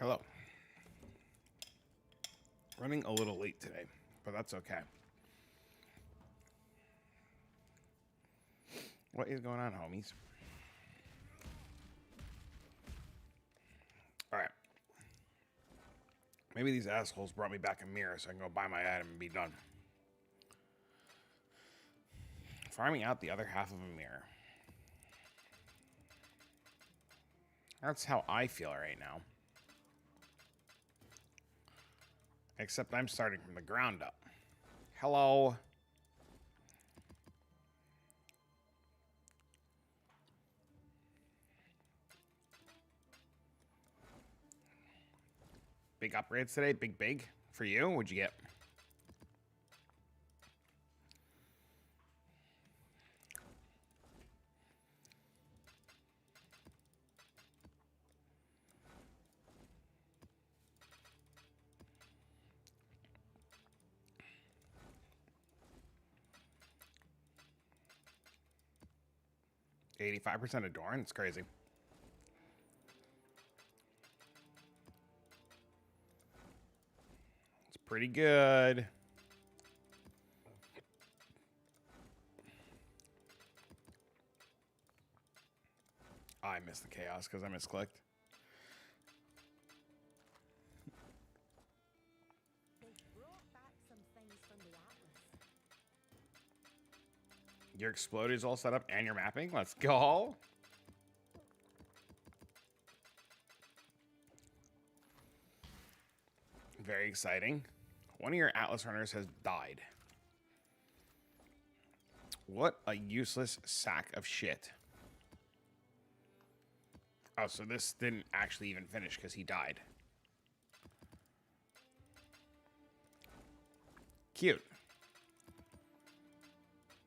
Hello. Running a little late today, but that's okay. What is going on, homies? Alright. Maybe these assholes brought me back a mirror so I can go buy my item and be done. Farming out the other half of a mirror. That's how I feel right now. Except I'm starting from the ground up. Hello. Big upgrades today? Big? For you? What'd you get? $85% Adorn? It's crazy. It's pretty good. Oh, I missed the chaos because I misclicked. Your explode is all set up and your mapping? Let's go. Very exciting. One of your Atlas runners has died. What a useless sack of shit. Oh, so this didn't actually even finish because he died. Cute.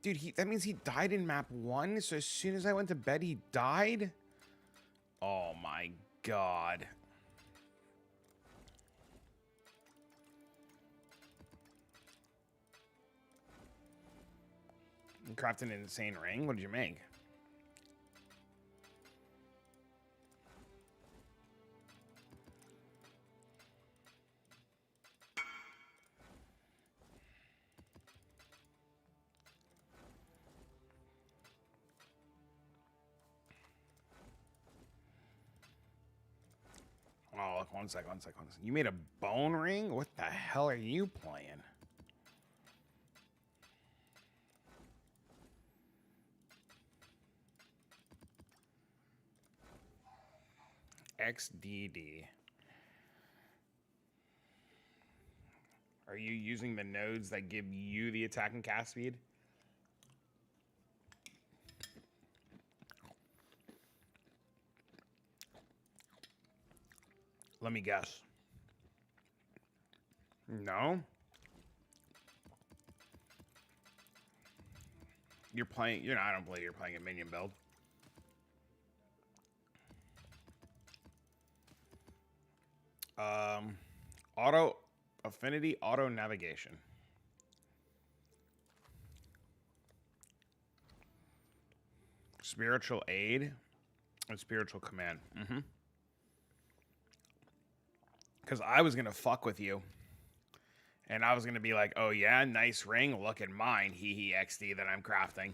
Dude, that means he died in map 1, so as soon as I went to bed, he died? Oh my god. You crafted an insane ring? What did you make? Oh, look, one sec. You made a bone ring? What the hell are you playing? XDD. Are you using the nodes that give you the attack and cast speed? Let me guess. No? I don't believe you're playing a minion build. Auto affinity, auto navigation. Spiritual aid and spiritual command. Because I was going to fuck with you. And I was going to be like, oh yeah, nice ring. Look at mine. Hee XD that I'm crafting.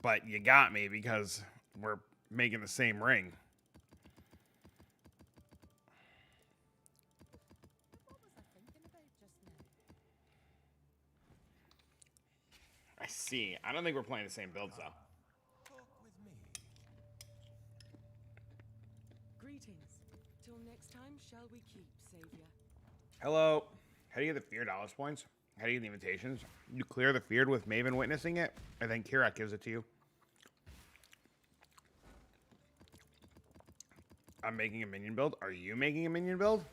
But you got me because we're making the same ring. I see. I don't think we're playing the same builds though. Greetings. Till next time, shall we keep, Savior? Hello. How do you get the feared Alice points? How do you get the invitations? You clear the feared with Maven witnessing it, and then Kirak gives it to you. I'm making a minion build. Are you making a minion build?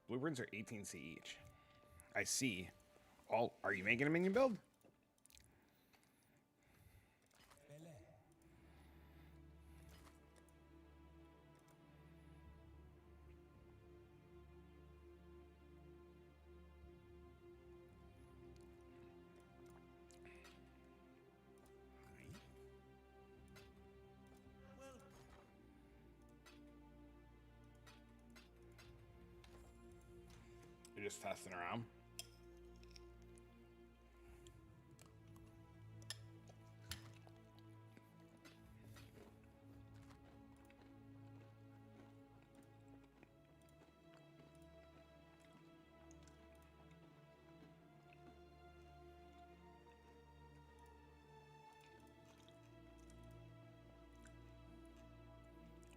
Blueprints are 18C each. I see. Oh, are you making a minion build? You're just testing around.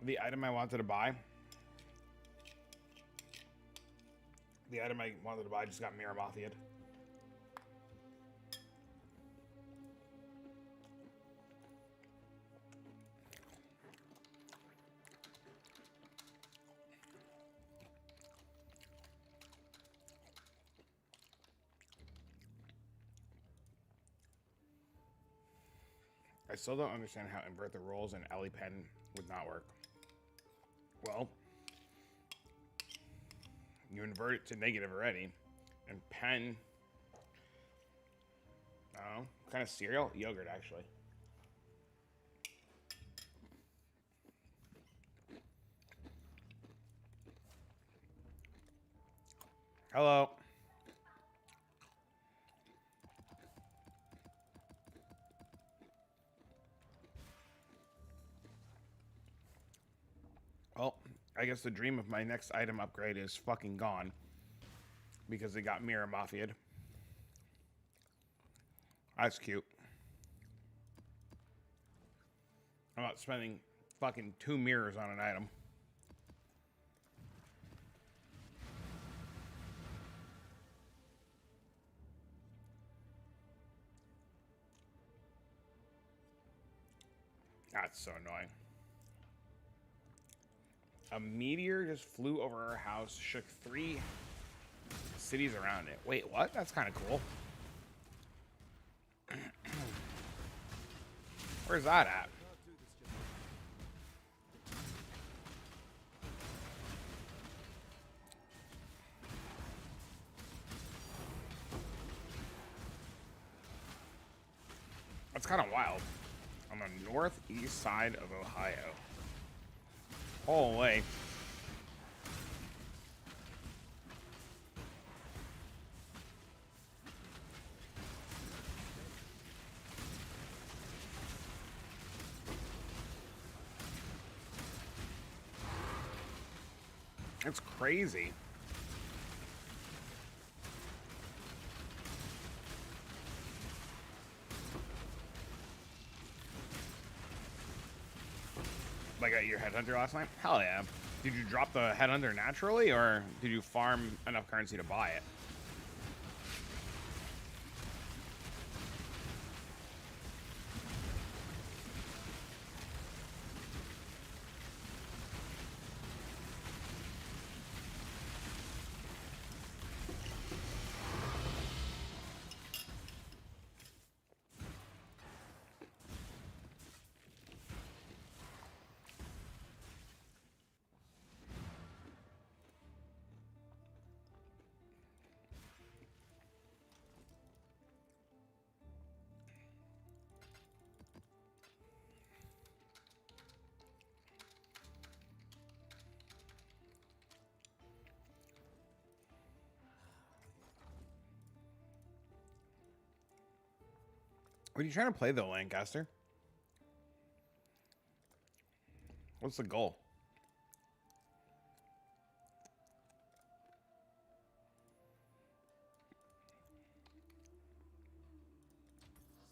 The item I wanted to buy. The item I wanted to buy just got Mirror Mafia'd. I still don't understand how invert the roles and Ellie Pen would not work. Well, you invert it to negative already, and Pen, I don't know, kind of cereal? Yogurt, actually. Hello. Well, I guess the dream of my next item upgrade is fucking gone. Because it got Mirror Mafia'd. That's cute. I'm not spending fucking 2 mirrors on an item. That's so annoying. A meteor just flew over our house, shook 3 cities around it. Wait, what? That's kind of cool. Where's that at? That's kind of wild. On the northeast side of Ohio. Holy. It's crazy. Like at your headhunter last night? Hell yeah. Did you drop the headhunter naturally, or did you farm enough currency to buy it? What are you trying to play, though, Lancaster? What's the goal?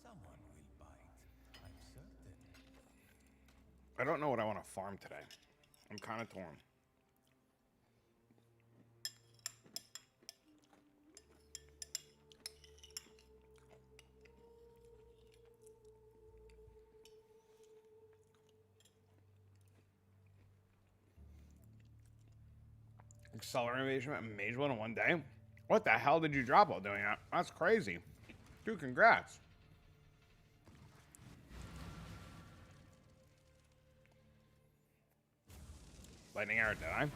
Someone will bite, I'm certain. I don't know what I want to farm today. I'm kind of torn. Solar Invasion at Mage Blood in one day? What the hell did you drop while doing that? That's crazy. Dude, congrats. Lightning arrow, did I? I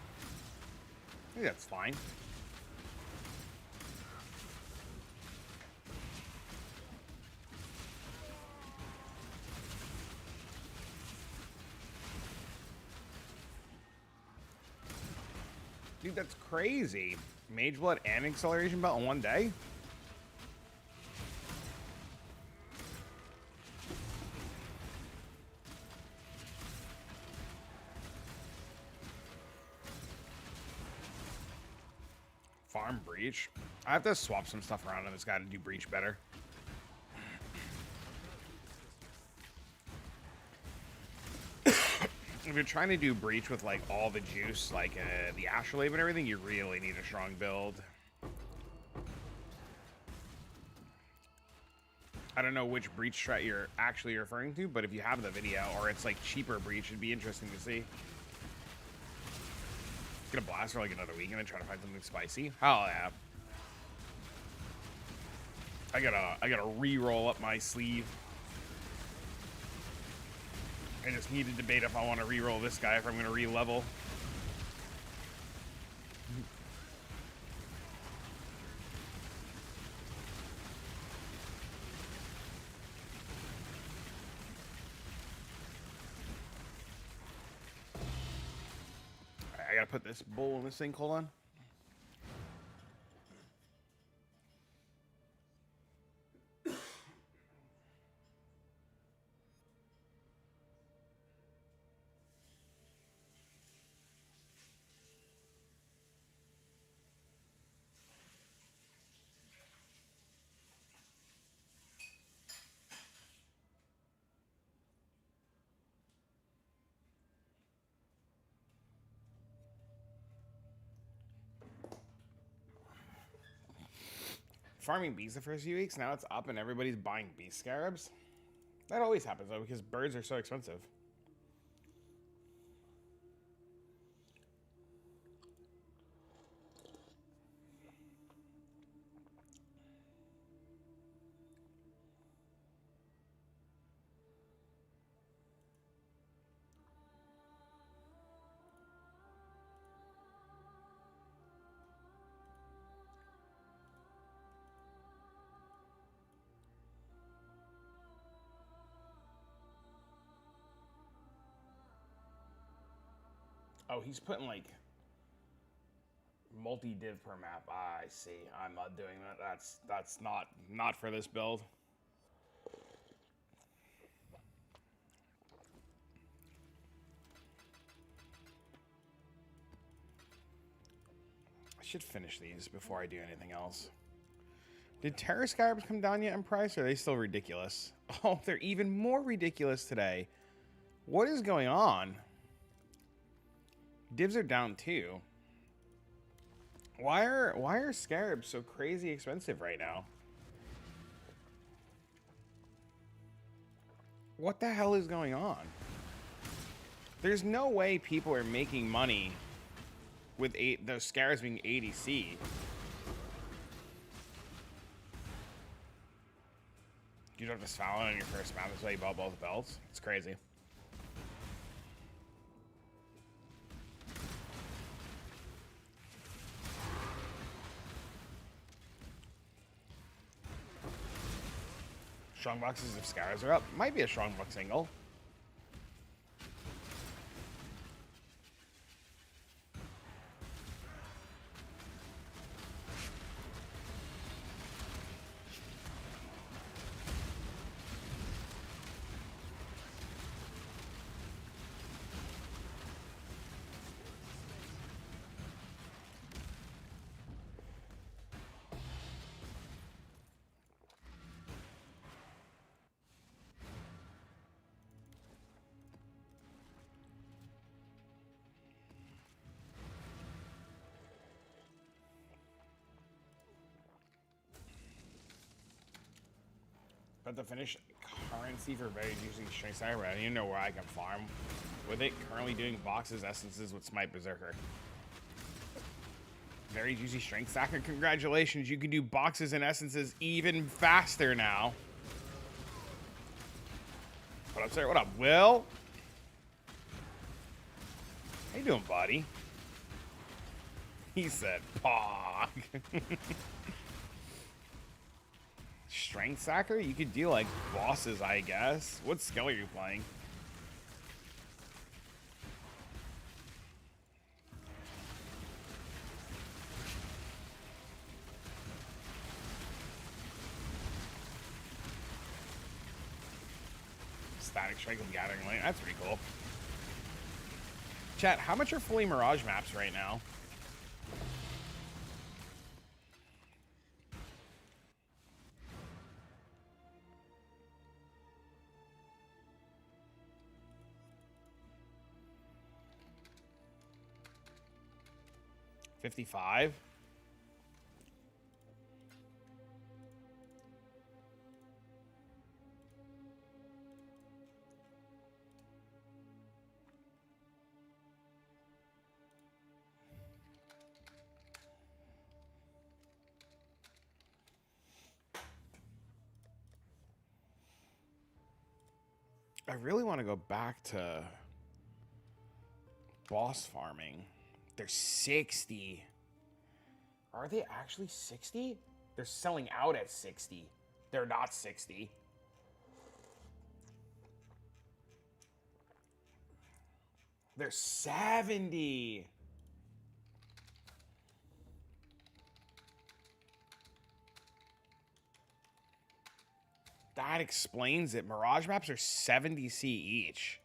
think that's fine. Dude, that's crazy. Mage Blood and Acceleration Belt in one day? Farm Breach. I have to swap some stuff around on this guy to do Breach better. If you're trying to do Breach with like all the juice, like the Astrolabe and everything, you really need a strong build. I don't know which Breach strat you're actually referring to, but if you have the video or it's like cheaper Breach, it'd be interesting to see. Gonna blast for like another week and then try to find something spicy. Hell yeah. I gotta re-roll up my sleeve. I just need to debate if I want to re-roll this guy, if I'm gonna re-level. I gotta put this bowl in this thing, hold on. Farming bees the first few weeks, now it's up and everybody's buying bee scarabs. That always happens though because birds are so expensive. Oh, he's putting like multi-div per map. I see. I'm not doing that. That's not for this build. I should finish these before I do anything else. Did Terra Scarabs come down yet in price, or are they still ridiculous? Oh, they're even more ridiculous today. What is going on? Divs are down too. Why are scarabs so crazy expensive right now? What the hell is going on? There's no way people are making money with those scarabs being ADC. You don't just foul on your first map, that's why you bought both belts. It's crazy. Strong boxes of scars are up. Might be a strong box single. But the finish currency for very using Strength Cyber, I don't even know where I can farm with it. Currently doing boxes, essences with Smite Berserker. Very juicy strength stacker. Congratulations, you can do boxes and essences even faster now. What up, sir? What up, Will? How you doing, buddy? He said, "Pog." Strength stacker? You could do like bosses, I guess. What skill are you playing? Static Strike and Gathering Light. That's pretty cool. Chat, how much are fully Mirage maps right now? $55. I really want to go back to boss farming. They're 60. Are they actually 60? They're selling out at 60. They're not 60. They're 70. That explains it. Mirage maps are 70C each.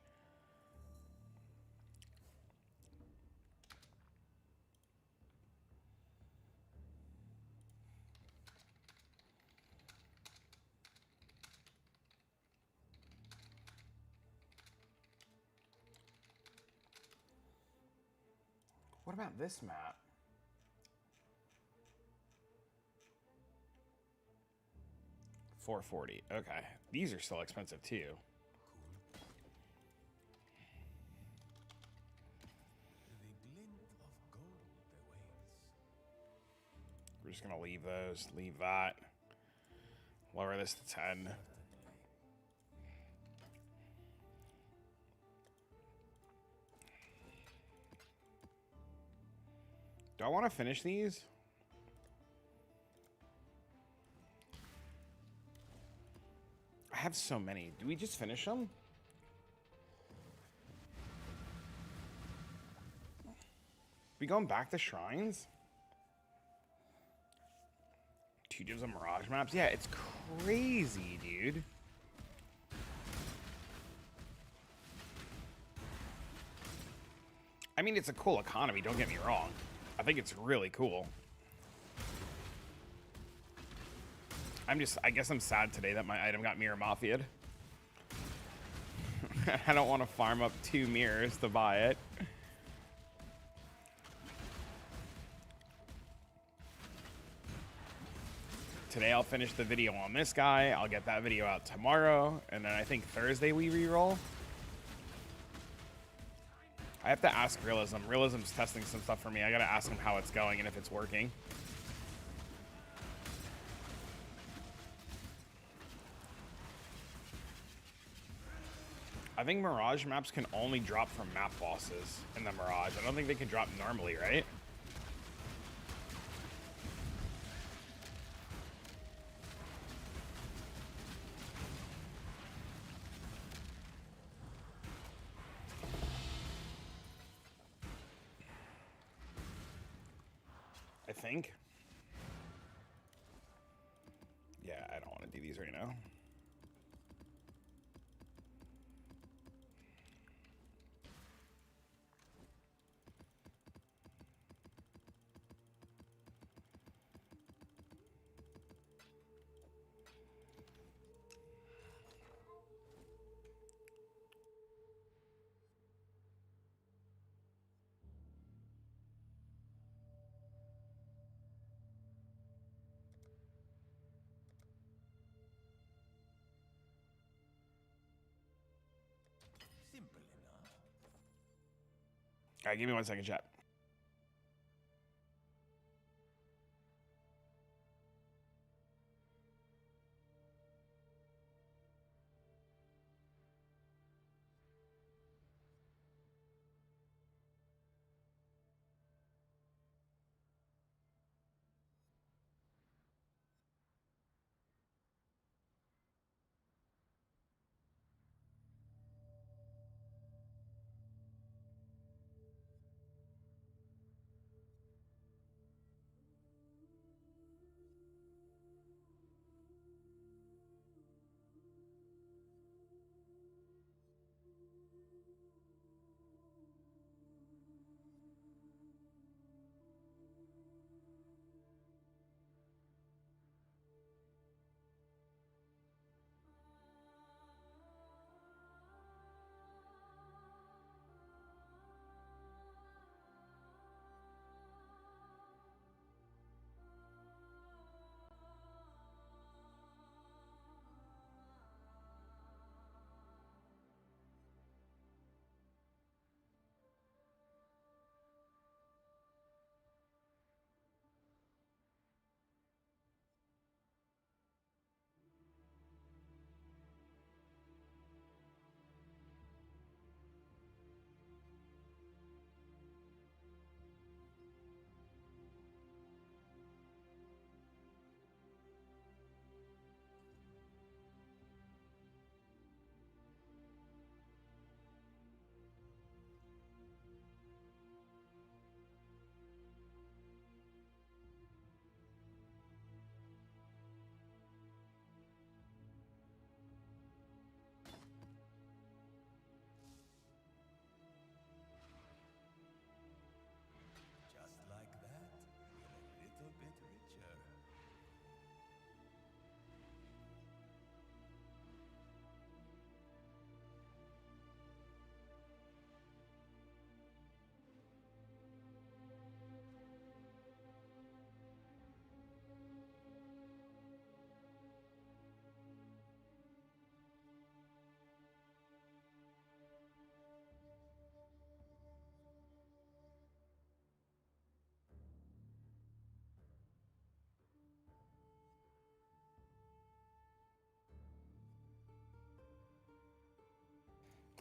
What about this map? $440. Okay. These are still expensive too. The glint of gold awaits. We're just gonna leave those. Leave that. Lower this to 10. Do I want to finish these? I have so many. Do we just finish them? We going back to shrines? 2 gives of Mirage maps? Yeah, it's crazy, dude. I mean, it's a cool economy, don't get me wrong. I think it's really cool. I guess I'm sad today that my item got mirror mafia'd. I don't want to farm up 2 mirrors to buy it. Today I'll finish the video on this guy. I'll get that video out tomorrow. And then I think Thursday we reroll. I have to ask Realism. Realism's testing some stuff for me. I gotta ask him how it's going and if it's working. I think Mirage maps can only drop from map bosses in the Mirage. I don't think they can drop normally, right? I think. Yeah, I don't want to do these right now. Simple enough. All right, give me 1 second, chat.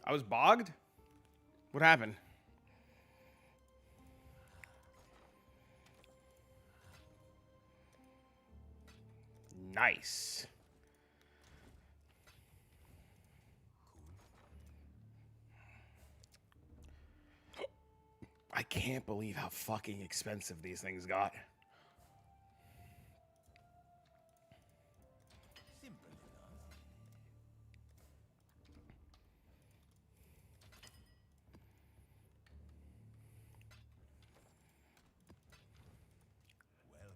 I was bogged? What happened? Nice. I can't believe how fucking expensive these things got. Simple enough. Well,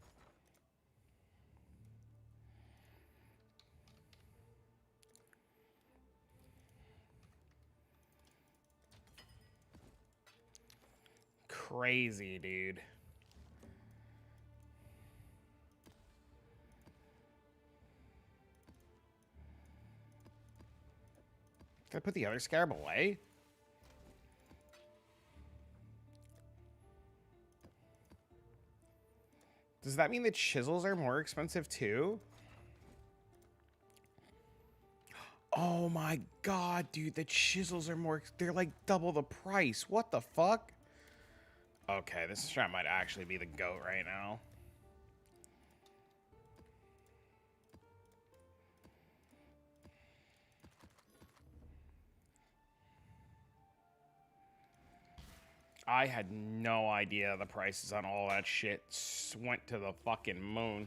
Crazy, dude. Did I put the other scarab away? Does that mean that chisels are more expensive too? Oh my god, dude, the chisels are more, they're like double the price. What the fuck? Okay, this strat might actually be the GOAT right now. I had no idea the prices on all that shit went to the fucking moon.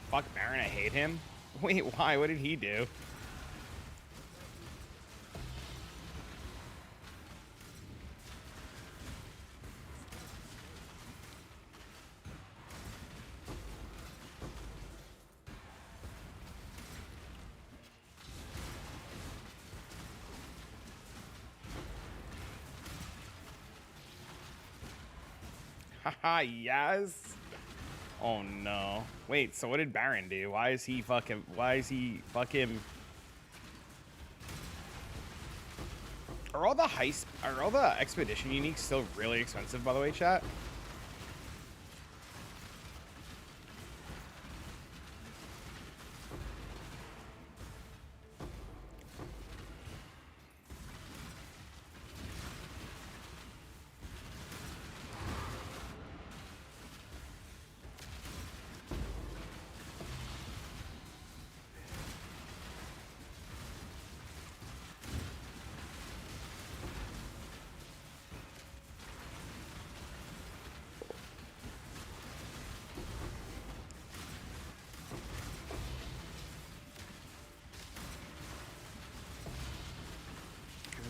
Fuck Baron, I hate him. Wait, why? What did he do? Haha, yes. Oh no. Wait, so what did Baron do? Why is he fucking Are all the expedition uniques still really expensive, by the way, chat?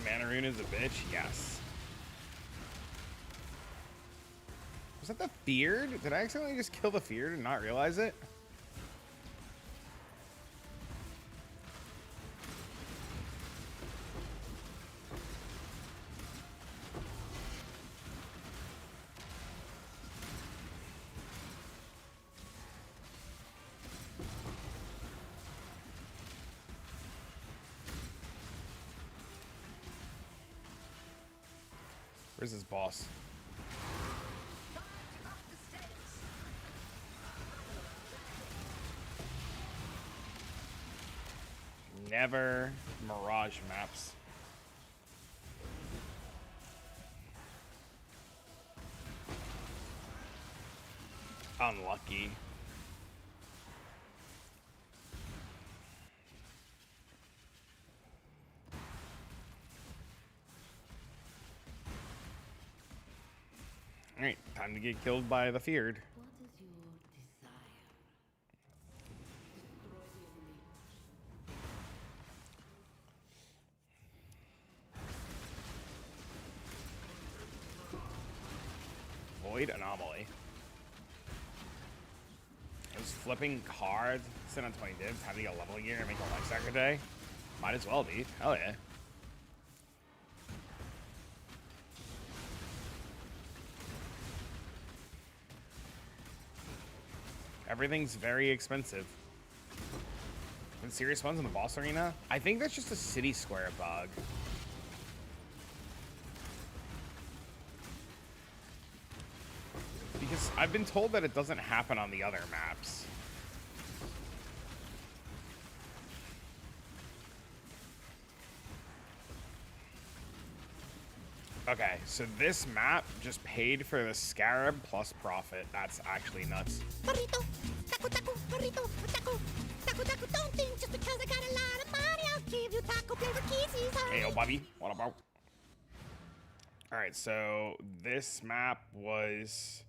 Mandarin is a bitch? Yes. Was that the Feared? Did I accidentally just kill the Feared and not realize it? Where's his boss? Never Mirage maps. Unlucky. Alright, time to get killed by the Feared. What is your desire? Void Anomaly. I was flipping cards, sit on 20 divs, had to get a level gear and make a life stack a day. Might as well, dude. Hell yeah. Everything's very expensive. And serious ones in the boss arena? I think that's just a city square bug. Because I've been told that it doesn't happen on the other maps. Okay, so this map just paid for the scarab plus profit. That's actually nuts. Burrito, taco, taco, burrito, taco, taco, taco. Don't think just because I got a lot of money, I'll give you taco flavor kisses. Hey, yo, Bobby. What about? All right, so this map was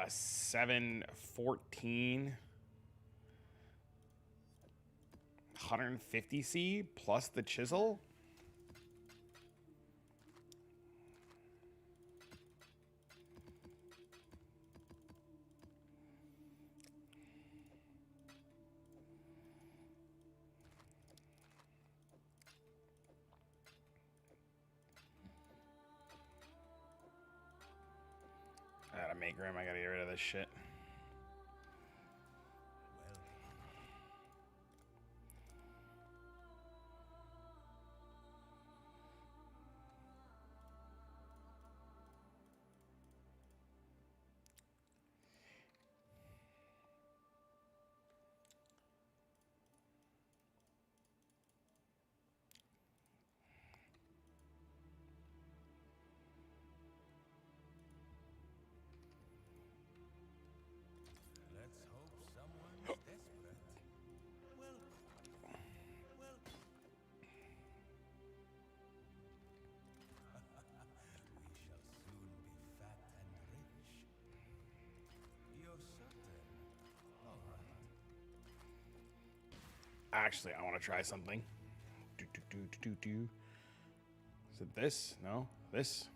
714, 150C plus the chisel. I gotta make room. I gotta get rid of this shit. Let's hope someone's desperate. Welcome. Welcome. We shall soon be fat and rich. You're certain? All right. Actually, I want to try something. Do, do, do, do, do, do. Is it this? No? This?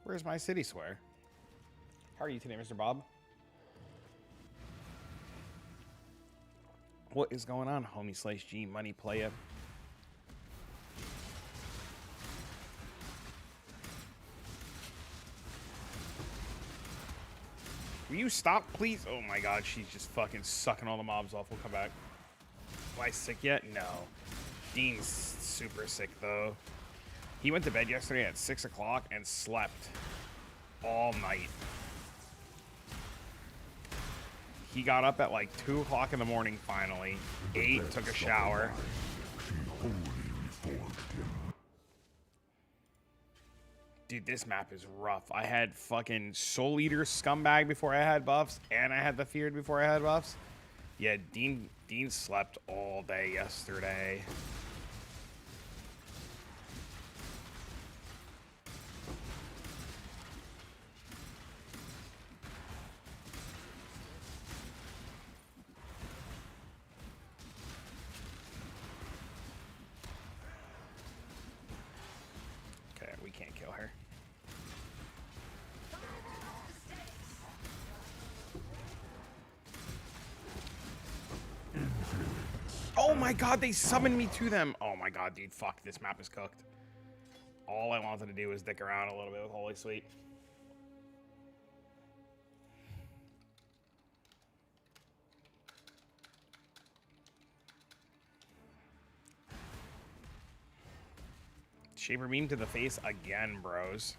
Where's my city square? How are you today, Mr. Bob? What is going on, homie slash G money playa? Will you stop, please? Oh my god, she's just fucking sucking all the mobs off. We'll come back. Am I sick yet? No. Dean's super sick, though. He went to bed yesterday at 6 o'clock and slept all night. He got up at like 2 o'clock in the morning finally, ate, took a shower. Dude, this map is rough. I had fucking Soul Eater Scumbag before I had buffs, and I had the Feared before I had buffs. Yeah, Dean slept all day yesterday. Okay, we can't kill her. Oh my god, they summoned me to them. Oh my god, dude, fuck, this map is cooked. All I wanted to do was dick around a little bit with Holy Sweet. Shaper beam to the face again, bros.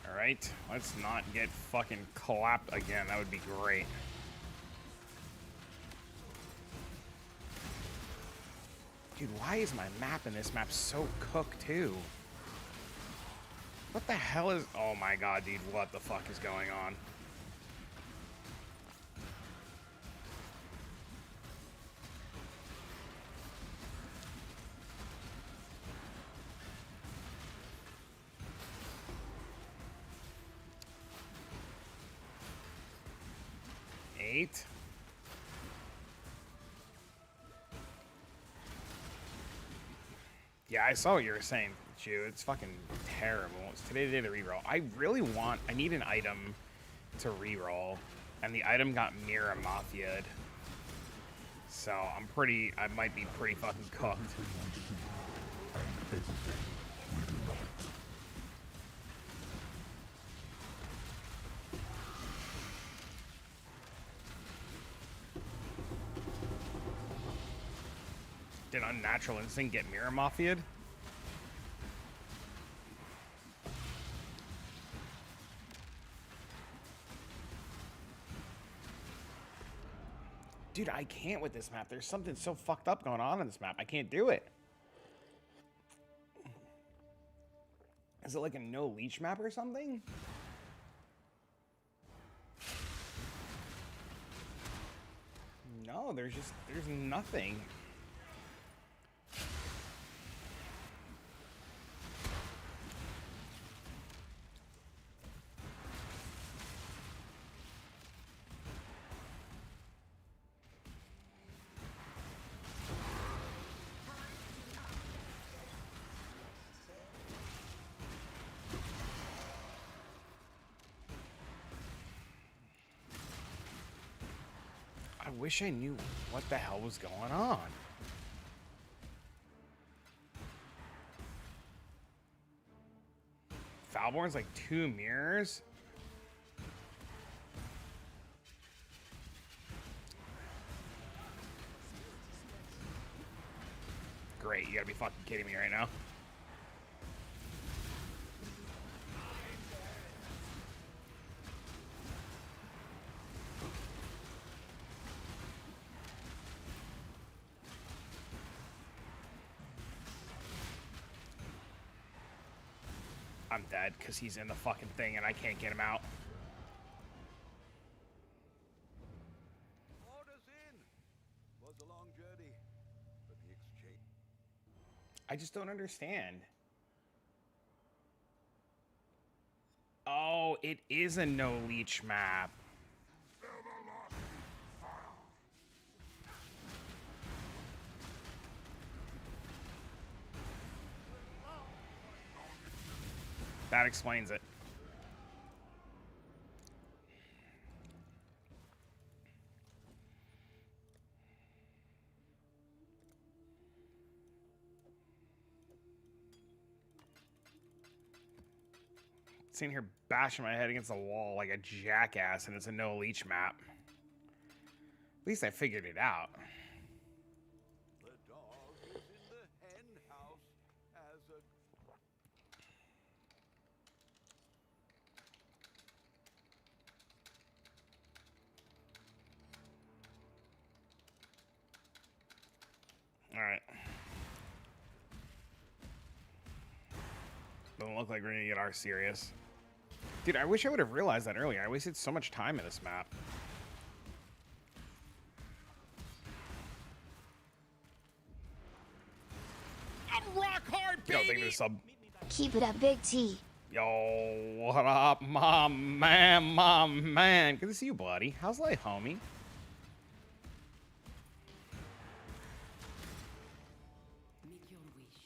Alright, let's not get fucking clapped again. That would be great. Dude, why is my map in this map so cooked too? What the hell is... Oh my god, dude, what the fuck is going on? 8. Yeah, I saw what you were saying, Jew. It's fucking terrible. It's today the day to reroll. I need an item to reroll, and the item got Mira Mafia'd. So I might be pretty fucking cooked. Did Unnatural Instinct get Mirror Mafia'd? Dude, I can't with this map. There's something so fucked up going on in this map. I can't do it. Is it like a no leech map or something? No, there's nothing. I wish I knew what the hell was going on. Falborn's like 2 mirrors? Great, you gotta be fucking kidding me right now. I'm dead because he's in the fucking thing and I can't get him out. Orders in. Was a long journey, but the exchange. I just don't understand. Oh, it is a no leech map. That explains it. Sitting here bashing my head against the wall like a jackass, and it's a no leech map. At least I figured it out. The dog is in the hen house as a. All right. Doesn't look like we're gonna get our serious. Dude, I wish I would have realized that earlier. I wasted so much time in this map. I'm rock hard, baby! Yo, thank you for the sub. Keep it up, Big T. Yo, what up, mom, man? Good to see you, buddy. How's life, homie? Make your wish.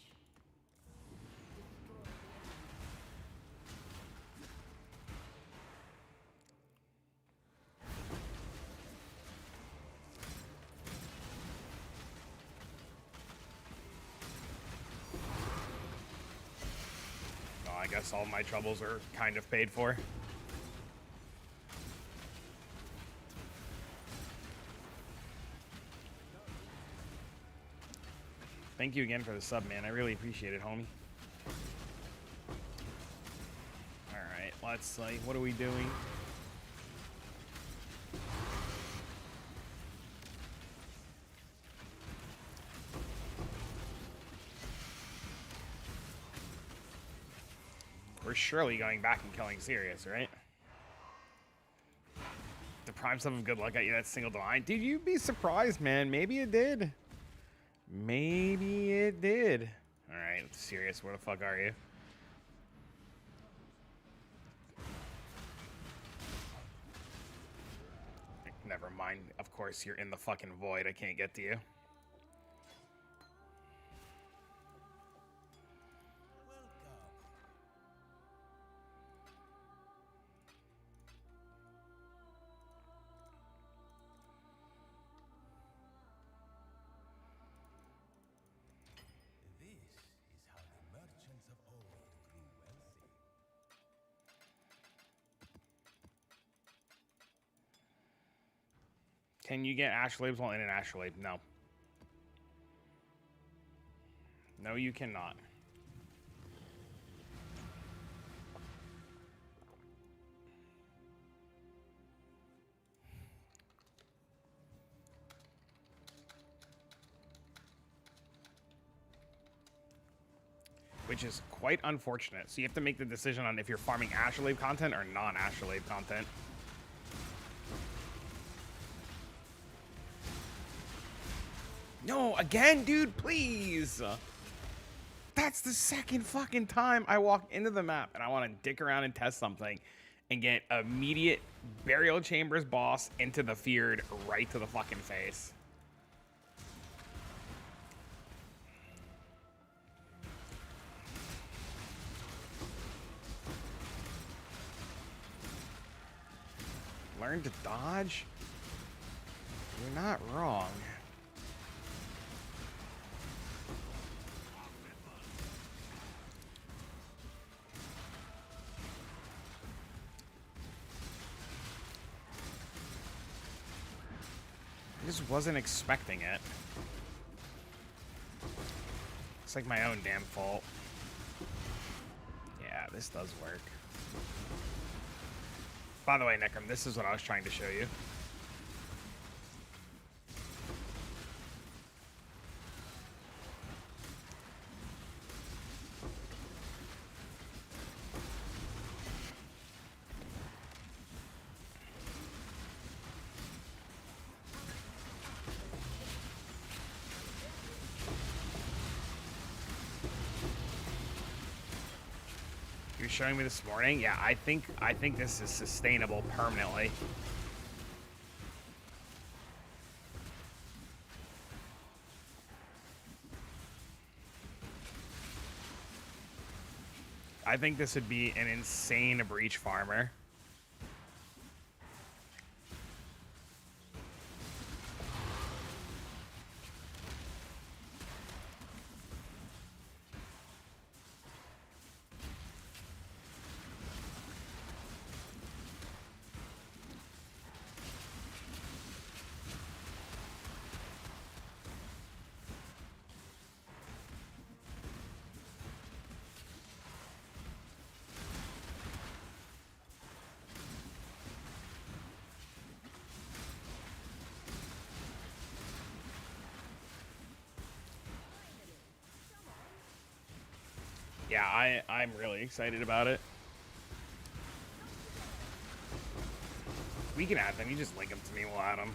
Well, I guess all my troubles are kind of paid for. Thank you again for the sub, man. I really appreciate it, homie. Alright, let's like, what are we doing? We're surely going back and killing Sirius, right? The prime sub of good luck at you, that single divine. Dude, you'd be surprised, man. Maybe it did. Maybe it did. Alright, Sirius, where the fuck are you? Never mind. Of course, you're in the fucking void. I can't get to you. This is how the merchants of old grew wealthy. Can you get astrolabes while in an astrolabe? No. No, you cannot. Which is quite unfortunate. So you have to make the decision on if you're farming astrolabe content or non-astrolabe content. No, again, dude, please. That's the second fucking time I walk into the map and I want to dick around and test something and get immediate burial chambers boss into the feared right to the fucking face. Learn to dodge? You're not wrong. I just wasn't expecting it. It's like my own damn fault. Yeah, this does work. By the way, Necrum, this is what I was trying to show you. You're showing me this morning? Yeah, I think this is sustainable permanently. I think this would be an insane breach farmer. Yeah, I'm really excited about it. We can add them. You just link them to me, we'll add them.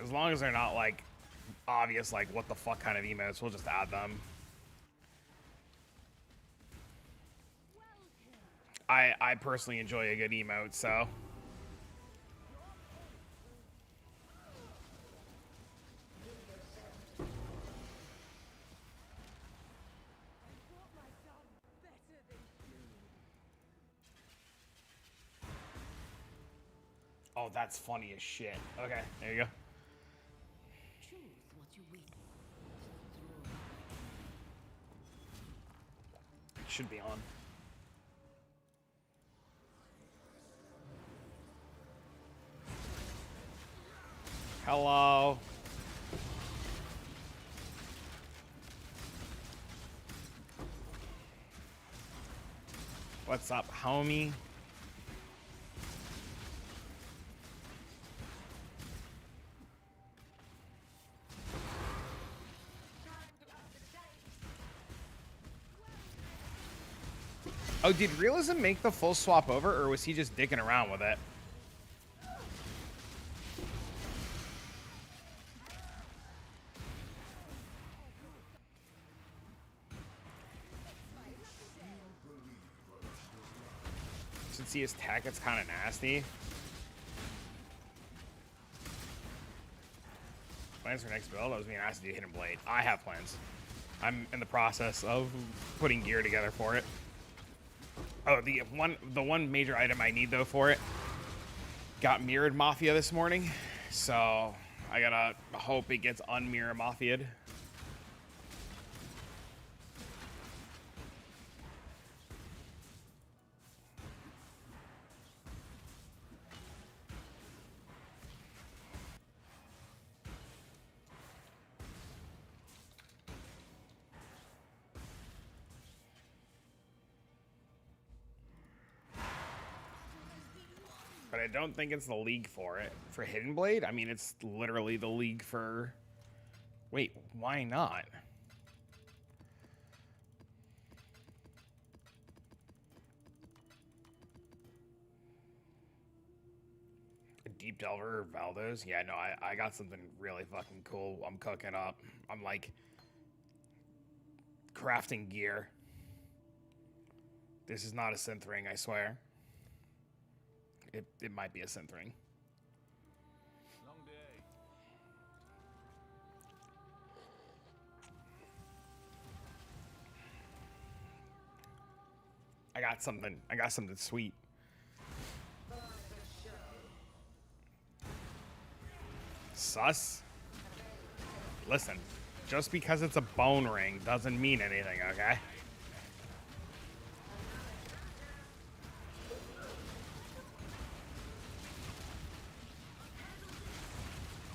As long as they're not, like, obvious, like, what the fuck kind of emotes, we'll just add them. I personally enjoy a good emote, so... Oh, that's funny as shit. Okay, there you go. Choose what you wish. Should be on. Hello. What's up, homie? Oh, did Realism make the full swap over, or was he just dicking around with it? interested to see his tech. It's kind of nasty. Plans for next build? I was being asked to do Hidden Blade. I have plans. I'm in the process of putting gear together for it. Oh, the one major item I need though for it got mirrored Mafia this morning, so I gotta hope it gets unmirror Mafia'd. But I don't think it's the league for it. For Hidden Blade, I mean, it's literally the league for... Wait, why not? A Deep Delver or Valdos? Yeah, no, I got something really fucking cool I'm cooking up. I'm like... crafting gear. This is not a synth ring, I swear. It might be a synth ring. Long day. I got something sweet. Sus? Listen, just because it's a bone ring doesn't mean anything, okay?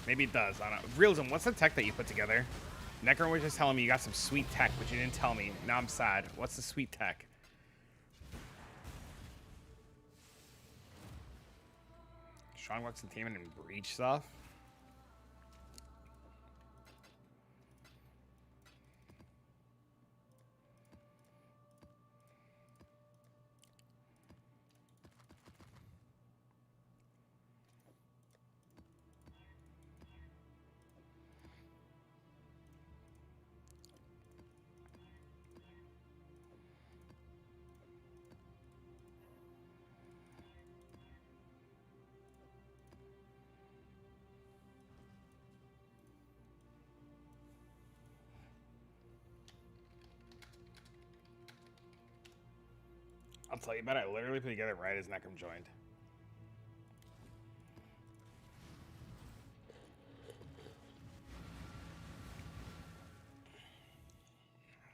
Maybe it does. I don't know. Realism, what's the tech that you put together? Necron was just telling me you got some sweet tech, but you didn't tell me. Now I'm sad. What's the sweet tech? Strongbox Containment and Breach stuff? I'll tell you about it. I literally put together right as Necrom joined.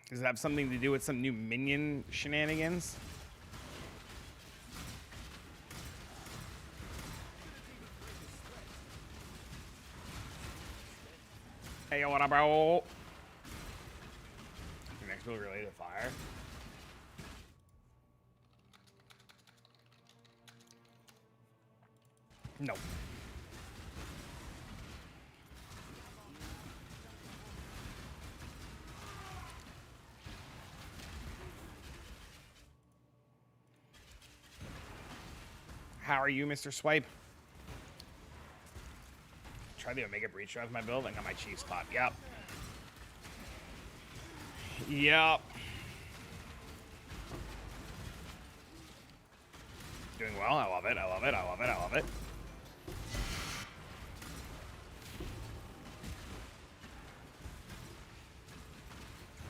Does it have something to do with some new minion shenanigans? Hey, what up, bro? Your next build related to fire? No. How are you, Mr. Swipe? Try the Omega Breach drive my build. I got my Chief spot. Yep. Yep. Doing well. I love it. I love it. I love it. I love it.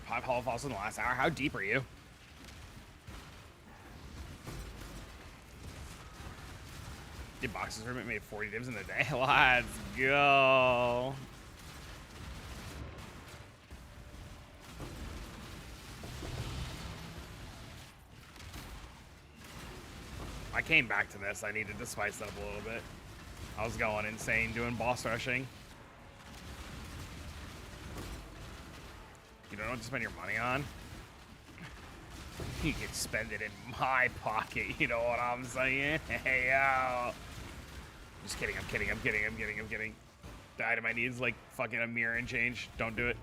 Five Hollow Falls in the last hour. How deep are you? Did boxes room made 40 divs in the day? Let's go. I came back to this. I needed to spice it up a little bit. I was going insane doing boss rushing. You don't know what to spend your money on? You can spend it in my pocket, you know what I'm saying? Hey, yo. Just kidding, I'm kidding, I'm kidding, I'm kidding, I'm kidding. The item I need is like fucking a mirror and change. Don't do it.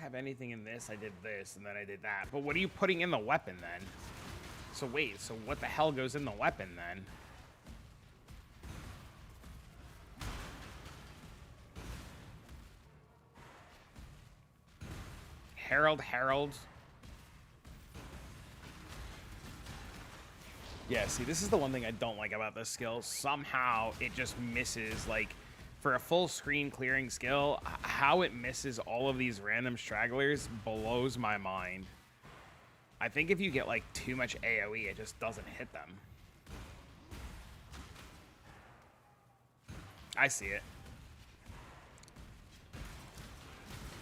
have anything in this, I did this, and then I did that. But what are you putting in the weapon then? So wait, so what the hell goes in the weapon then? Herald. Yeah, see, this is the one thing I don't like about this skill. Somehow it just misses, like, for a full screen clearing skill, how it misses all of these random stragglers blows my mind. I think if you get, like, too much AoE, it just doesn't hit them. I see it.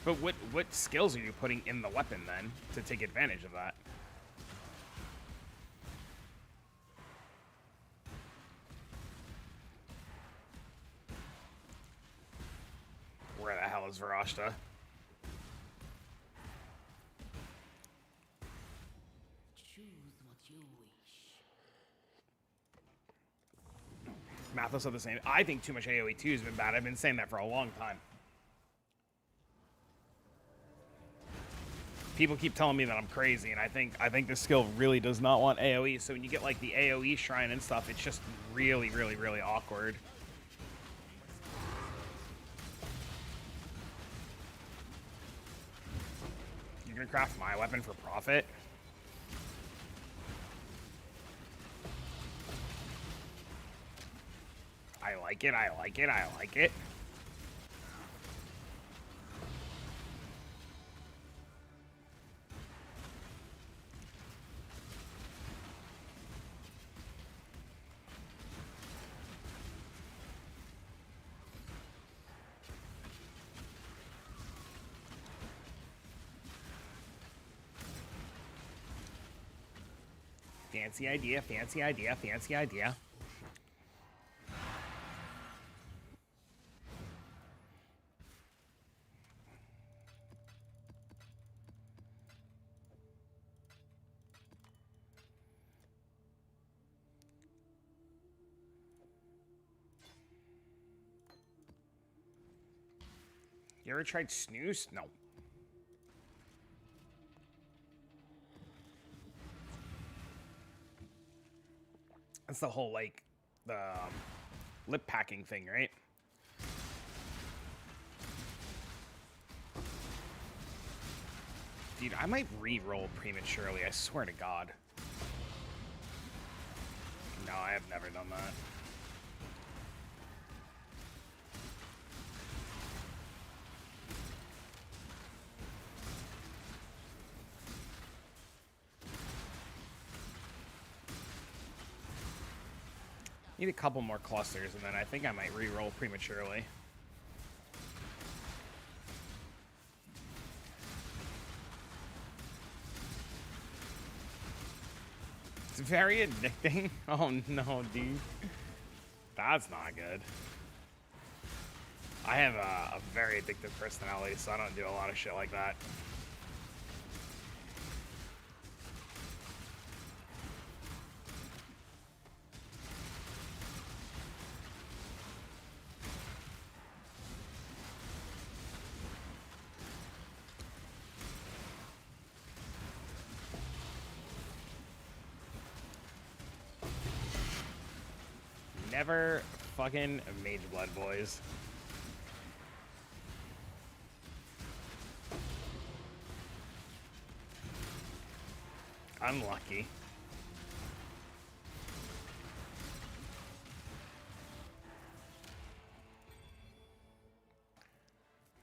But what skills are you putting in the weapon, then, to take advantage of that? Where the hell is Varashta? Choose what you wish. Mathos said the same. I think too much AoE 2 has been bad. I've been saying that for a long time. People keep telling me that I'm crazy, and I think this skill really does not want AoE. So when you get like the AoE shrine and stuff, it's just really, really, really awkward. You're gonna craft my weapon for profit? I like it, I like it, I like it. Fancy idea, fancy idea, fancy idea. You ever tried snooze? No. That's the whole, like, the lip packing thing, right? Dude, I might re-roll prematurely, I swear to God. No, I have never done that. Need a couple more clusters, and then I think I might re-roll prematurely. It's very addicting. Oh no, dude. That's not good. I have a very addictive personality, so I don't do a lot of shit like that. Never fucking Mage Blood, boys. Unlucky.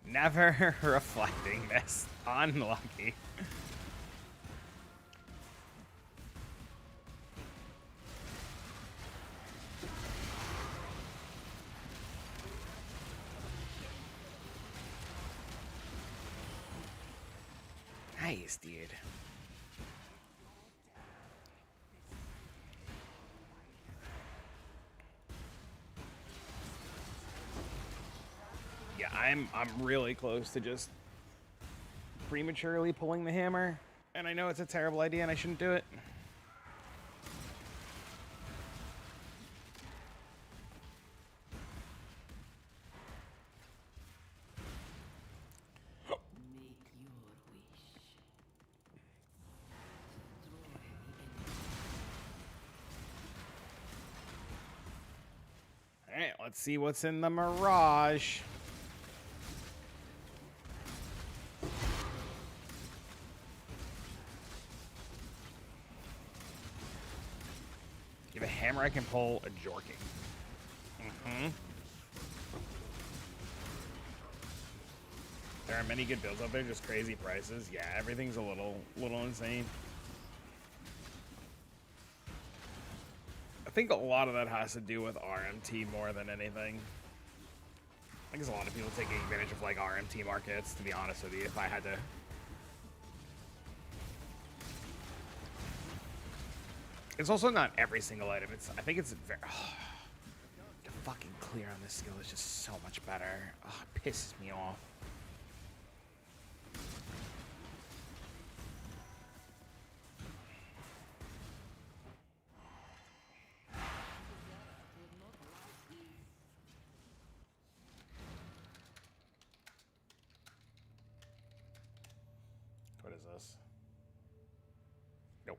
Never reflecting this. Unlucky. Nice, dude. Yeah, I'm really close to just prematurely pulling the hammer, and I know it's a terrible idea and I shouldn't do it. Make your Let's see what's in the Mirage. Give a hammer I can pull a Jorking. There are many good builds out there, just crazy prices. Yeah, everything's a little insane. I think a lot of that has to do with RMT more than anything. I think there's a lot of people taking advantage of like RMT markets, to be honest with you, if I had to. It's also not every single item. I think it's very. The fucking clear on this skill is just so much better. Oh, it pisses me off. What is this? Nope.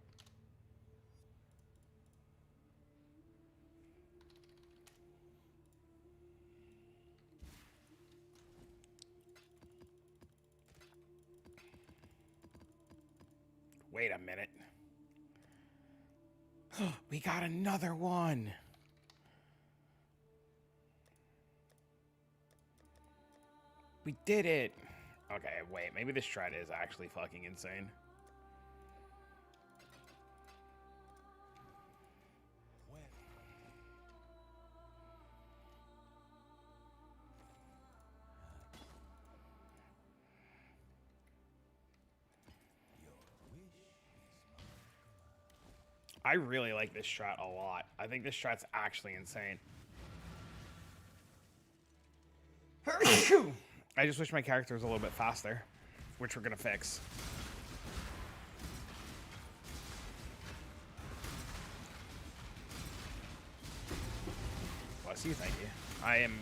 Wait a minute. We got another one. We did it. Okay, wait. Maybe this strat is actually fucking insane. I really like this strat a lot. I think this strat's actually insane. I just wish my character was a little bit faster, which we're gonna fix. Bless you, thank you. I am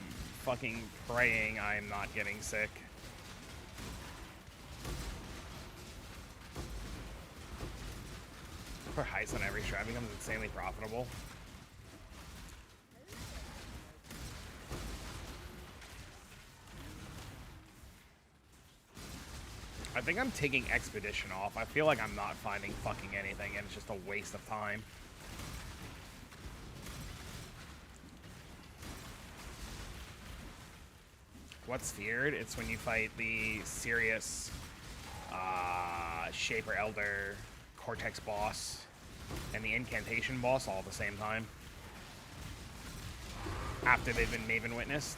fucking praying I am not getting sick. For heist on every strat becomes insanely profitable. I think I'm taking Expedition off. I feel like I'm not finding fucking anything and it's just a waste of time. What's feared? It's when you fight the Sirius, Shaper Elder, Cortex boss, and the Incantation boss all at the same time. After they've been Maven witnessed.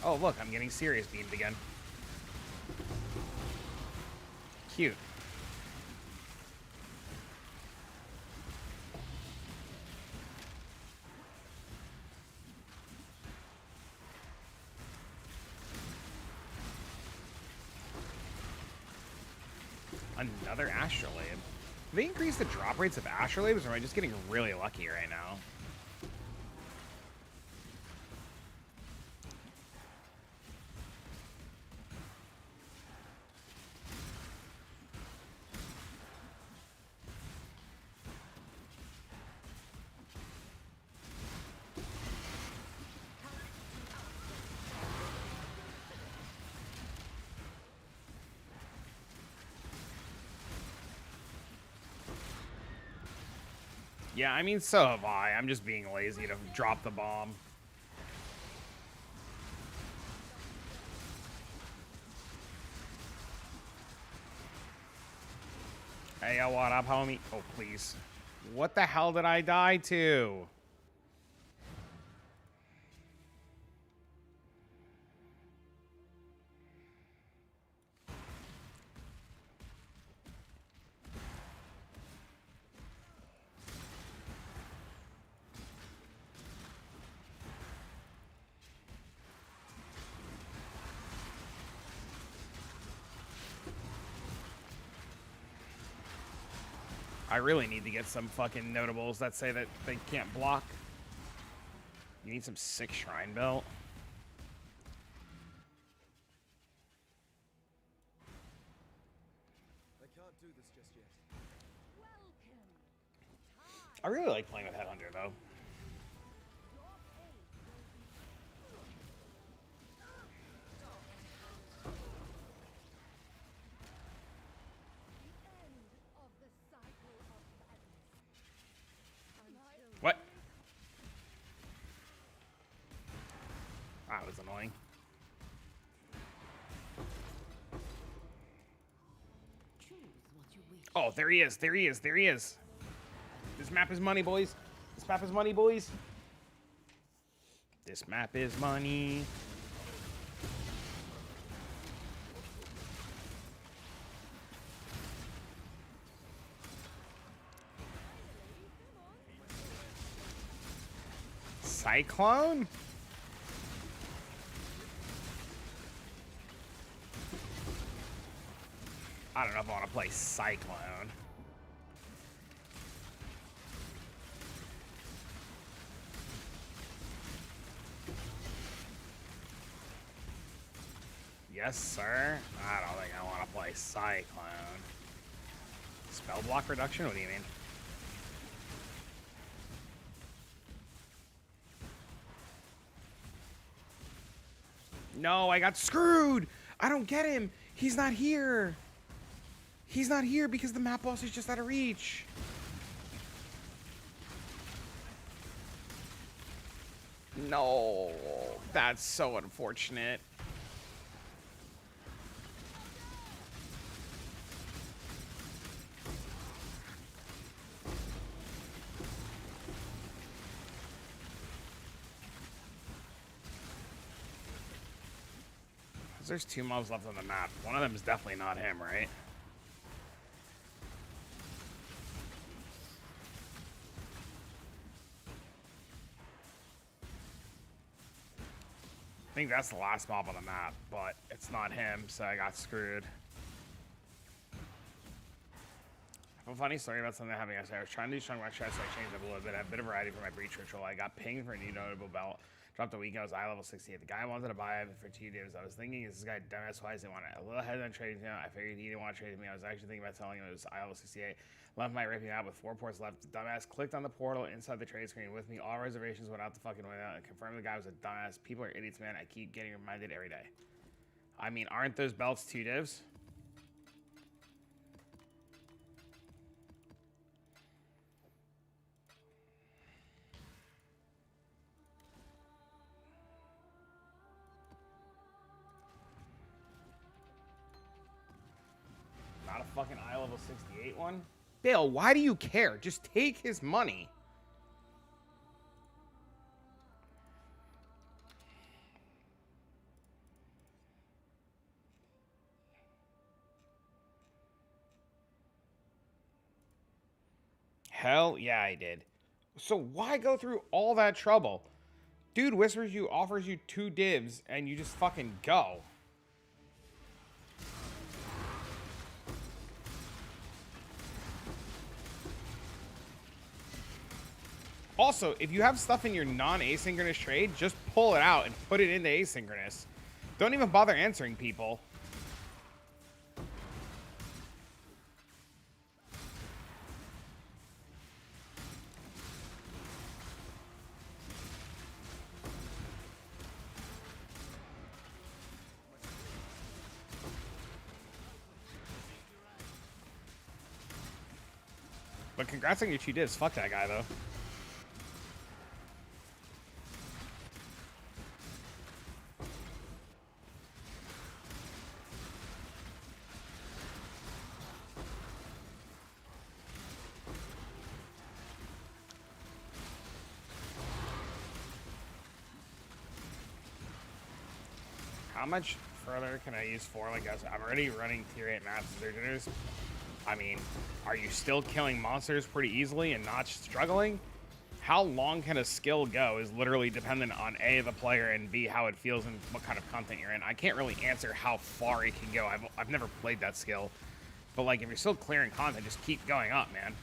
Oh, look, I'm getting Sirius beamed again. Cute. Another Astrolabe. They increase the drop rates of Astrolabes, or am I just getting really lucky right now? Yeah, I mean, so have I. I'm just being lazy to drop the bomb. Hey, yo, what up, homie? Oh, please. What the hell did I die to? I really need to get some fucking notables that say that they can't block. You need some sick shrine belt. I can't do this just yet. Welcome. I really like playing with Headhunter, though. What? That was annoying. Choose what you wish. Oh, there he is. There he is. There he is. This map is money, boys. This map is money, boys. This map is money. Cyclone? I don't know if I want to play Cyclone. Yes, sir. I don't think I want to play Cyclone. Spell block reduction? What do you mean? No, I got screwed. I don't get him. He's not here. He's not here because the map boss is just out of reach. No, that's so unfortunate. There's 2 mobs left on the map. One of them is definitely not him, right? I think that's the last mob on the map, but it's not him, so I got screwed. I have a funny story about something that happened yesterday. I was trying to do strong match strats, so I changed up a little bit. I have a bit of variety for my breach ritual. I got pinged for a new notable belt. Dropped a week, I was eye level 68. The guy wanted to buy it for 2 divs. I was thinking, is this guy dumbass? Why does he want it? A little ahead on trading him. I figured he didn't want to trade with me. I was actually thinking about telling him it was eye level 68. Left my ripping out with 4 ports left. The dumbass clicked on the portal inside the trade screen with me. All reservations went out the fucking window and confirmed the guy was a dumbass. People are idiots, man. I keep getting reminded every day. I mean, aren't those belts 2 divs? Not a fucking eye level 68 one? Bill, why do you care? Just take his money. Hell yeah, I did. So why go through all that trouble? Dude whispers you, offers you 2 divs, and you just fucking go. Also, if you have stuff in your non-asynchronous trade, just pull it out and put it into asynchronous. Don't even bother answering people. But congrats on your 2 divs. Fuck that guy, though. How much further can I use 4 like us? I'm already running tier 8 maps as Surgeners. I mean, are you still killing monsters pretty easily and not struggling? How long can a skill go is literally dependent on A, the player, and B, how it feels and what kind of content you're in. I can't really answer how far it can go. I've never played that skill. But like, if you're still clearing content, just keep going up, man.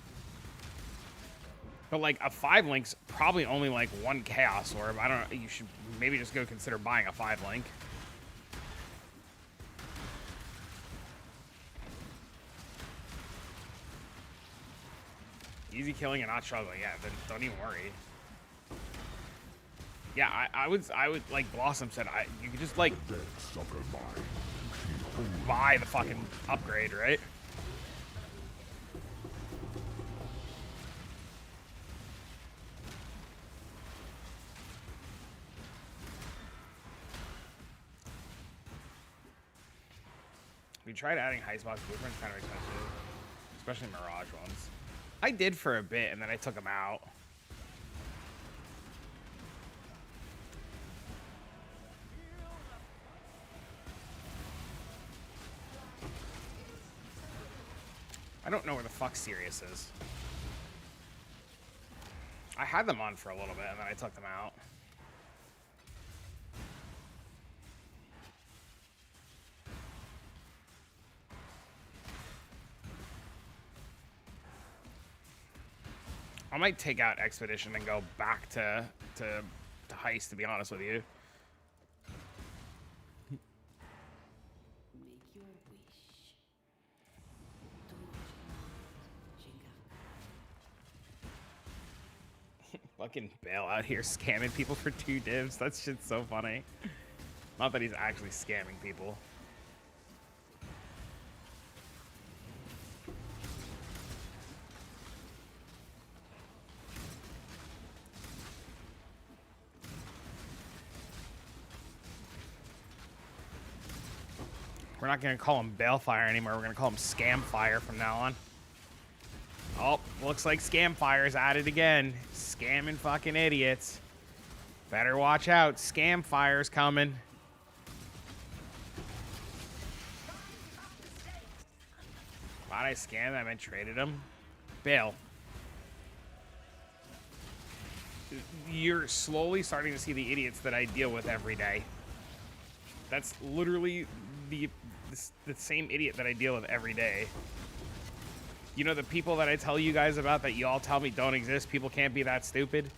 But like, a 5 link's probably only like 1 chaos orb. I don't know, you should maybe just go consider buying a 5 link. Easy killing and not struggling. Yeah, then don't even worry. Yeah, I would like Blossom said, you could just like buy the fucking upgrade, right? We tried adding heist box blueprints, kind of expensive, especially Mirage ones. I did for a bit, and then I took them out. I don't know where the fuck Sirius is. I had them on for a little bit, and then I took them out. I might take out Expedition and go back to Heist, to be honest with you. Make your wish. Do what you want, Jinga. Fucking Bale out here scamming people for 2 divs. That shit's so funny. Not that he's actually scamming people. We're not going to call him Balefire anymore. We're going to call him Scamfire from now on. Oh, looks like Scamfire's at it again. Scamming fucking idiots. Better watch out. Scamfire's coming. Why'd I scam them and traded him? Bale. You're slowly starting to see the idiots that I deal with every day. That's literally the same idiot that I deal with every day. You know, the people that I tell you guys about that you all tell me don't exist, people can't be that stupid.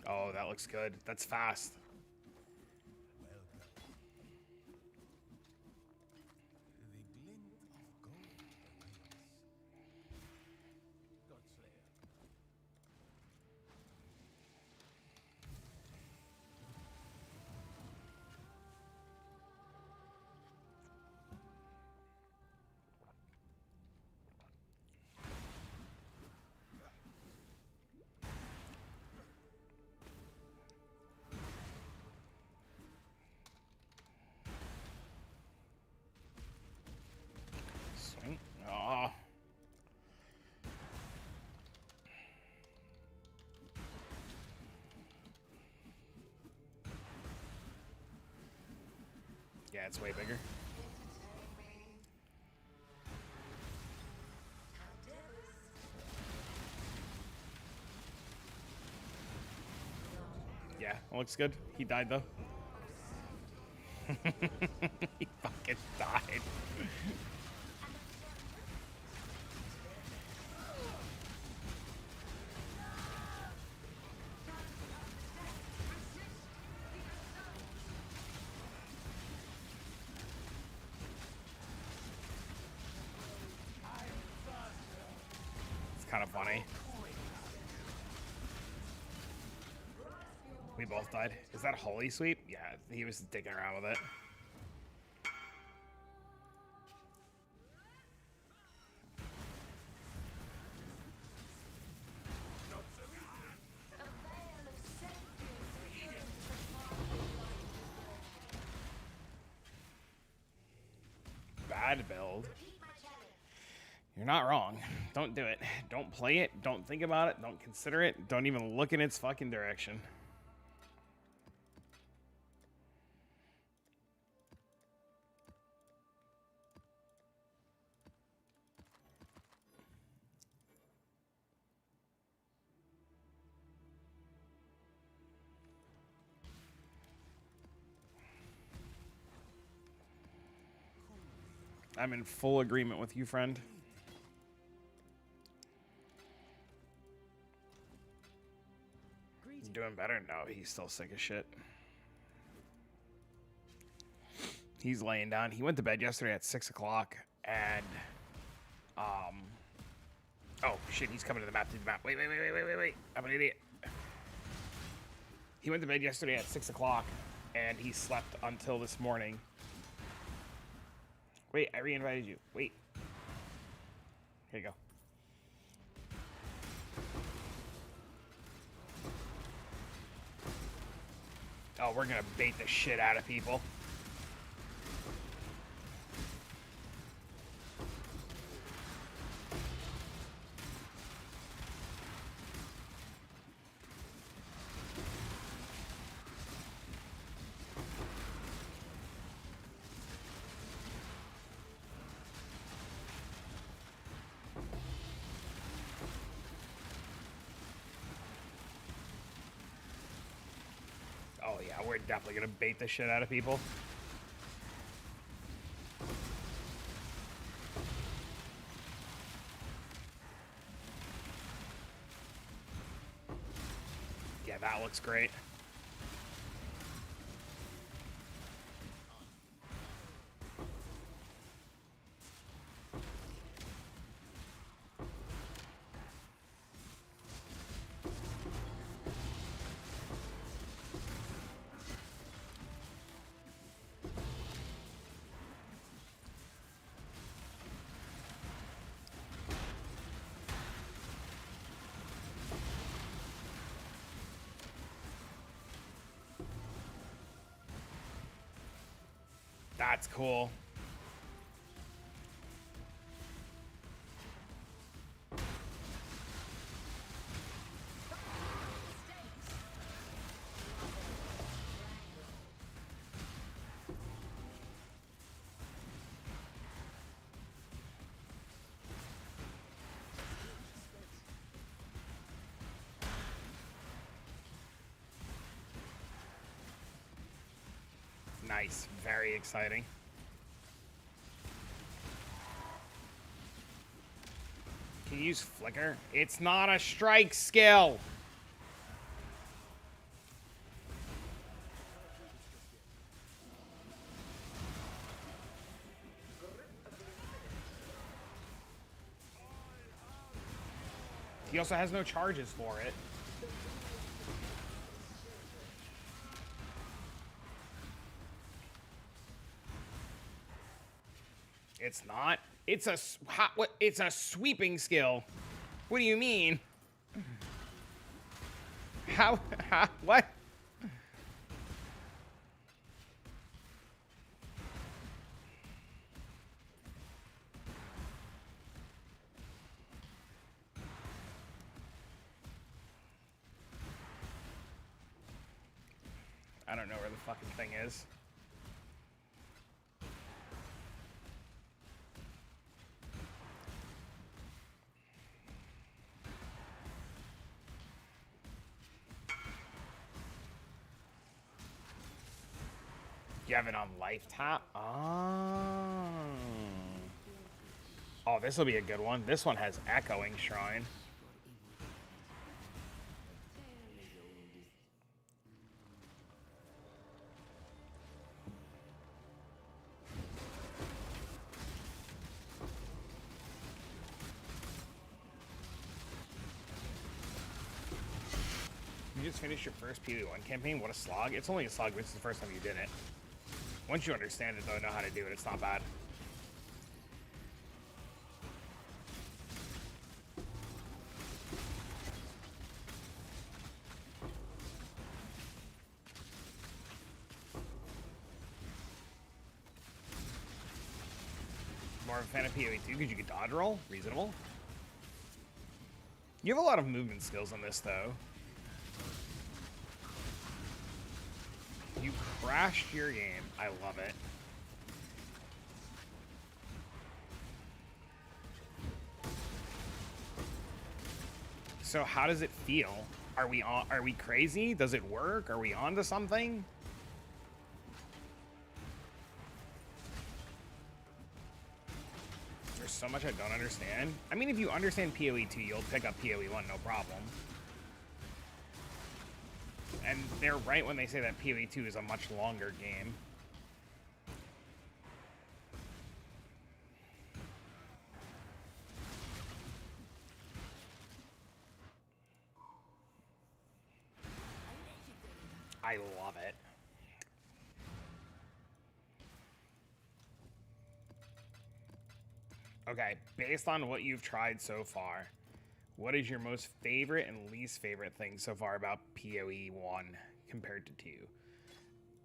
Oh, that looks good. That's fast. Swing. Oh. Yeah, it's way bigger. Yeah, it looks good. He died though. He fucking died. It's kind of funny. We both died. Is that Holy Sweep? Yeah, he was digging around with it. Bad build. You're not wrong. Don't do it. Don't play it. Don't think about it. Don't consider it. Don't even look in its fucking direction. I'm in full agreement with you, friend. He's doing better? No, he's still sick as shit. He's laying down. He went to bed yesterday at 6 o'clock and oh shit, he's coming to the map, Wait. I'm an idiot. He went to bed yesterday at 6 o'clock and he slept until this morning. Wait, I re-invited you. Wait. Here you go. Oh, we're gonna bait the shit out of people. Oh yeah, we're definitely gonna bait the shit out of people. Yeah, that looks great. That's cool. Nice. Very exciting. Can you use Flicker? It's not a strike skill. He also has no charges for it. It's not. It's a what? It's a sweeping skill. What do you mean? How what? I don't know where the fucking thing is. You have it on life tap? Oh. Oh, this will be a good one. This one has Echoing Shrine. just finished your first PoE1 campaign? What a slog. It's only a slog, but it's the first time you did it. Once you understand it, though, know how to do it, it's not bad. More of a fan of PoE2 because you can dodge roll? Reasonable. You have a lot of movement skills on this, though. You crashed your game. I love it. So how does it feel? Are we crazy? Does it work? Are we onto something? There's so much I don't understand. I mean, if you understand PoE2, you'll pick up PoE1, no problem. And they're right when they say that PoE2 is a much longer game. I love it. Okay, based on what you've tried so far, what is your most favorite and least favorite thing so far about PoE 1 compared to 2?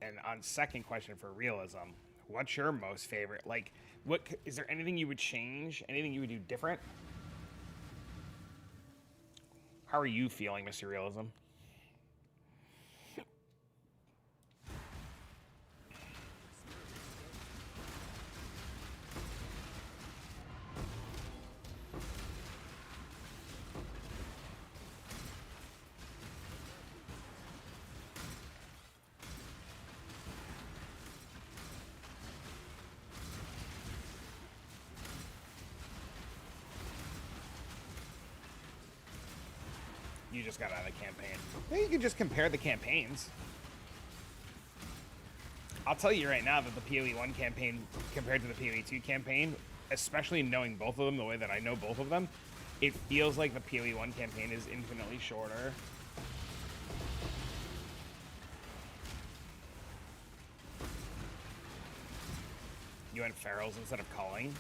And on second question for realism, what's your most favorite? Like, what is there anything you would change? Anything you would do different? How are you feeling, Mr. Realism? You just got out of the campaign. Well, you could just compare the campaigns. I'll tell you right now that the PoE1 campaign compared to the PoE2 campaign, especially knowing both of them the way that I know both of them, it feels like the PoE1 campaign is infinitely shorter. You went ferals instead of calling.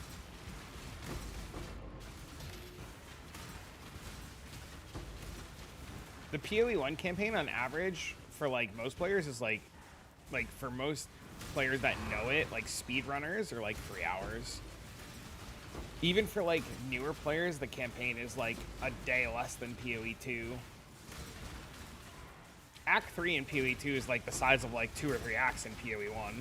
The PoE1 campaign on average for like most players is like for most players that know it, like speedrunners, are like 3 hours. Even for like newer players, the campaign is like a day less than PoE2. Act 3 in PoE2 is like the size of like 2 or 3 acts in PoE1.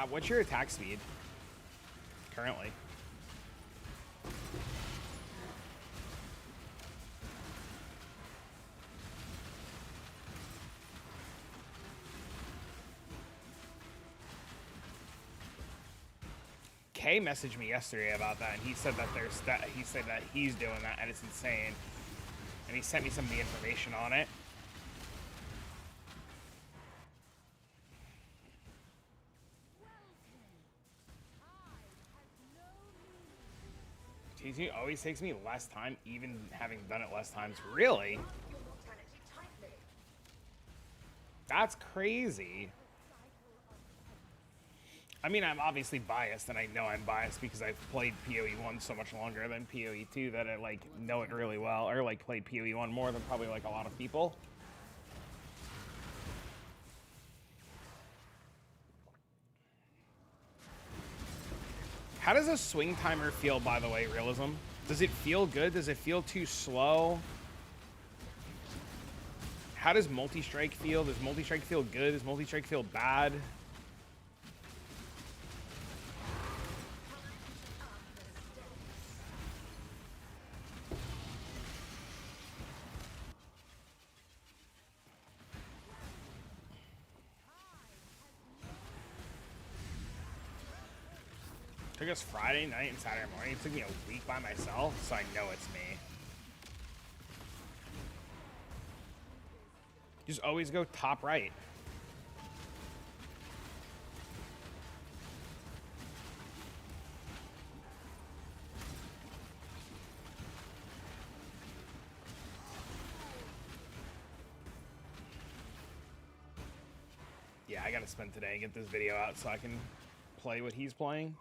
What's your attack speed currently? Kay messaged me yesterday about that, and he said that he's doing that, and it's insane. And he sent me some of the information on it. TT always takes me less time, even having done it less times. Really? That's crazy. I mean, I'm obviously biased, and I know I'm biased because I've played PoE1 so much longer than PoE2 that I, like, know it really well, or, like, played PoE1 more than probably, like, a lot of people. How does a swing timer feel, by the way, Realism? Does it feel good? Does it feel too slow? How does multi-strike feel? Does multi-strike feel good? Does multi-strike feel bad? Took us Friday night and Saturday morning. It took me a week by myself, so I know it's me. Just always go top right. yeah, I gotta spend today and get this video out so I can play what he's playing.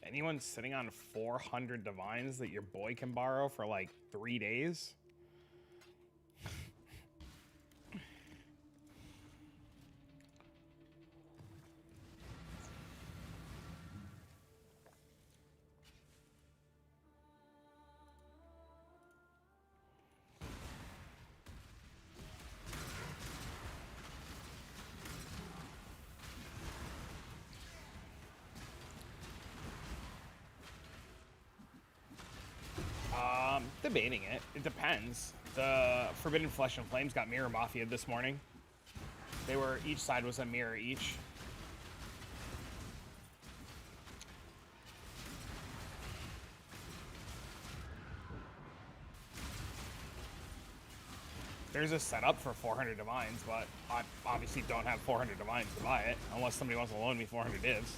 Anyone sitting on 400 divines that your boy can borrow for like 3 days? Debating it. It depends. The Forbidden Flesh and Flames got Mirror Mafia this morning. They were, each side was a mirror each. There's a setup for 400 divines, but I obviously don't have 400 divines to buy it, unless somebody wants to loan me 400 divs.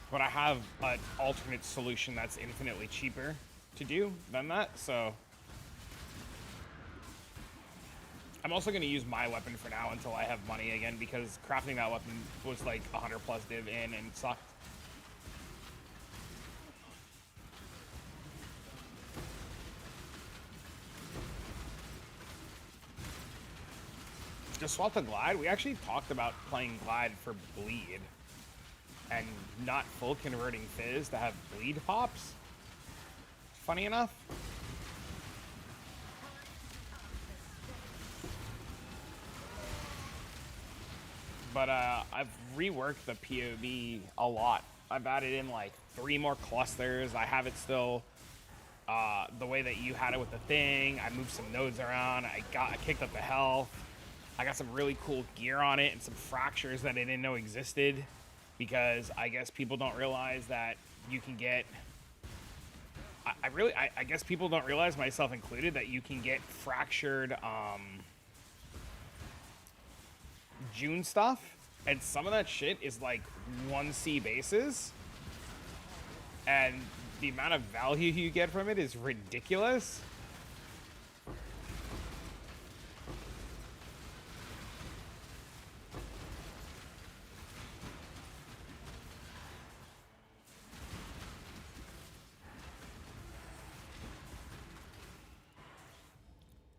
But I have an alternate solution that's infinitely cheaper to do than that, so I'm also going to use my weapon for now until I have money again, because crafting that weapon was like 100 plus div in and sucked. Just swap the Glide. We actually talked about playing Glide for Bleed and not full converting Fizz to have Bleed pops. Funny enough. But I've reworked the POV a lot. I've added in like 3 more clusters. I have it still the way that you had it with the thing. I moved some nodes around. I kicked up the health. I got some really cool gear on it and some fractures that I didn't know existed, because I guess people don't realize that you can get, I guess people don't realize, myself included, that you can get fractured June stuff, and some of that shit is like 1C bases, and the amount of value you get from it is ridiculous.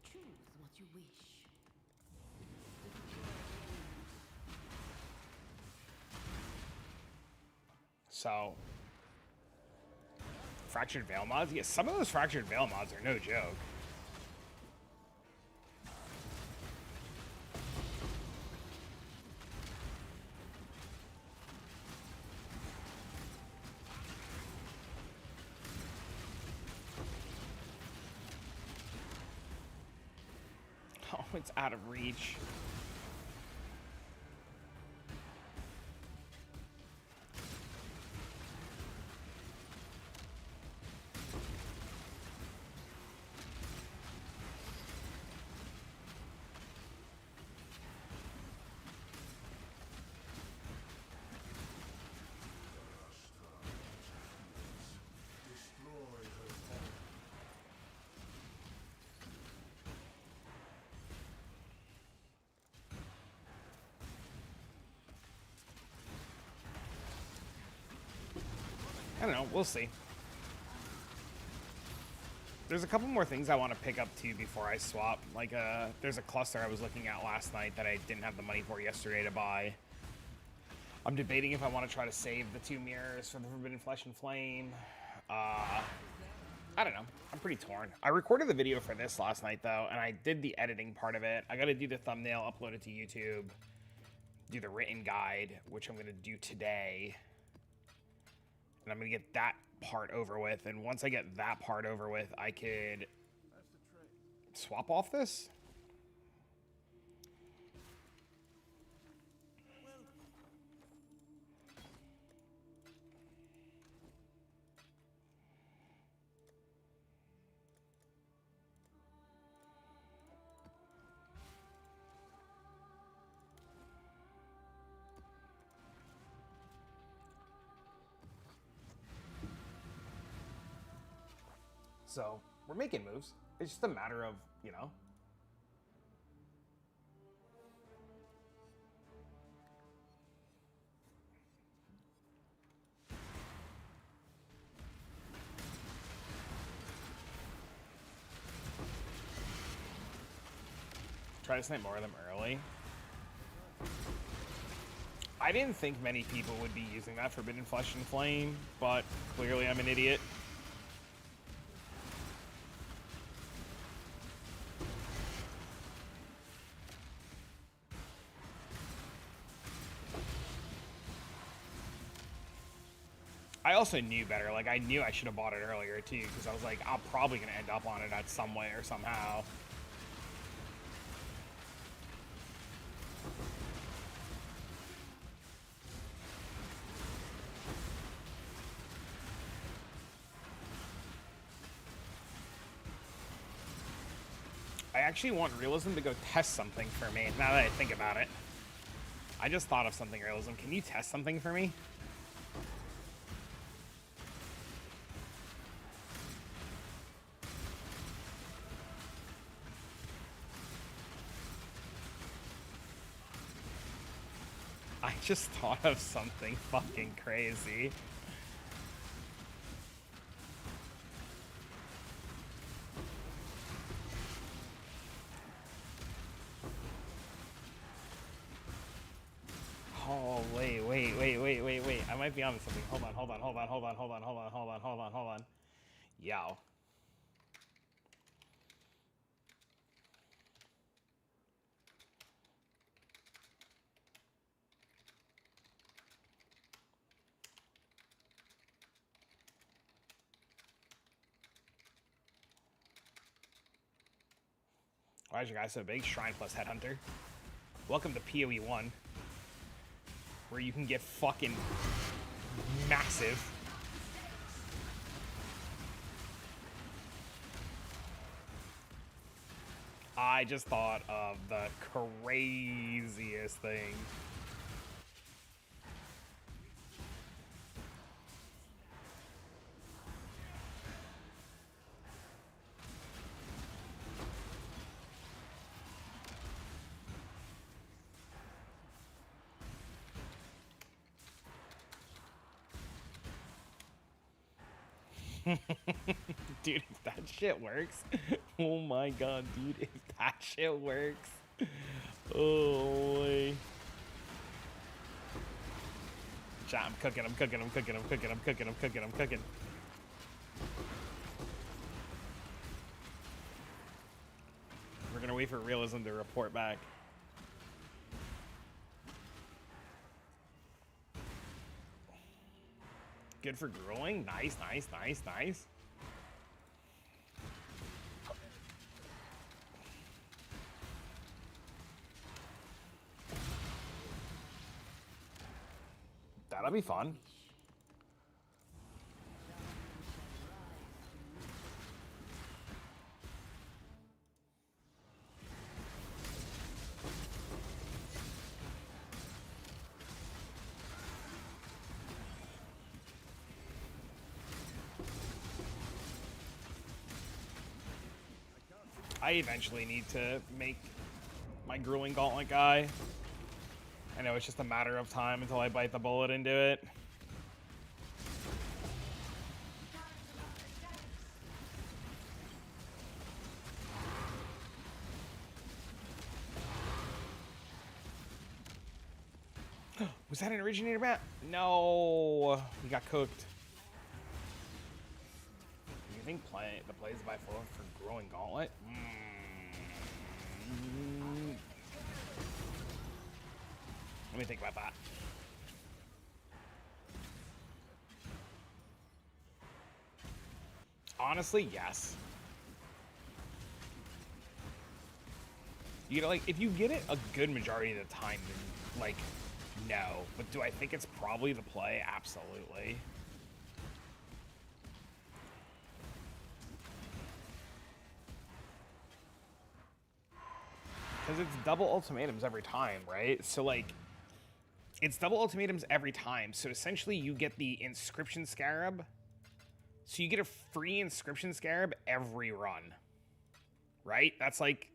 Choose what you wish. So, Fractured Veil mods? Yeah, some of those Fractured Veil mods are no joke. Oh, it's out of reach. I don't know, we'll see. There's a couple more things I want to pick up too before I swap. Like, there's a cluster I was looking at last night that I didn't have the money for yesterday to buy. I'm debating if I want to try to save the 2 mirrors for the Forbidden Flesh and Flame. I don't know. I'm pretty torn. I recorded the video for this last night though, and I did the editing part of it. I got to do the thumbnail, upload it to YouTube, do the written guide, which I'm going to do today. And I'm going to get that part over with. And once I get that part over with, I could swap off this. So we're making moves. It's just a matter of, you know. Try to snipe more of them early. I didn't think many people would be using that Forbidden Flesh and Flame, but clearly I'm an idiot. I also knew better. Like, I knew I should have bought it earlier, too, because I was like, I'm probably going to end up on it at some way or somehow. I actually want Realism to go test something for me, now that I think about it. I just thought of something, Realism. Can you test something for me? I just thought of something fucking crazy. Oh, wait. I might be onto something. Hold on. Yow. Why is your guy so big? Shrine plus Headhunter. Welcome to PoE 1, where you can get fucking massive. I just thought of the craziest thing. Dude, if that shit works. Oh my god, dude, if that shit works. Oh boy. Chat, I'm cooking. We're gonna wait for Realism to report back. Good for grueling. Nice. That'll be fun. I eventually need to make my grueling gauntlet guy. I know it's just a matter of time until I bite the bullet into it. Was that an originator map? No, we got cooked. You think the plays by four for growing gauntlet? Let me think about that. Honestly, yes. You know, like, if you get it a good majority of the time, then, like, no. But do I think it's probably the play? Absolutely. Because it's double ultimatums every time, right? So, like, it's double ultimatums every time. So, essentially, you get the Inscription Scarab. So you get a free inscription scarab every run, right? That's like,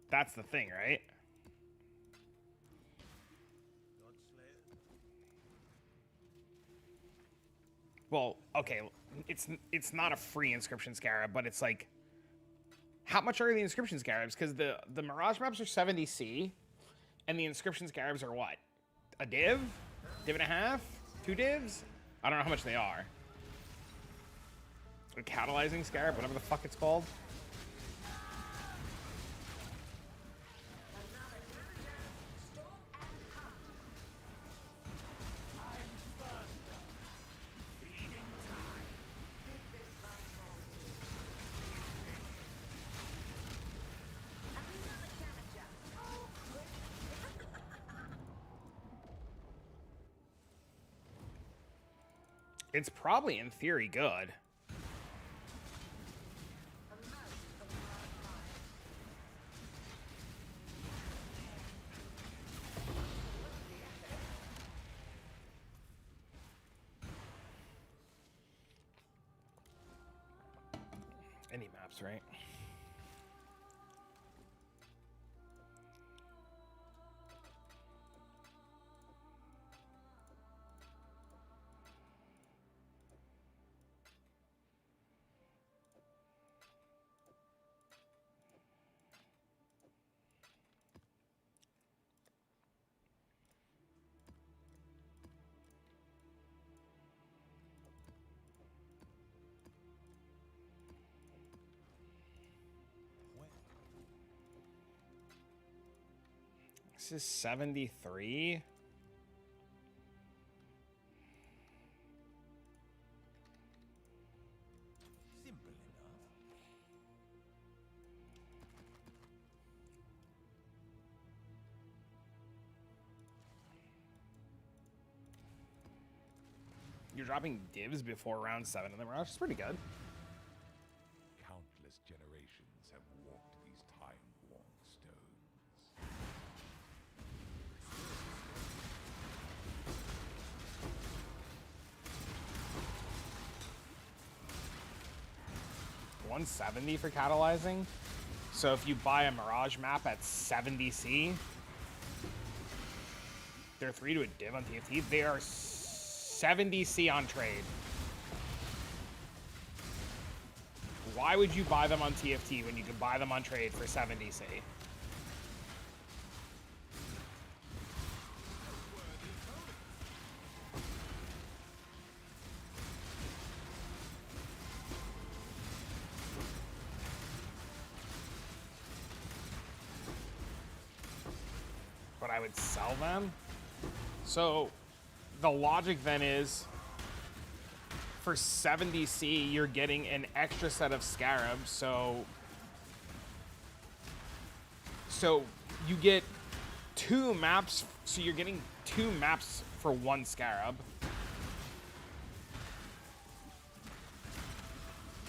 that's the thing, right? Well, okay, it's not a free inscription scarab, but it's like, how much are the inscription scarabs? Because the Mirage maps are 70C, and the inscription scarabs are what? A div? Div and a half? 2 divs? I don't know how much they are. A catalyzing scarab, whatever the fuck it's called. It's probably, in theory, good. Any maps, right? This is 73. Simple enough. You're dropping divs before round 7 in the Mirage. It's pretty good. Countless generations have walked these time-worn stones. 170 for catalyzing. So if you buy a Mirage map at 70C, they're 3 to a div on TFT. They are 70C on trade. Why would you buy them on TFT when you could buy them on trade for 70C? But I would sell them? So the logic then is, for 70C, you're getting an extra set of scarabs, so you get 2 maps, so you're getting 2 maps for 1 scarab.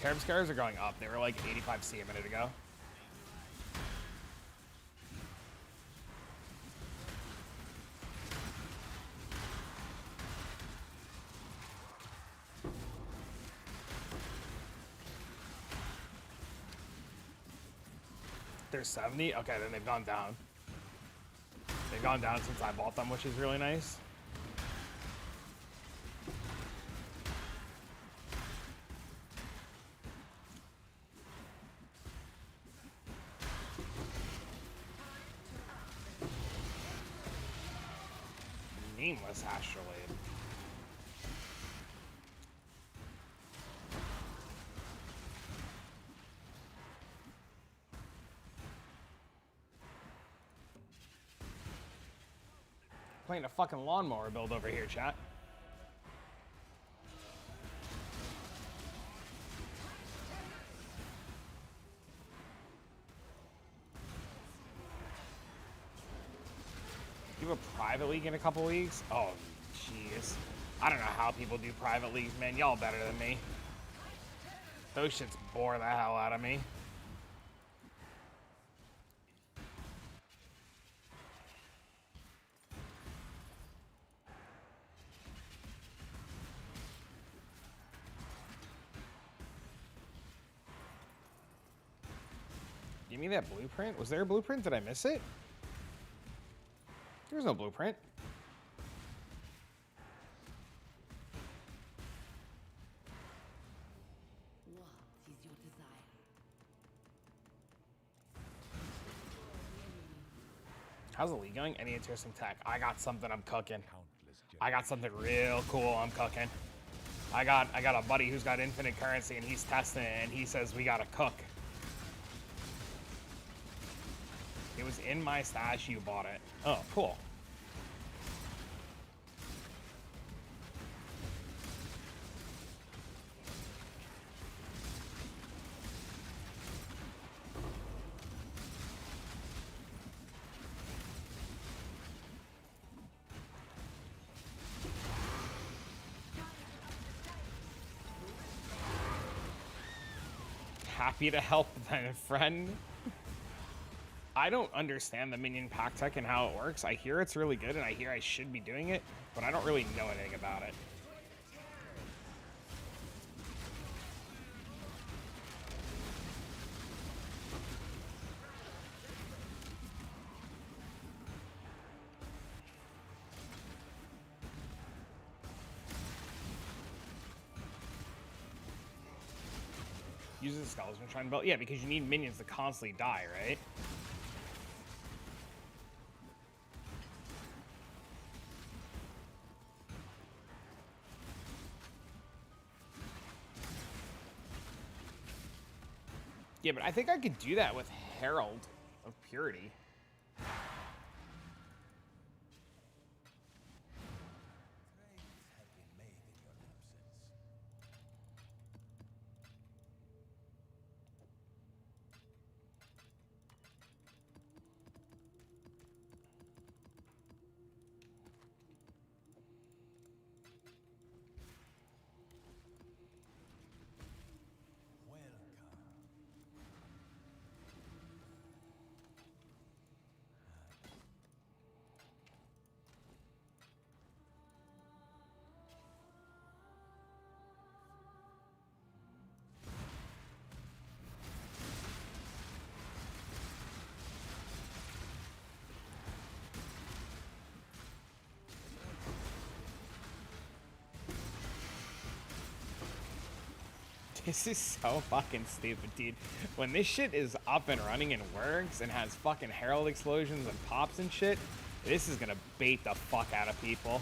Carab scarabs are going up. They were like 85C a minute ago. They're 70? Okay, then they've gone down. They've gone down since I bought them, which is really nice. Nameless Astrolabe. Playing a fucking lawnmower build over here, chat. You have a private league in a couple weeks? Oh, jeez. I don't know how people do private leagues, man. Y'all better than me. Those shits bore the hell out of me. Give me that blueprint. Was there a blueprint? Did I miss it? There's no blueprint. What is your desire? How's the league going? Any interesting tech? I got something I'm cooking. Countless I got something real cool I'm cooking. I got a buddy who's got infinite currency and he's testing it and he says we gotta cook. It was in my stash, you bought it. Oh, cool. Happy to help then, friend. I don't understand the minion pack tech and how it works. I hear it's really good and I hear I should be doing it, but I don't really know anything about it. Use the skeleton shrine belt. Yeah, because you need minions to constantly die, right? Yeah, but I think I could do that with Herald of Purity. trades have been made in your absence. Welcome. This is so fucking stupid, dude. When this shit is up and running and works and has fucking Herald explosions and pops and shit, this is gonna bait the fuck out of people.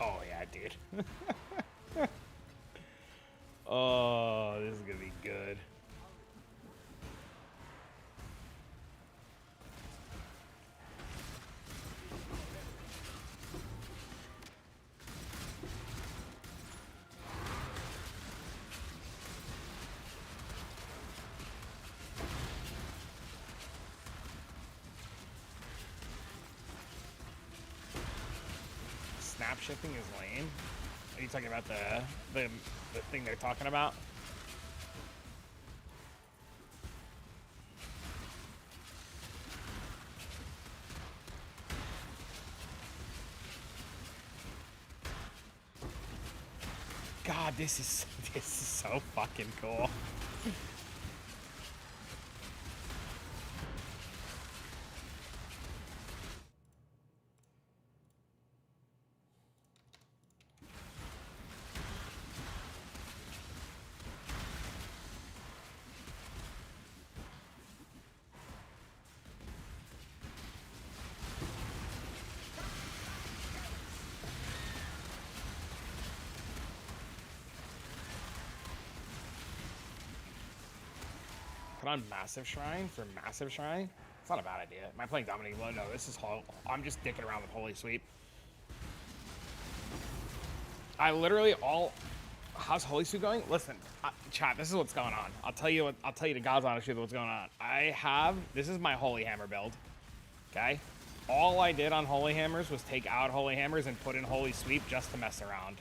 Oh yeah, dude. Oh, this is gonna be good. Snap shifting is lame. Are you talking about the thing they're talking about? God, this is so fucking cool. Put on Massive Shrine for Massive Shrine? It's not a bad idea. Am I playing Dominique? Well, no, this is I'm just dicking around with Holy Sweep. I literally how's Holy Sweep going? Listen, chat, this is what's going on. I'll tell you to God's honest truth what's going on. This is my Holy Hammer build. Okay? All I did on Holy Hammers was take out Holy Hammers and put in Holy Sweep just to mess around.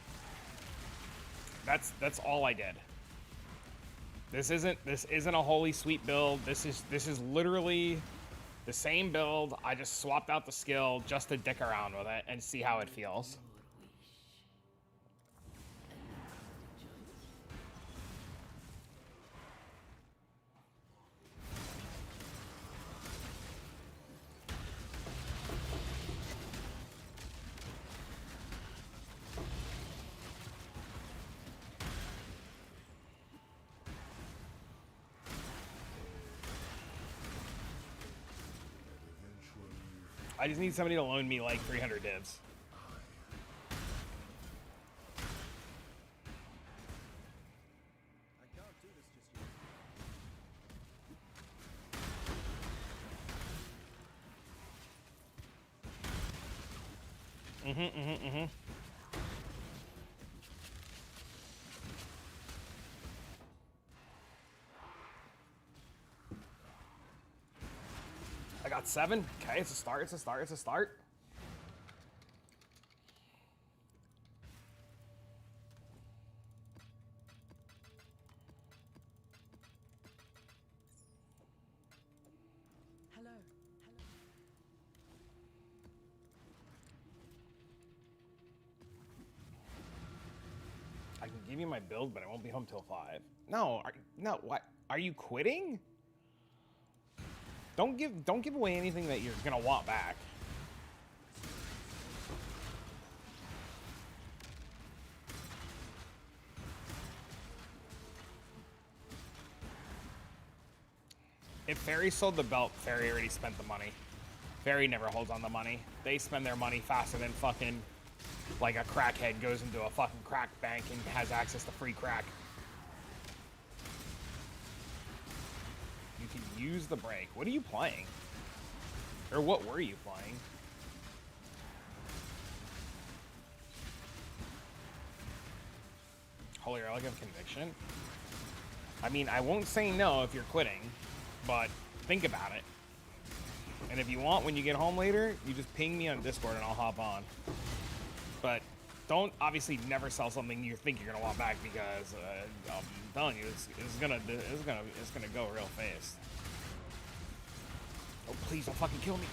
That's all I did. This isn't a holy sweet build. This is literally the same build. I just swapped out the skill just to dick around with it and see how it feels. I just need somebody to loan me like 300 divs. I can't do this just yet. I got 7. Okay, it's a start, it's a start, it's a start. Hello. I can give you my build, but I won't be home till 5. No, no, what? Are you quitting? Don't give away anything that you're gonna want back. If Fairy sold the belt, Fairy already spent the money. Fairy never holds on the money. They spend their money faster than fucking like a crackhead goes into a fucking crack bank and has access to free crack. You can use the break. What are you playing? Or what were you playing? Holy Relic of Conviction? I mean, I won't say no if you're quitting, but think about it. And if you want, when you get home later, you just ping me on Discord and I'll hop on. But don't obviously never sell something you think you're gonna want back, because I'm telling you, it's gonna go real fast. Oh, please don't fucking kill me.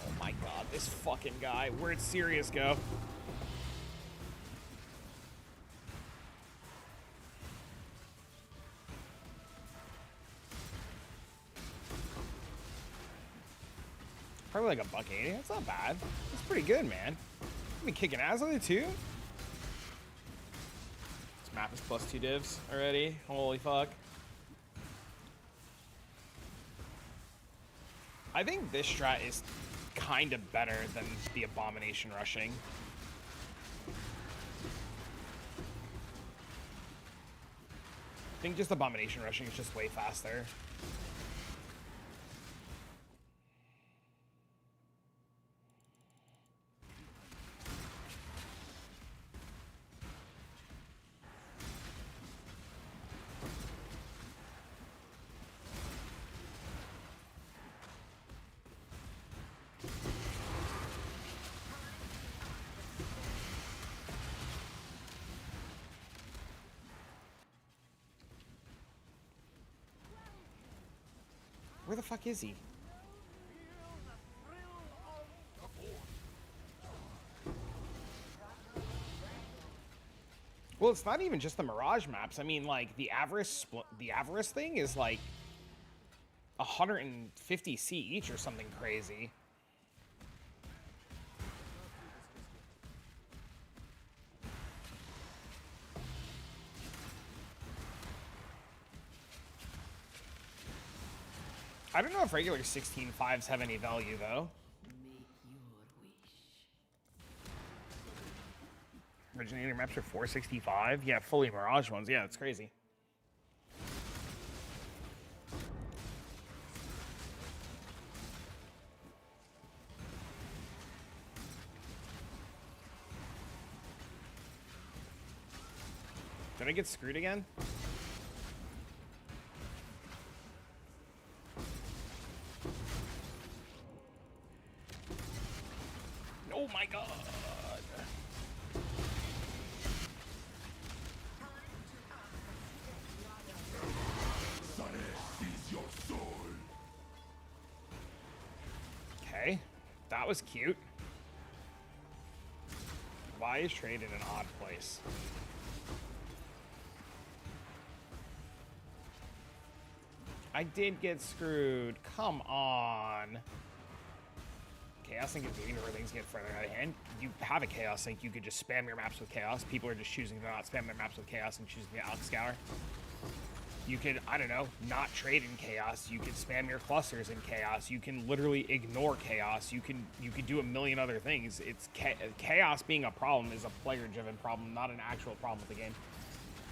Oh my god, this fucking guy. Where'd Sirius go? Probably like $1.80. That's not bad. That's pretty good, man. I've been kicking ass with it too. This map is plus 2 divs already. Holy fuck. I think this strat is kind of better than the Abomination rushing. I think just Abomination rushing is just way faster. Where the fuck is he? Well, it's not even just the Mirage maps. I mean, like, the Avarice thing is like 150 C each or something crazy. I don't know if regular 16.5s have any value, though. Make your wish. Originator maps are 465? Yeah, fully Mirage ones. Yeah, it's crazy. Did I get screwed again? Oh my god. Okay, that was cute. Why is trade in an odd place? I did get screwed. Come on. Chaos Sync is moving where things get further out of hand. You have a Chaos Sync, you could just spam your maps with Chaos. People are just choosing to not spam their maps with Chaos and choosing to outscour. You could, I don't know, not trade in Chaos. You could spam your clusters in Chaos. You can literally ignore Chaos. You can do a million other things. It's Chaos being a problem is a player-driven problem, not an actual problem with the game.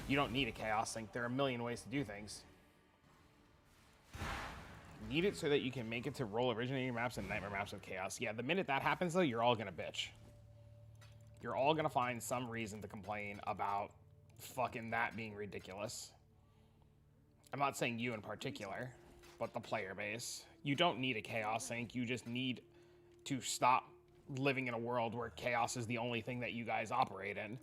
You don't need a Chaos Sync. There are a million ways to do things. Need it so that you can make it to roll originating maps and nightmare maps with Chaos. Yeah, the minute that happens, though, you're all gonna bitch. You're all gonna find some reason to complain about fucking that being ridiculous. I'm not saying you in particular, but the player base. You don't need a Chaos Sync. You just need to stop living in a world where Chaos is the only thing that you guys operate in.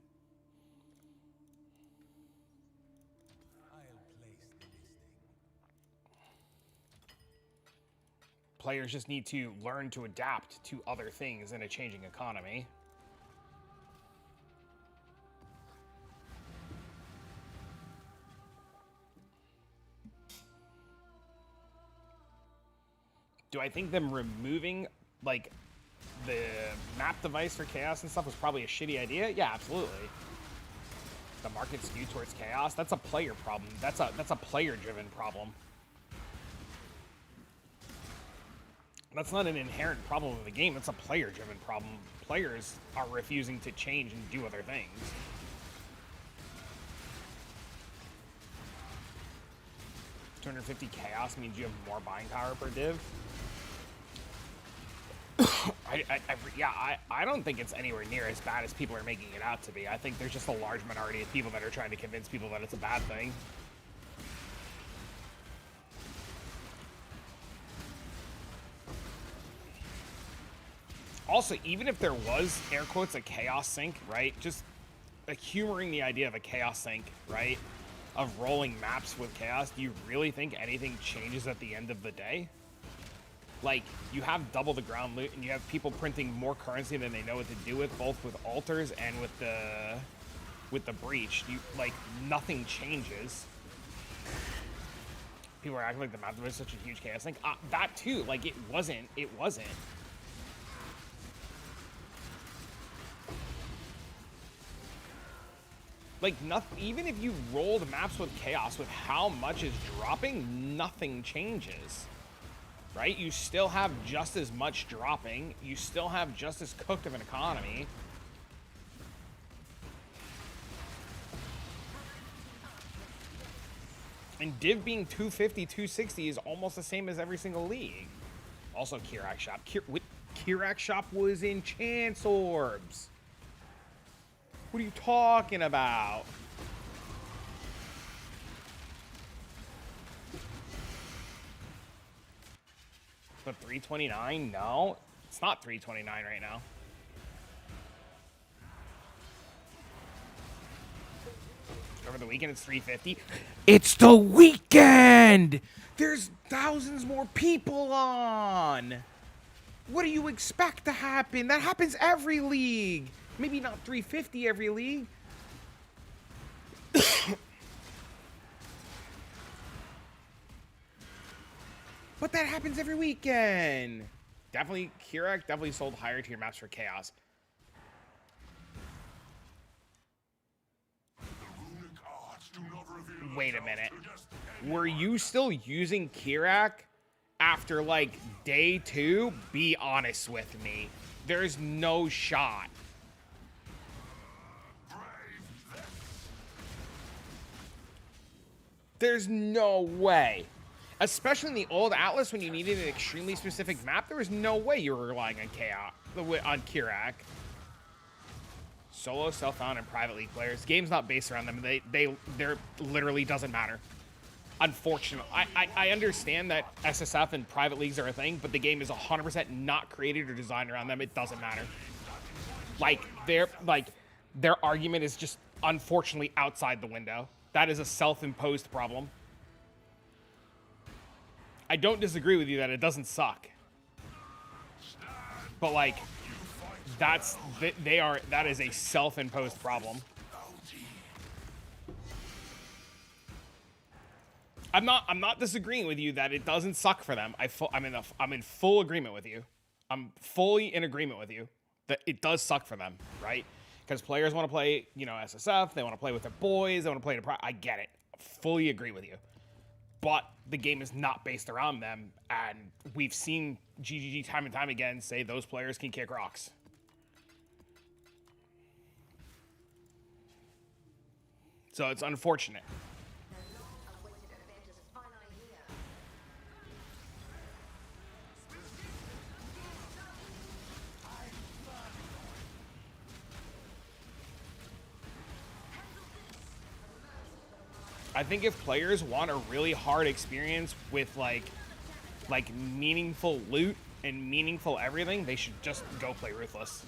Players just need to learn to adapt to other things in a changing economy. Do I think them removing, like, the map device for Chaos and stuff was probably a shitty idea? Yeah, absolutely. The market skewed towards Chaos? That's a player problem. That's a player-driven problem. That's not an inherent problem of the game. That's a player-driven problem. Players are refusing to change and do other things. $250 Chaos means you have more buying power per div. I don't think it's anywhere near as bad as people are making it out to be. I think there's just a large minority of people that are trying to convince people that it's a bad thing. Also, even if there was, air quotes, a Chaos Sync, right? Just like humoring the idea of a Chaos Sync, right? Of rolling maps with Chaos, do you really think anything changes at the end of the day? Like, you have double the ground loot, and you have people printing more currency than they know what to do with, both with altars and with the breach. Like, nothing changes. People are acting like the map was such a huge Chaos Sync. That too, like, it wasn't. Like, nothing, even if you rolled maps with Chaos, with how much is dropping, nothing changes. Right? You still have just as much dropping. You still have just as cooked of an economy. And div being 250, 260 is almost the same as every single league. Also, Kirak Shop. Kirak Shop was in Chance Orbs. What are you talking about? But 329? No, it's not 329 right now. Over the weekend, it's 350. It's the weekend! There's thousands more people on! What do you expect to happen? That happens every league. Maybe not 350 every league. But that happens every weekend. Definitely, Kirak definitely sold higher tier maps for Chaos. Wait a minute. Were you still using Kirak after, like, day 2? Be honest with me. There's no shot. There's no way. Especially in the old Atlas, when you needed an extremely specific map, there was no way you were relying on Kirak. Solo, self-found, and private league players. Game's not based around them. They're literally doesn't matter. Unfortunately, I understand that SSF and private leagues are a thing, but the game is 100% not created or designed around them. It doesn't matter. Like their argument is just unfortunately outside the window. That is a self-imposed problem. I don't disagree with you that it doesn't suck. But like that is a self-imposed problem. I'm not disagreeing with you that it doesn't suck for them. I'm in full agreement with you. I'm fully in agreement with you that it does suck for them, right? Because players want to play, SSF. They want to play with their boys. They want to play I get it. Fully agree with you. But the game is not based around them, and we've seen GGG time and time again say those players can kick rocks. So it's unfortunate. I think if players want a really hard experience with like meaningful loot and meaningful everything, they should just go play Ruthless.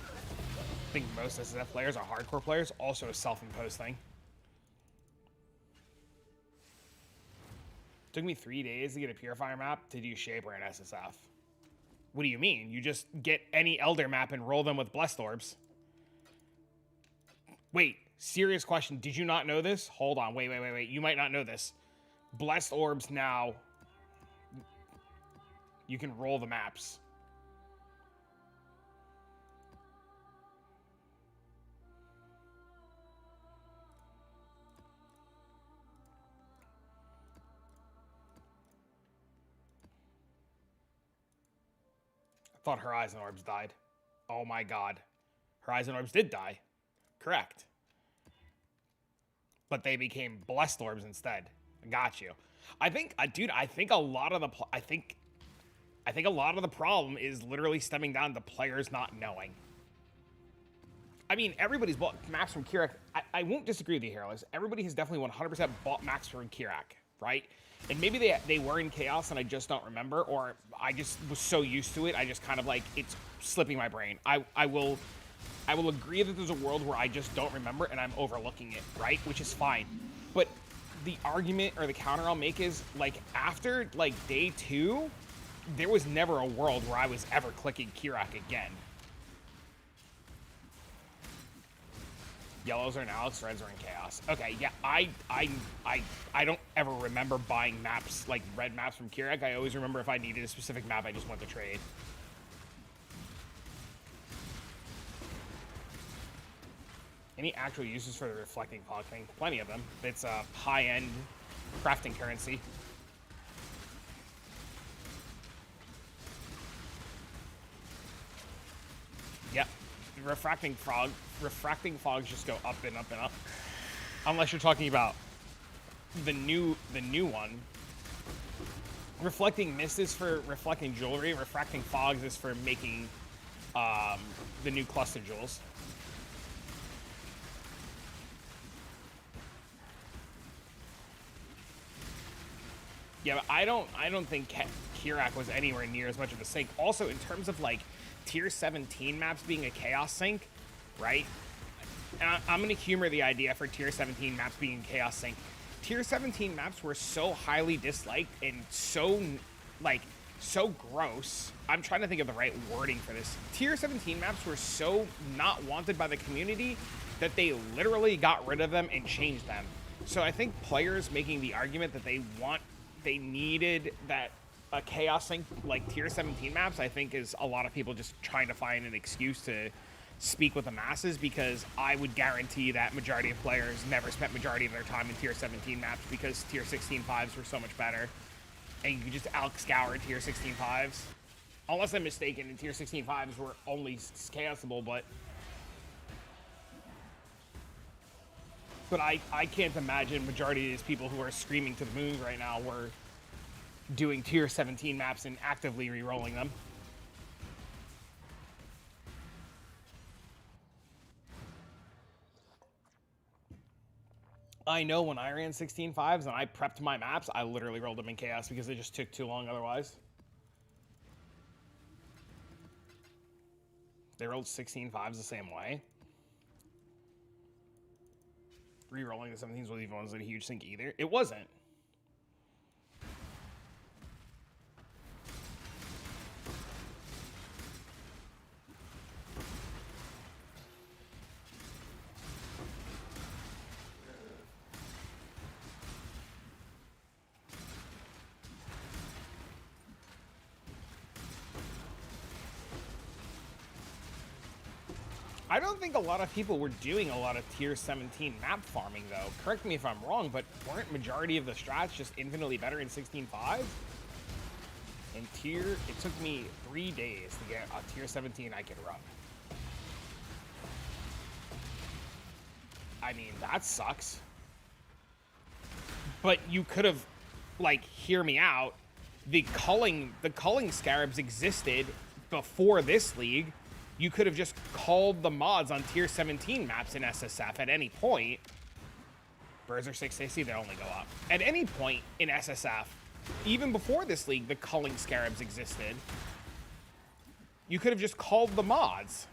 I think most SSF players are hardcore players, also a self-imposed thing. Took me 3 days to get a Purifier map to do Shaper and SSF. What do you mean? You just get any Elder map and roll them with Blessed Orbs. Wait, serious question. Did you not know this? Hold on. Wait. You might not know this. Blessed Orbs now, you can roll the maps. I thought Horizon Orbs died. Oh my god. Horizon Orbs did die. Correct. But they became Blessed Orbs instead. I got you. I think a lot of the problem is literally stemming down to players not knowing. I mean, everybody's bought maps from Kirak. I won't disagree with you, Hairless. Everybody has definitely 100% bought maps from Kirak, right? And maybe they were in Chaos and I just don't remember, or I just was so used to it, I just kind of like, it's slipping my brain. I will agree that there's a world where I just don't remember and I'm overlooking it, right? Which is fine. But the argument or the counter I'll make is, like, after, like, day 2, there was never a world where I was ever clicking Kirak again. Yellows are in Alex, reds are in Chaos. Okay, yeah, I don't ever remember buying maps, like red maps from Kirak. I always remember if I needed a specific map, I just went to trade. Any actual uses for the reflecting fog thing? Plenty of them. It's a high-end crafting currency. Yep. Refracting fogs just go up and up and up. Unless you're talking about the new one. Reflecting mist is for reflecting jewelry. Refracting fogs is for making the new cluster jewels. Yeah, but I don't think Kirak was anywhere near as much of a sink. Also, in terms of like tier 17 maps being a chaos sink, right? And I'm gonna humor the idea for tier 17 maps being a chaos sink. Tier 17 maps were so highly disliked and so gross. I'm trying to think of the right wording for this. Tier 17 maps were so not wanted by the community that they literally got rid of them and changed them. So I think players making the argument that they needed that a chaos sync like tier 17 maps, I think is a lot of people just trying to find an excuse to speak with the masses, because I would guarantee that majority of players never spent majority of their time in tier 17 maps because tier 16 5s were so much better. And you could just out-scour tier 16 5s. Unless I'm mistaken, and tier 16 5s were only chaosable, but I can't imagine majority of these people who are screaming to the moon right now were doing tier 17 maps and actively re-rolling them. I know when I ran 16 5s and I prepped my maps, I literally rolled them in chaos because it just took too long otherwise. They rolled 16-5s the same way. Re-rolling the 17s with even wasn't a huge sink either. It wasn't. I don't think a lot of people were doing a lot of tier 17 map farming though. Correct me if I'm wrong, but weren't majority of the strats just infinitely better in 16.5? In tier, it took me 3 days to get a tier 17 I could run. I mean, that sucks. But you could have, like, hear me out. The culling scarabs existed before this league. You could have just called the mods on tier 17 maps in SSF at any point. Birds are 660, they only go up. At any point in SSF, even before this league, the culling scarabs existed. You could have just called the mods.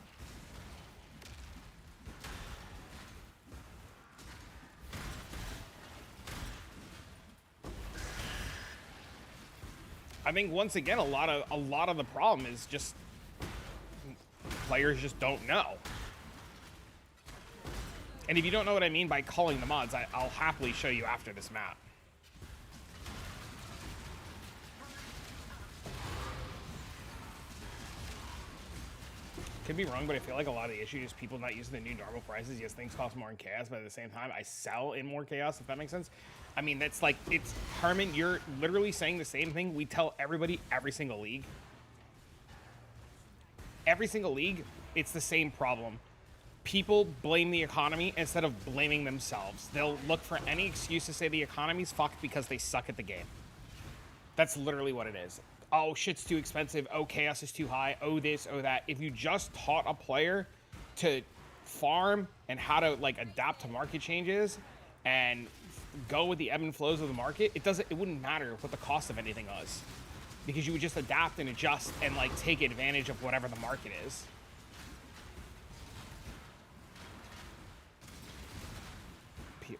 I think once again, a lot of the problem is just players just don't know. And if you don't know what I mean by calling the mods, I'll happily show you after this map. Could be wrong, but I feel like a lot of the issue is people not using the new normal prices. Yes, things cost more in chaos, but at the same time, I sell in more chaos, if that makes sense. I mean, that's like, it's, Herman, you're literally saying the same thing we tell everybody every single league. Every single league, it's the same problem. People blame the economy instead of blaming themselves. They'll look for any excuse to say the economy's fucked because they suck at the game. That's literally what it is. Oh, shit's too expensive. Oh, chaos is too high. Oh, this, oh, that. If you just taught a player to farm and how to, like, adapt to market changes and go with the ebb and flows of the market, it wouldn't matter what the cost of anything was. Because you would just adapt and adjust and, like, take advantage of whatever the market is.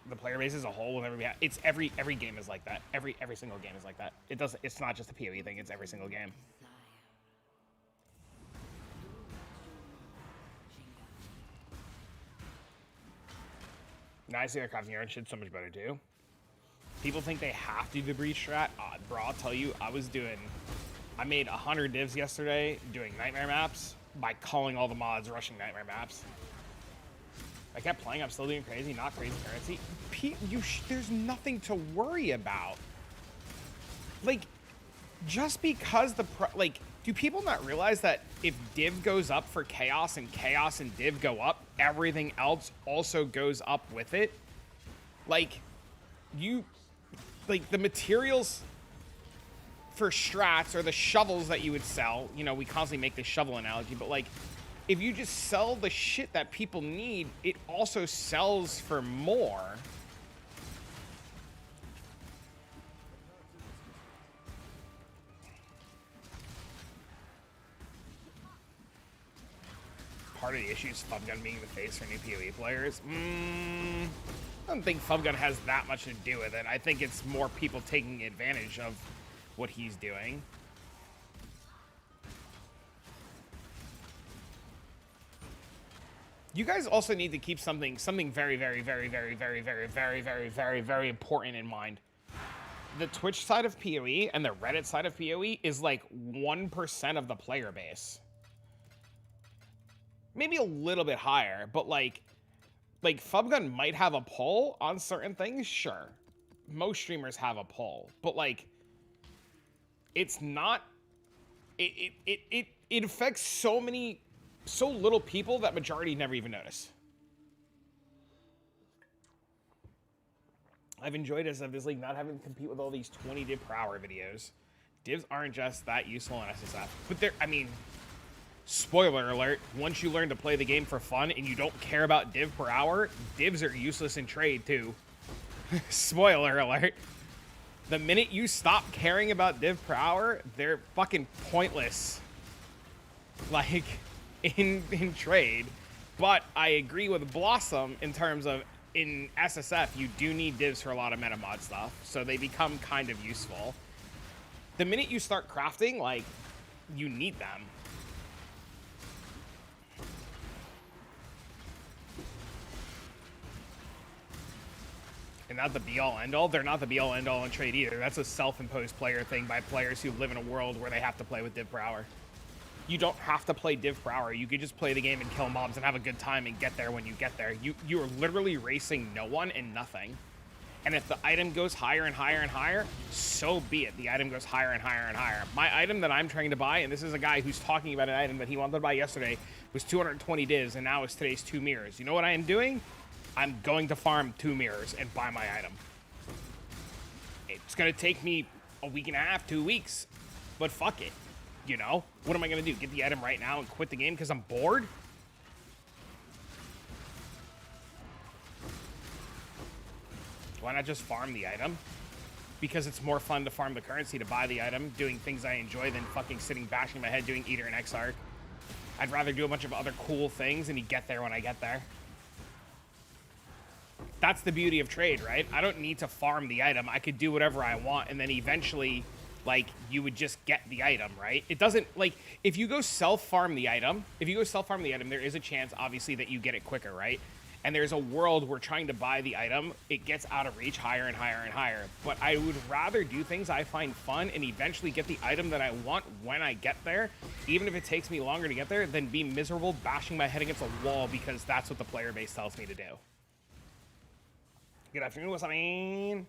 The player base as a whole will never be. It's every game is like that. Every single game is like that. It's not just a PoE thing. It's every single game. Now I see that crafting yarn shit so much better too. People think they have to do the breach strat. Bro, I'll tell you, I made 100 divs yesterday doing nightmare maps by calling all the mods rushing nightmare maps. I kept playing, I'm still doing crazy, not crazy currency. There's nothing to worry about. Like, just because do people not realize that if div goes up for chaos and div go up, everything else also goes up with it? Like, the materials for strats or the shovels that you would sell, you know, we constantly make this shovel analogy, but like, if you just sell the shit that people need, it also sells for more. Part of the issue is Fubgun being the face for new PoE players. I don't think Fubgun has that much to do with it. I think it's more people taking advantage of what he's doing. You guys also need to keep something very, very, very, very, very, very, very, very, very, very important in mind. The Twitch side of PoE and the Reddit side of PoE is like 1% of the player base. Maybe a little bit higher, but like Fubgun might have a pull on certain things, sure. Most streamers have a pull, but like, it's not, it affects so little people that majority never even notice. I've enjoyed as of this league not having to compete with all these 20 div per hour videos. Divs aren't just that useful in SSF, but I mean, spoiler alert, once you learn to play the game for fun and you don't care about div per hour, divs are useless in trade too. Spoiler alert. The minute you stop caring about div per hour, they're fucking pointless. Like, in trade, but I agree with Blossom in terms of in SSF you do need divs for a lot of meta mod stuff, so they become kind of useful. The minute you start crafting, like, you need them. And not the be-all end-all. They're not the be-all end-all in trade either. That's a self-imposed player thing by players who live in a world where they have to play with div per hour. You don't have to play div per hour. You could just play the game and kill mobs and have a good time and get there when you get there. You are literally racing no one and nothing. And if the item goes higher and higher and higher, so be it. The item goes higher and higher and higher. My item that I'm trying to buy, and this is a guy who's talking about an item that he wanted to buy yesterday, was 220 divs, and now it's today's 2 mirrors. You know what I am doing? I'm going to farm 2 mirrors and buy my item. It's going to take me a week and a half, 2 weeks, but fuck it. You know? What am I going to do? Get the item right now and quit the game because I'm bored? Why not just farm the item? Because it's more fun to farm the currency to buy the item, doing things I enjoy than fucking sitting bashing my head doing Eater and Exarch. I'd rather do a bunch of other cool things and you get there when I get there. That's the beauty of trade, right? I don't need to farm the item. I could do whatever I want, and then eventually, like, you would just get the item, right? It doesn't, like, if you go self-farm the item, there is a chance, obviously, that you get it quicker, right? And there's a world where trying to buy the item, it gets out of reach higher and higher and higher. But I would rather do things I find fun and eventually get the item that I want when I get there, even if it takes me longer to get there, than be miserable bashing my head against a wall because that's what the player base tells me to do. Good afternoon, what's up, man?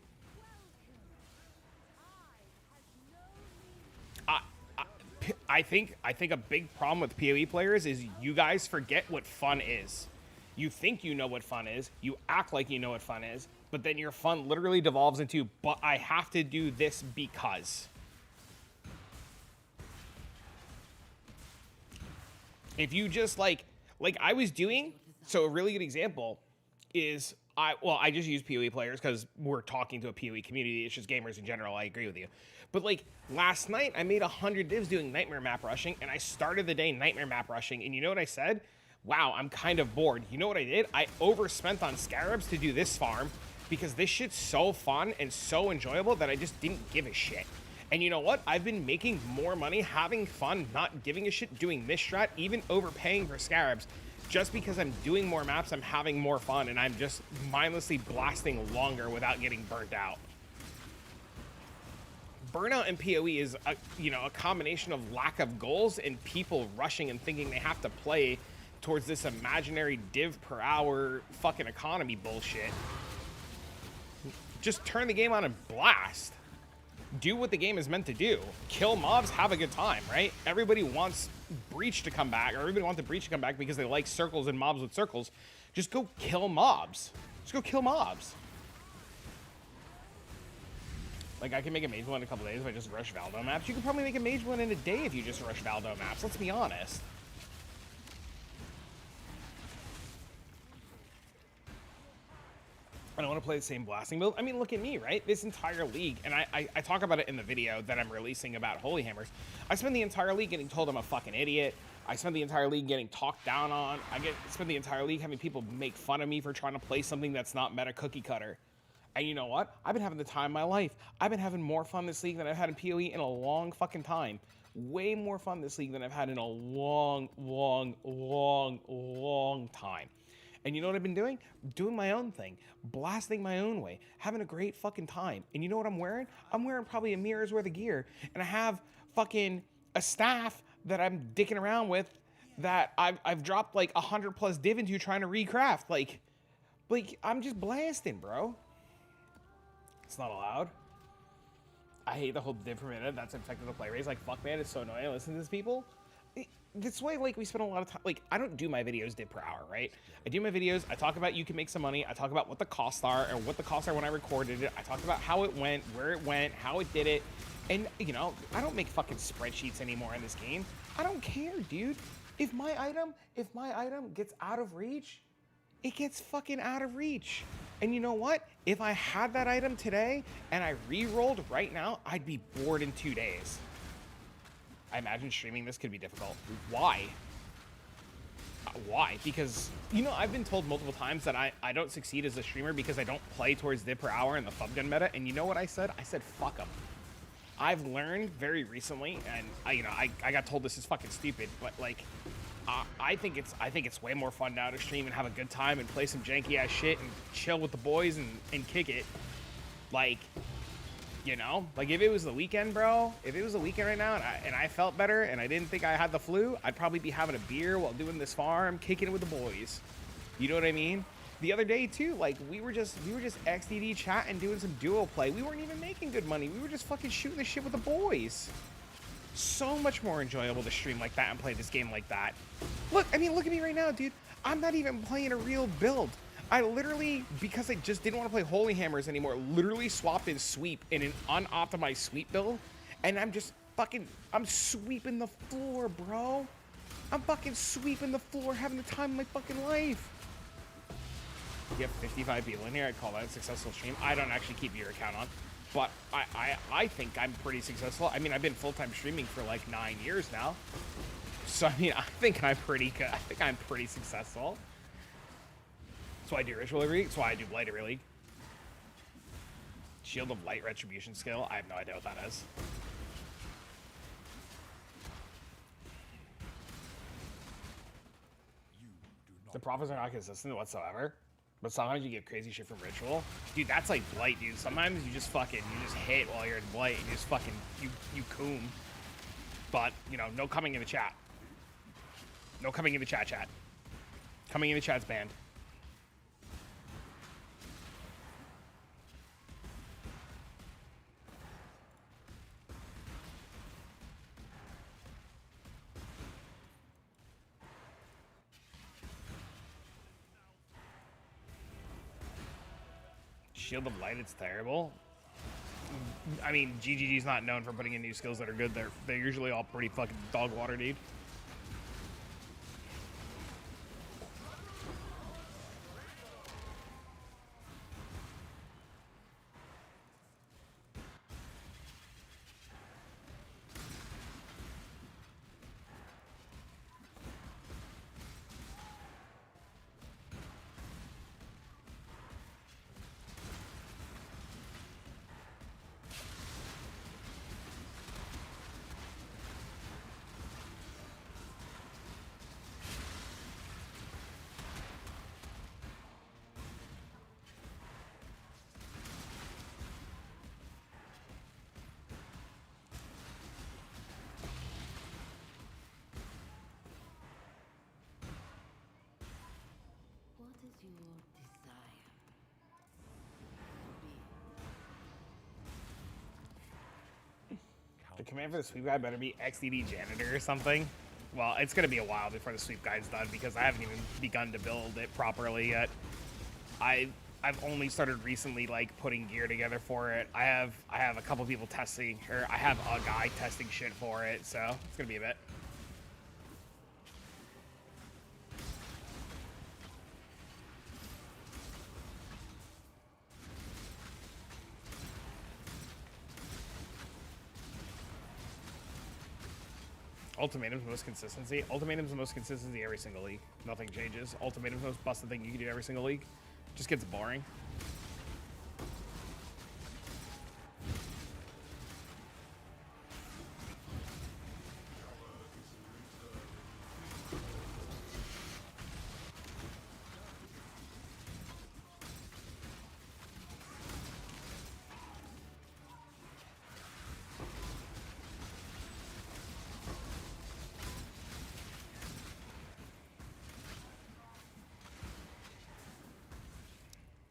I think a big problem with PoE players is you guys forget what fun is. You think you know what fun is, you act like you know what fun is, but then your fun literally devolves into, but I have to do this because. If you just like I was doing, so a really good example is, I just use PoE players because we're talking to a PoE community. It's just gamers in general. I agree with you. But like last night, I made 100 divs doing nightmare map rushing, and I started the day nightmare map rushing. And you know what I said? Wow, I'm kind of bored. You know what I did? I overspent on scarabs to do this farm because this shit's so fun and so enjoyable that I just didn't give a shit. And you know what? I've been making more money, having fun, not giving a shit, doing this strat, even overpaying for scarabs. Just because I'm doing more maps, I'm having more fun, and I'm just mindlessly blasting longer without getting burnt out. Burnout in PoE is a combination of lack of goals and people rushing and thinking they have to play towards this imaginary div per hour fucking economy bullshit. Just turn the game on and blast. Do what the game is meant to do. Kill mobs, have a good time, right? Everybody wants Breach to come back, or everybody wants the Breach to come back because they like circles and mobs with circles. Just go kill mobs. Just go kill mobs. Like, I can make a Mage one in a couple days if I just rush Valdo maps. You could probably make a Mage one in a day if you just rush Valdo maps. Let's be honest. I don't want to play the same blasting build. I mean, look at me, right? This entire league, and I talk about it in the video that I'm releasing about Holy Hammers. I spend the entire league getting told I'm a fucking idiot. I spend the entire league getting talked down on. Spend the entire league having people make fun of me for trying to play something that's not meta cookie cutter. And you know what? I've been having the time of my life. I've been having more fun this league than I've had in PoE in a long fucking time. Way more fun this league than I've had in a long time. And you know what I've been doing? Doing my own thing. Blasting my own way. Having a great fucking time. And you know what I'm wearing? I'm wearing probably a mirror's worth of gear. And I have fucking a staff that I'm dicking around with that I've dropped like 100 plus div into trying to recraft. Like I'm just blasting, bro. It's not allowed. I hate the whole div per minute. That's infected the play rates. Like, fuck, man, it's so annoying. Listen to these people. This way, like, we spend a lot of time. Like, I don't do my videos div per hour, right? I do my videos. I talk about you can make some money. I talk about what the costs are and what the costs are when I recorded it. I talk about how it went, where it went, how it did it. And, you know, I don't make fucking spreadsheets anymore in this game. I don't care, dude. If my item gets out of reach, it gets fucking out of reach. And you know what? If I had that item today and I re-rolled right now, I'd be bored in 2 days. I imagine streaming this could be difficult. Why? Why? Because, you know, I've been told multiple times that I don't succeed as a streamer because I don't play towards the per hour in the FUB gun meta. And you know what I said? I said, fuck them. I've learned very recently, and I got told this is fucking stupid, but like, I think it's way more fun now to stream and have a good time and play some janky ass shit and chill with the boys and kick it. Like, you know, like if it was the weekend, bro, if it was the weekend right now and I felt better and I didn't think I had the flu, I'd probably be having a beer while doing this farm, kicking it with the boys. You know what I mean? The other day too, like we were just XDD chatting, doing some duo play. We weren't even making good money. We were just fucking shooting the shit with the boys. So much more enjoyable to stream like that and play this game like that. Look, I mean, look at me right now, dude. I'm not even playing a real build. I literally, because I just didn't want to play Holy Hammers anymore, literally swapped in Sweep in an unoptimized Sweep build. And I'm just fucking, I'm sweeping the floor, bro. I'm fucking sweeping the floor, having the time of my fucking life. You have 55 people in here. I call that a successful stream. I don't actually keep your account on, but I think I'm pretty successful. I mean, I've been full-time streaming for like 9 years now. So, I mean, I think I'm pretty good. I think I'm pretty successful. That's why I do Ritual every week. That's why I do Blight every league. Shield of Light Retribution skill. I have no idea what that is. The profits are not consistent whatsoever. But sometimes you get crazy shit from Ritual. Dude, that's like Blight, dude. Sometimes you just hit while you're in Blight and you just fucking, you coom. But, you know, no coming in the chat. No coming in the chat. Coming in the chat's banned. Shield of Light, it's terrible. I mean, GGG's not known for putting in new skills that are good. They're usually all pretty fucking dog water, dude. What is your desire? The command for the sweep guy better be XDD janitor or something. Well, it's gonna be a while before the sweep guide's done because I haven't even begun to build it properly yet. I've only started recently, like, putting gear together for it. I have a couple people testing, or I have a guy testing shit for it, so it's gonna be a bit. Ultimatum's most consistency. Ultimatum's the most consistency every single league. Nothing changes. Ultimatum's the most busted thing you can do every single league. Just gets boring.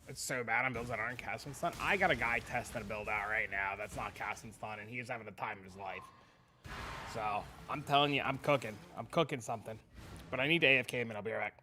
It's so bad on builds that aren't cast and stun. I got a guy testing a build out right now that's not cast and stun, and he's having the time of his life. So, I'm telling you, I'm cooking. I'm cooking something. But I need to AFK him, and I'll be right back.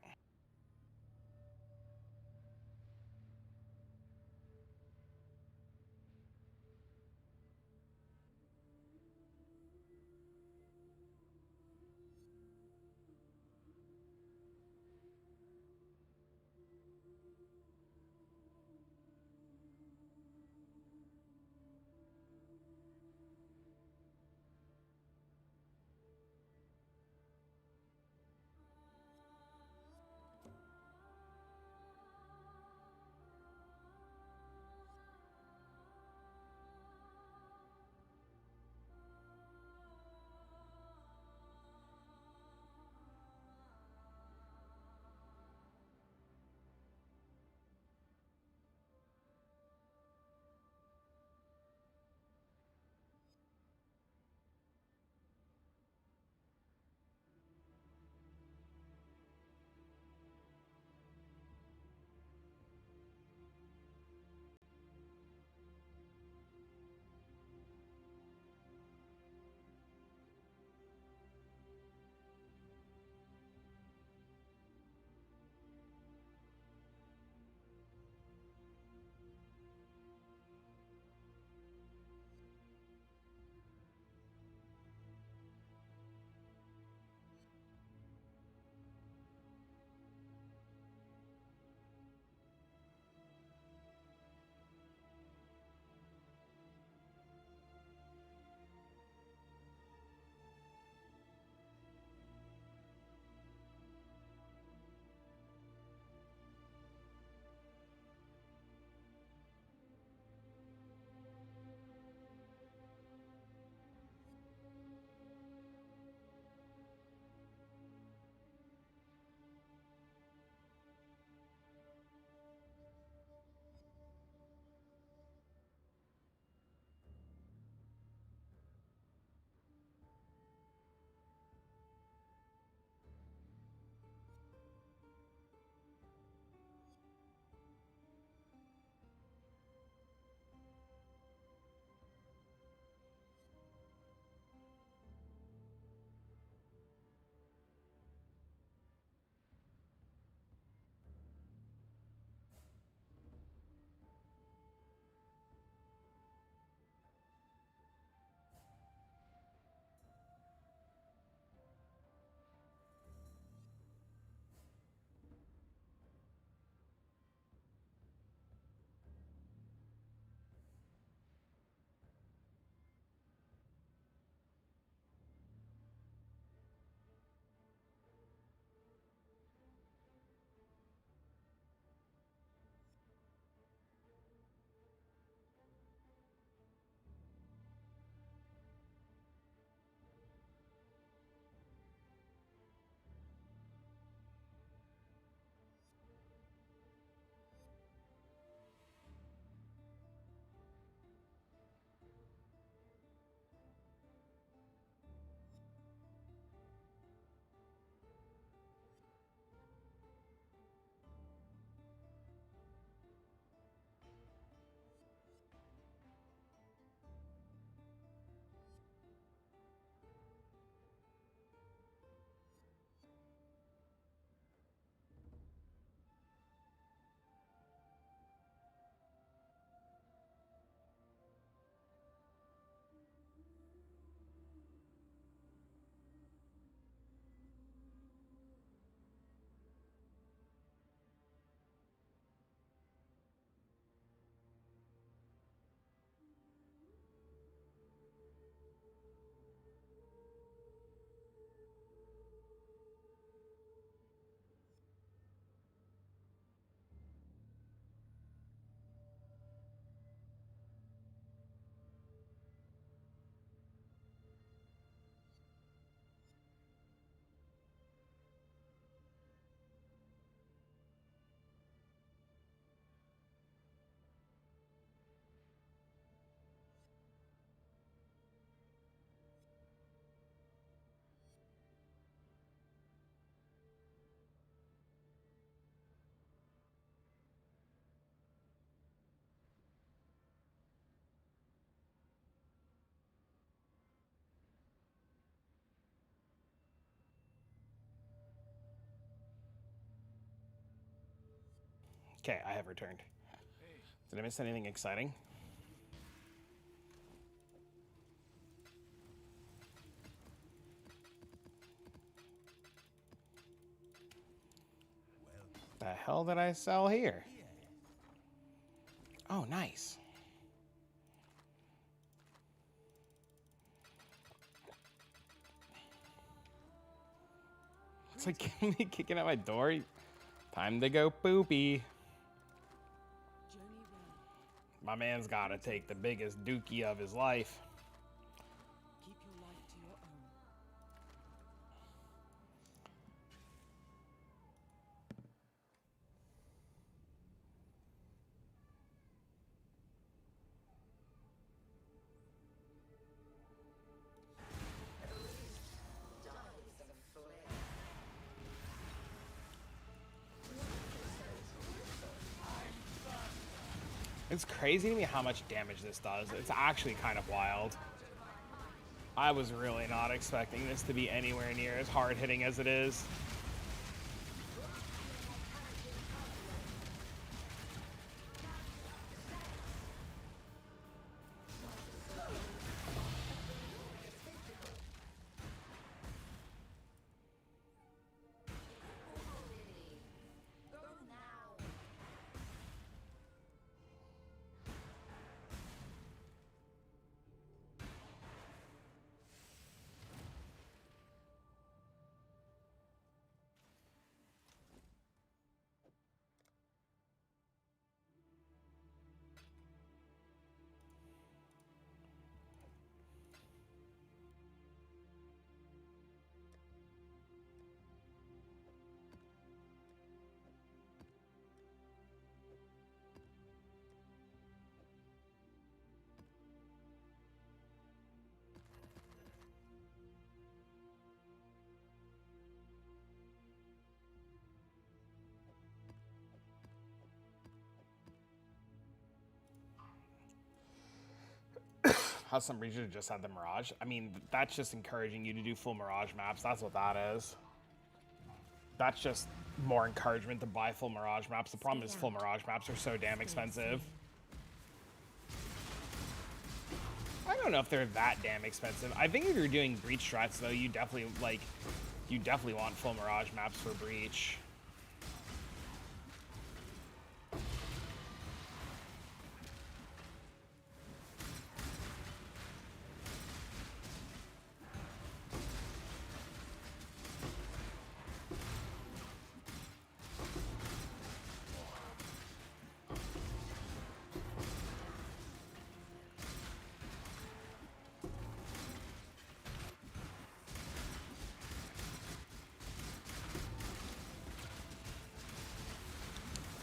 Okay, I have returned. Did I miss anything exciting? The hell did I sell here? Oh, nice. It's like me kicking at my door. Time to go poopy. Journey round. My man's got to take the biggest dookie of his life. Keep your life to your own. It's crazy to me how much damage this does. It's actually kind of wild. I was really not expecting this to be anywhere near as hard hitting as it is. How some regions just had the Mirage. I mean, that's just encouraging you to do full Mirage maps. That's what that is. That's just more encouragement to buy full Mirage maps. The problem is full Mirage maps are so damn expensive. I don't know if they're that damn expensive. I think if you're doing Breach strats, though, you definitely, like, you definitely want full Mirage maps for Breach.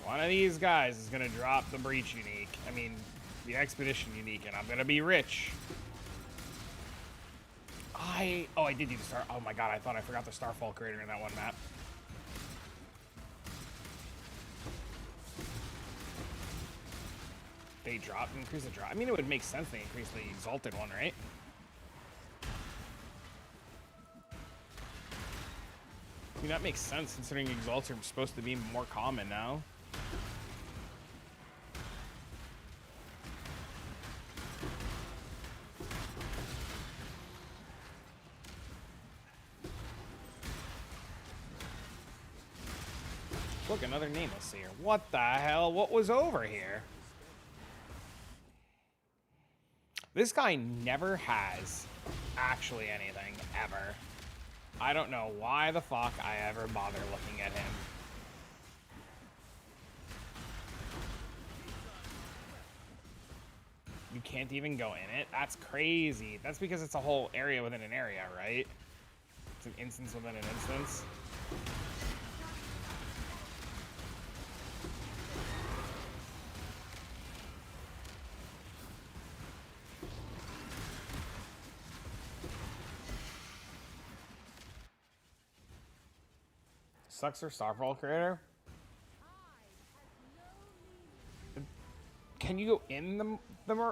One of these guys is gonna drop the Breach unique. I mean, the Expedition unique, and I'm gonna be rich. I did do the Star. Oh my god, I thought I forgot the Starfall creator in that one map. They increase the drop. I mean, it would make sense they increase the Exalted one, right? I mean, that makes sense considering Exalted are supposed to be more common now. Look, another Nameless Seer. What the hell? What was over here? This guy never has actually anything, ever. I don't know why the fuck I ever bother looking at him. You can't even go in it? That's crazy. That's because it's a whole area within an area, right? It's an instance within an instance. Sucks for Starfall creator. Can you go in the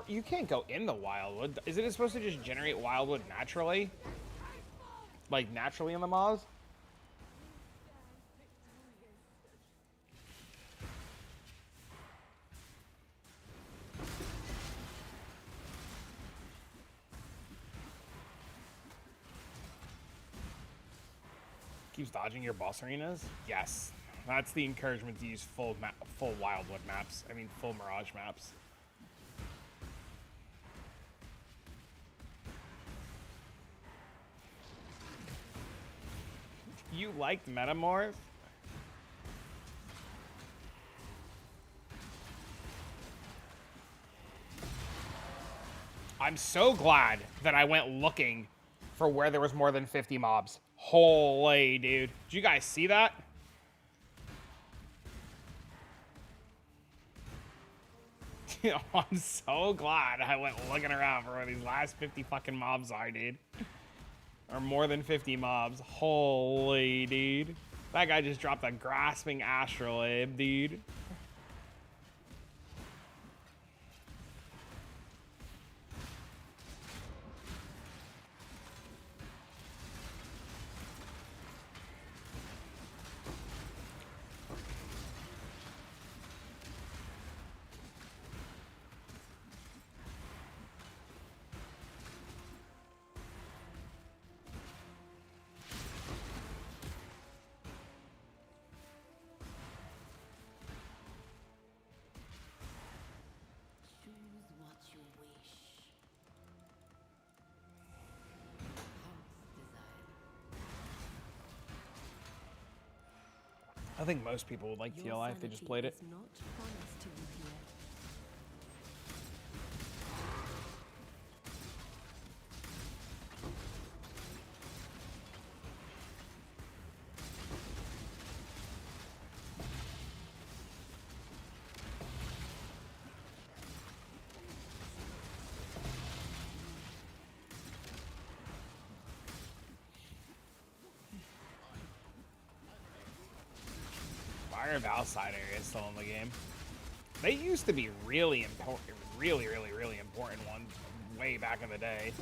you can't go in the Wildwood. Is it supposed to just generate Wildwood naturally? Like naturally in the Maws? keeps dodging your boss arenas? Yes. That's the encouragement to use full Wildwood maps. I mean, full Mirage maps. You liked Metamorph? I'm so glad that I went looking for where there was more than 50 mobs. Holy dude. Did you guys see that? I'm so glad I went looking around for where these last 50 fucking mobs are, dude. Or more than 50 mobs. Holy dude. That guy just dropped a grasping astrolabe, dude. Choose what you wish. Heart's desire. I think most people would like Your TLI if they just sanity played it. is not promised to you here. Fire Valside area is still in the game. They used to be really important, really important ones way back in the day.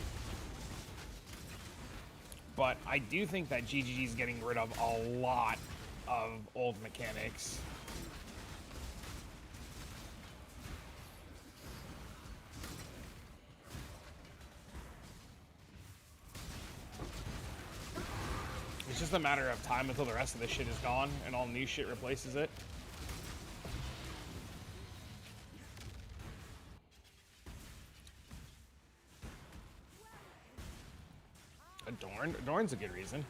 But I do think that GGG is getting rid of a lot of old mechanics. It's just a matter of time until the rest of this shit is gone and all new shit replaces it. Adorn? Adorn's a good reason.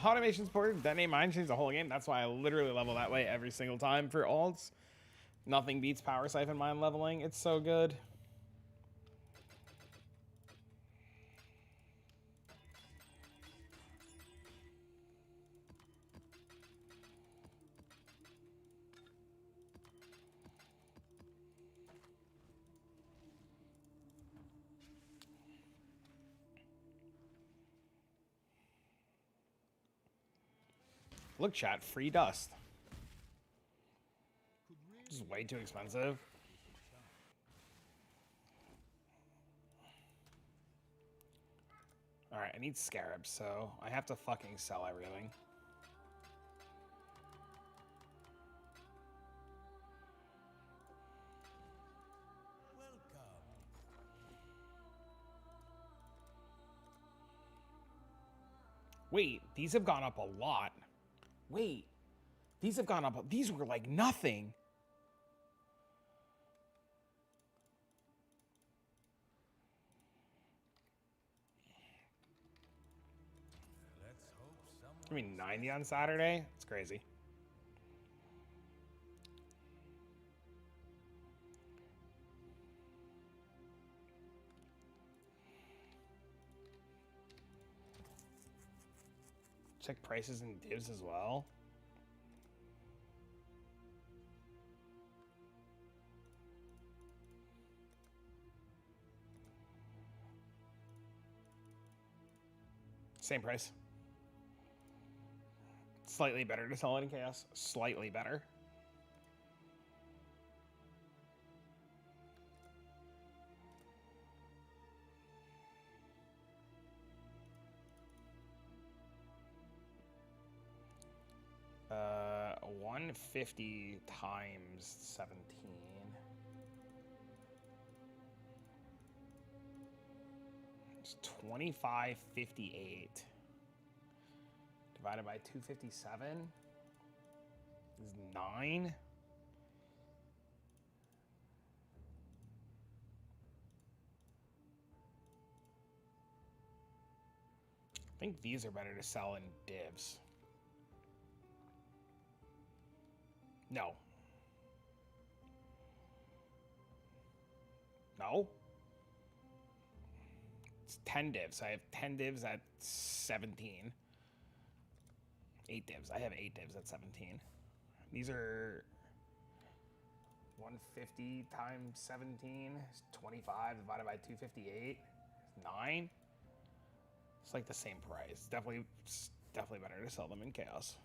Automation support, detonate mine changes the whole game. That's why I literally level that way every single time for alts. Nothing beats Power Siphon mine leveling. It's so good. Look, chat, free dust. This is way too expensive. Alright, I need scarabs, so I have to fucking sell everything. Welcome. Wait, these have gone up a lot. Wait, these have gone up. These were like nothing. Let's hope someone. I mean, 90 on Saturday? It's crazy. Check prices and divs as well. Same price. Slightly better to sell it in chaos. Slightly better. Uh, 150 times 17. It's 2558. Divided by 257 is 9. I think these are better to sell in divs. No. No? It's 10 divs. I have 10 divs at 17. 8 divs. I have 8 divs at 17. These are 150 times 17 is 25 divided by 258 is 9. It's like the same price. It's definitely better to sell them in chaos.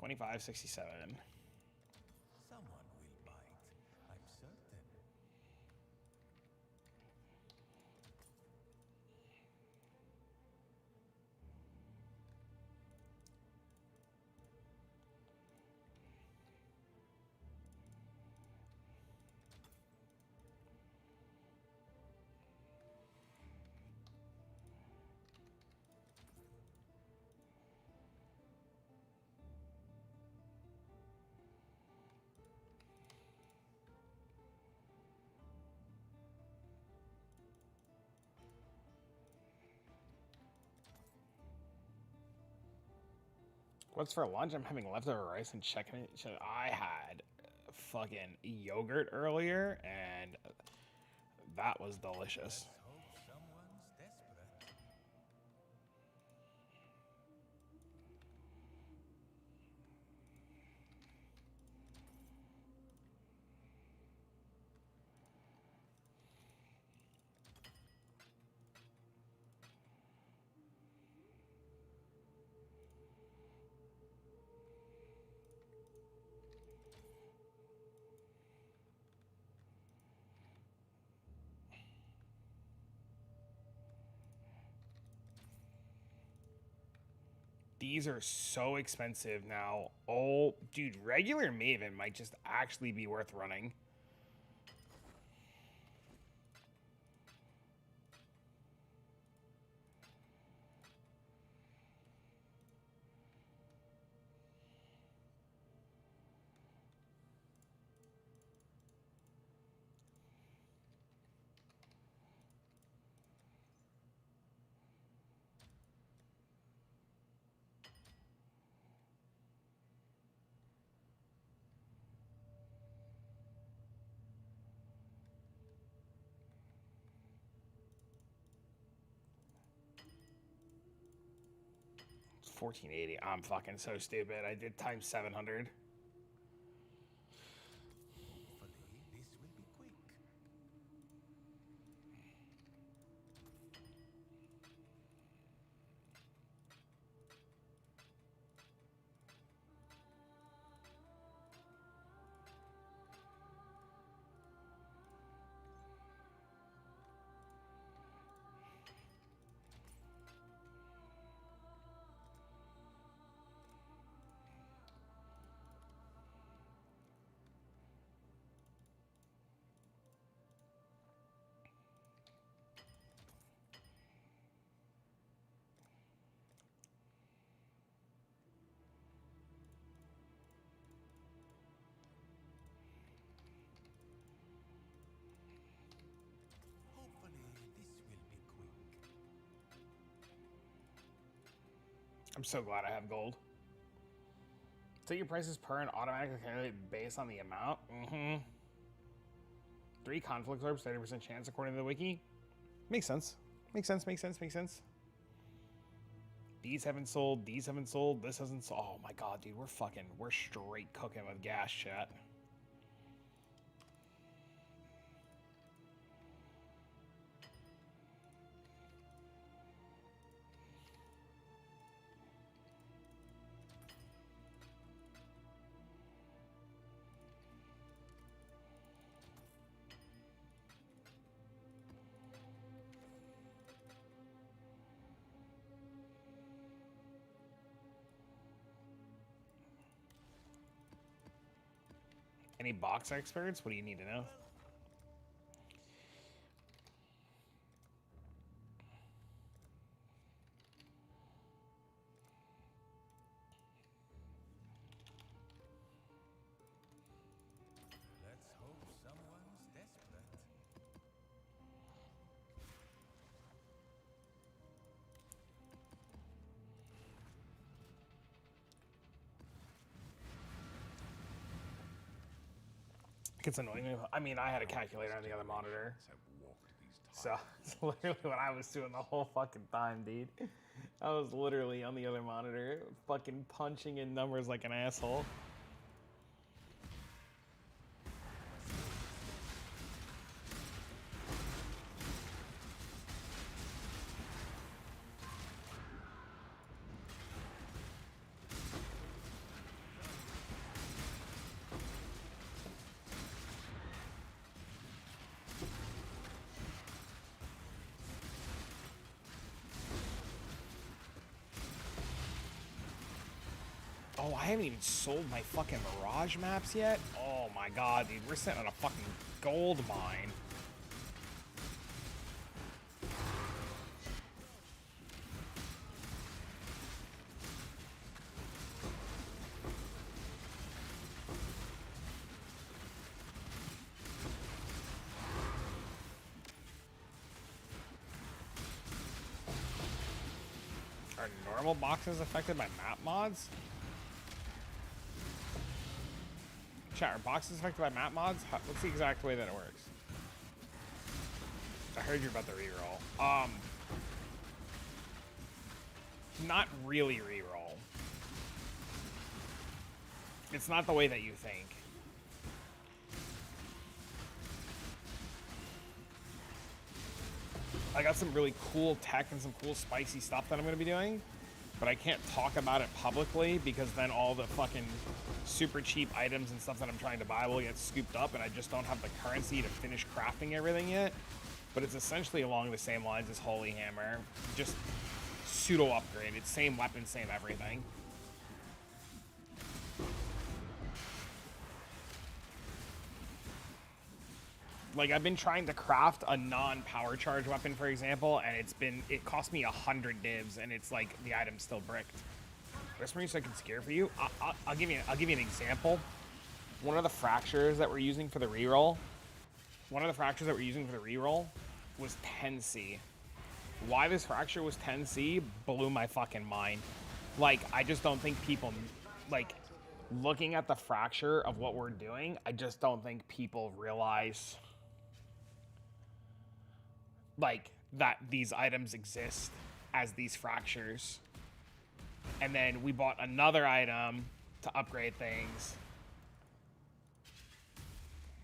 $25.67. Someone will bite, I'm certain. What's for lunch? I'm having leftover rice and chicken. I had fucking yogurt earlier, and that was delicious. Hope someone's desperate. These are so expensive now. Oh, dude, regular Maven might just actually be worth running. It's 1480. I'm fucking so stupid. I did times 700. Hopefully, this will be quick. Hopefully, this will be quick. I'm so glad I have gold. Set your prices per and automatically calculate based on the amount. Mm-hmm. 3 conflict orbs, 30% chance according to the wiki. Makes sense. Makes sense, makes sense, makes sense. These haven't sold, these haven't sold, this hasn't sold. Oh my god, dude, we're straight cooking with gas, chat. Any box experts? What do you need to know? Let's hope someone's desperate. It's annoying. I mean, I had a calculator on the other monitor. So it's literally what I was doing the whole fucking time, dude. I was literally on the other monitor, fucking punching in numbers like an asshole. Oh, I haven't even sold my fucking Mirage maps yet? Oh my god, dude, we're sitting on a fucking gold mine. Are normal boxes affected by map mods? Chat, are boxes affected by map mods? What's the exact way that it works? I heard you about the reroll. Not really reroll. It's not the way that you think. I got some really cool tech and some cool spicy stuff that I'm going to be doing, but I can't talk about it publicly because then all the fucking super cheap items and stuff that I'm trying to buy will get scooped up, and I just don't have the currency to finish crafting everything yet. But it's essentially along the same lines as Holy Hammer, just pseudo upgraded, same weapon, same everything. Like, I've been trying to craft a non-power charge weapon, for example, and it cost me 100 divs, and it's like the item's still bricked. Where's Marine so I can scare for you? I'll give you an example. One of the fractures that we're using for the reroll, was 10C. Why this fracture was 10C blew my fucking mind. Like, I just don't think people, like, looking at the fracture of what we're doing, I just don't think people realize, like, that these items exist as these fractures. And then we bought another item to upgrade things.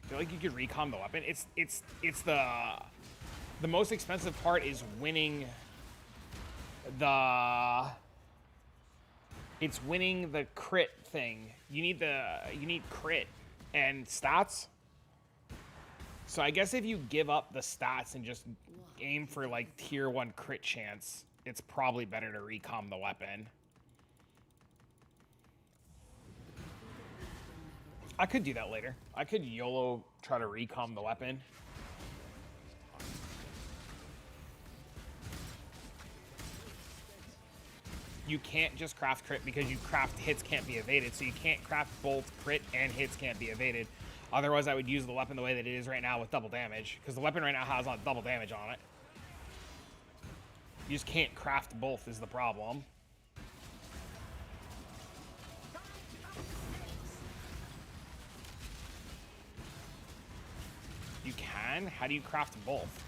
I feel like you could recom the weapon. It's the most expensive part is winning the crit thing. You need crit and stats. So I guess if you give up the stats and just aim for like tier 1 crit chance, it's probably better to recom the weapon. I could do that later. I could YOLO try to recom the weapon. You can't just craft crit because you craft hits can't be evaded. So you can't craft both crit and hits can't be evaded. Otherwise, I would use the weapon the way that it is right now with double damage. Because the weapon right now has double damage on it. You just can't craft both is the problem. You can? How do you craft both?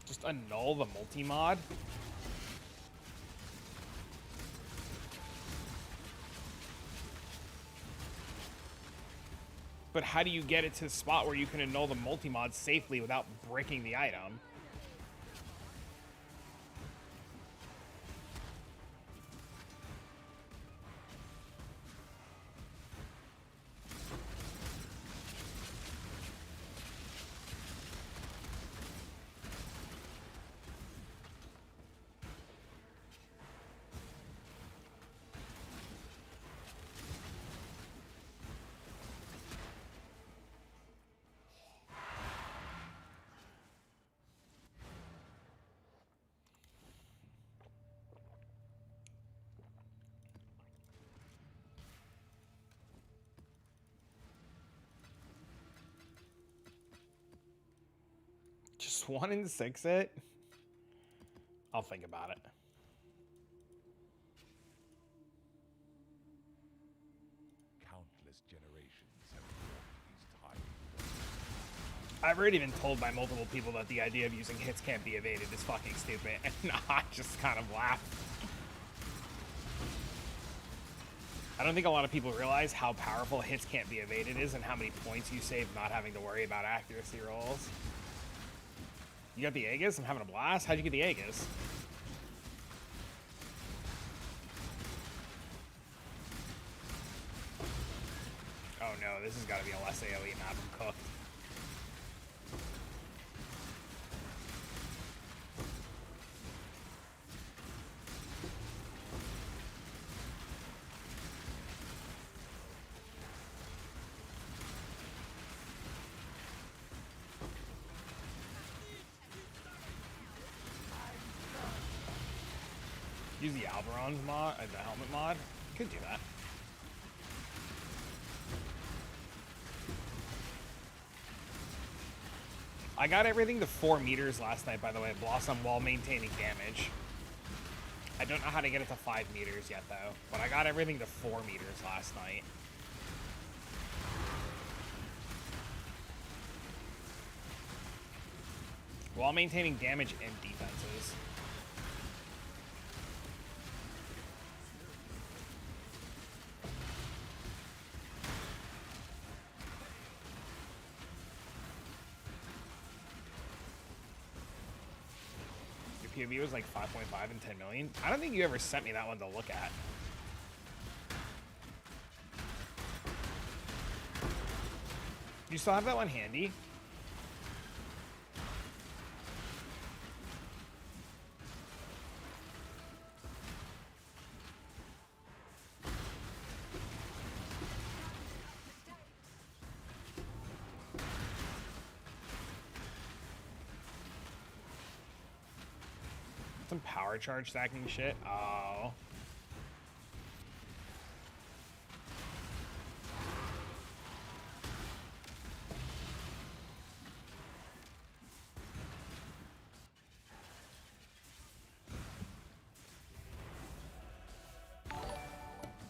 Just annul the multi-mod? But how do you get it to the spot where you can annul the multi-mod safely without breaking the item? Just 1 and 6 it? I'll think about it. Countless generations have walked these times. I've already been told by multiple people that the idea of using hits can't be evaded is fucking stupid, and I just kind of laugh. I don't think a lot of people realize how powerful hits can't be evaded is and how many points you save not having to worry about accuracy rolls. You got the Aegis? I'm having a blast. How'd you get the Aegis? Oh no, this has got to be a less AoE map. I'm cooked. Use the Alberon's mod, the helmet mod. Could do that. I got everything to 4 meters last night, by the way, Blossom, while maintaining damage. I don't know how to get it to 5 meters yet, though, but I got everything to 4 meters last night. While maintaining damage and defenses. POV was like 5.5 and 10 million. I don't think you ever sent me that one to look at. You still have that one handy? Some power charge stacking shit. Oh.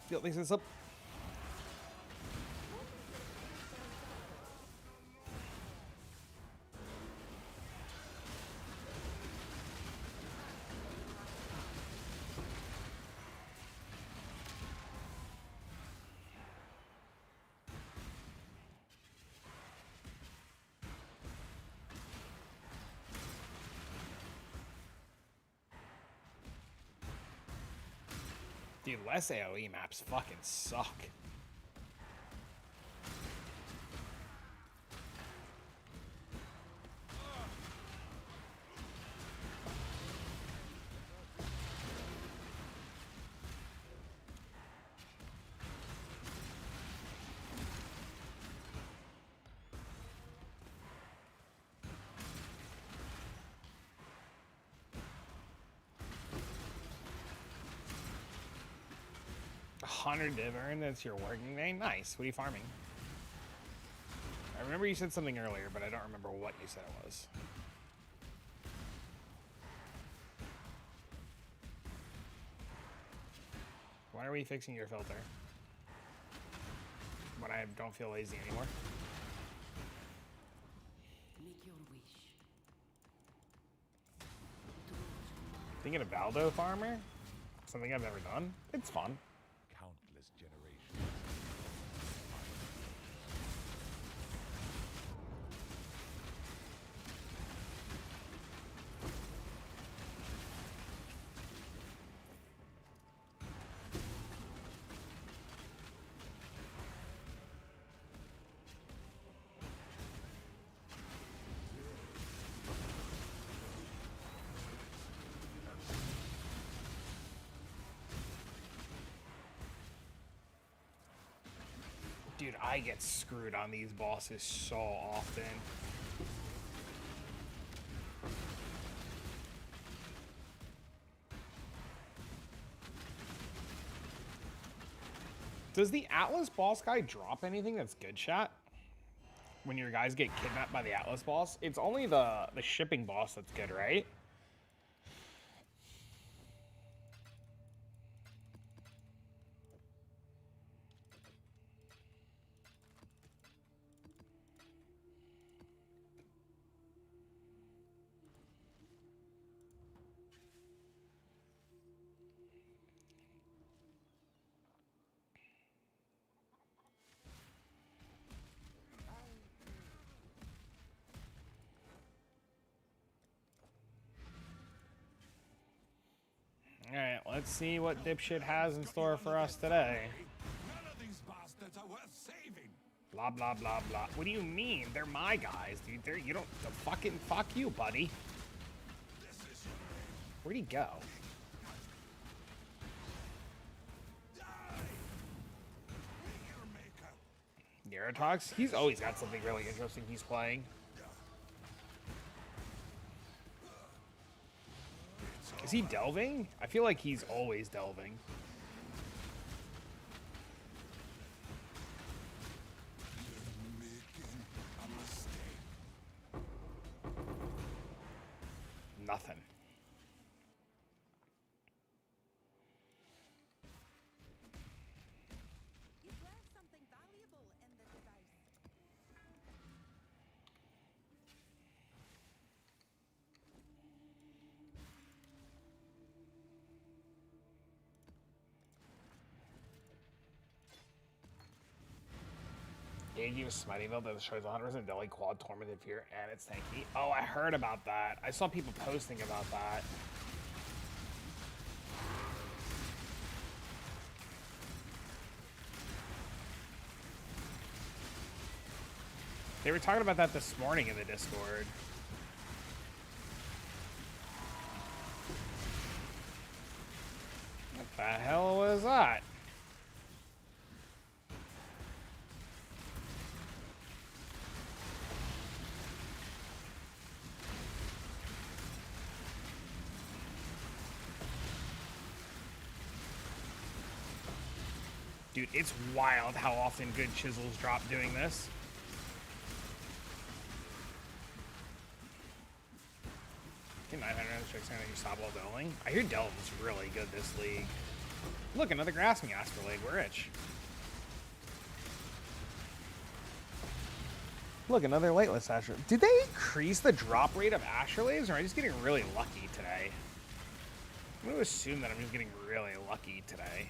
Built this up. Dude, less AoE maps fucking suck. $100 div earn, that's your working day? Nice. What are you farming? I remember you said something earlier, but I don't remember what you said it was. Why are we fixing your filter? Why when I don't feel lazy anymore. Make your wish. Thinking of Baldo Farmer? Something I've never done. It's fun. Countless generations. Dude, I get screwed on these bosses so often. Does the Atlas boss guy drop anything that's good, chat? When your guys get kidnapped by the Atlas boss? It's only the shipping boss that's good, right? Alright, let's see what dipshit has in store for us today. None of these bastards are worth saving. Blah, blah, blah, blah. What do you mean? They're my guys, dude. You don't, the fucking fuck you, buddy. This is your end. Where'd he go? Die. Be your maker. Yaratox? He's always got something really interesting he's playing. Is he delving? I feel like he's always delving. Making a mistake. Nothing. You've left something valuable in the device. Aggie was smiting though that destroys 100% Deli Quad Tormented Fear and it's tanky. Oh, I heard about that. I saw people posting about that. They were talking about that this morning in the Discord. What the hell was that? Dude, it's wild how often good chisels drop doing this. Get 900 strikes and you stop while delving. I hear delving's really good this league. Look, another grasping astrolabe. We're rich. Look, another lightless astrolabe. Did they increase the drop rate of astrolabes, or am I just getting really lucky today? I'm going to assume that I'm just getting really lucky today.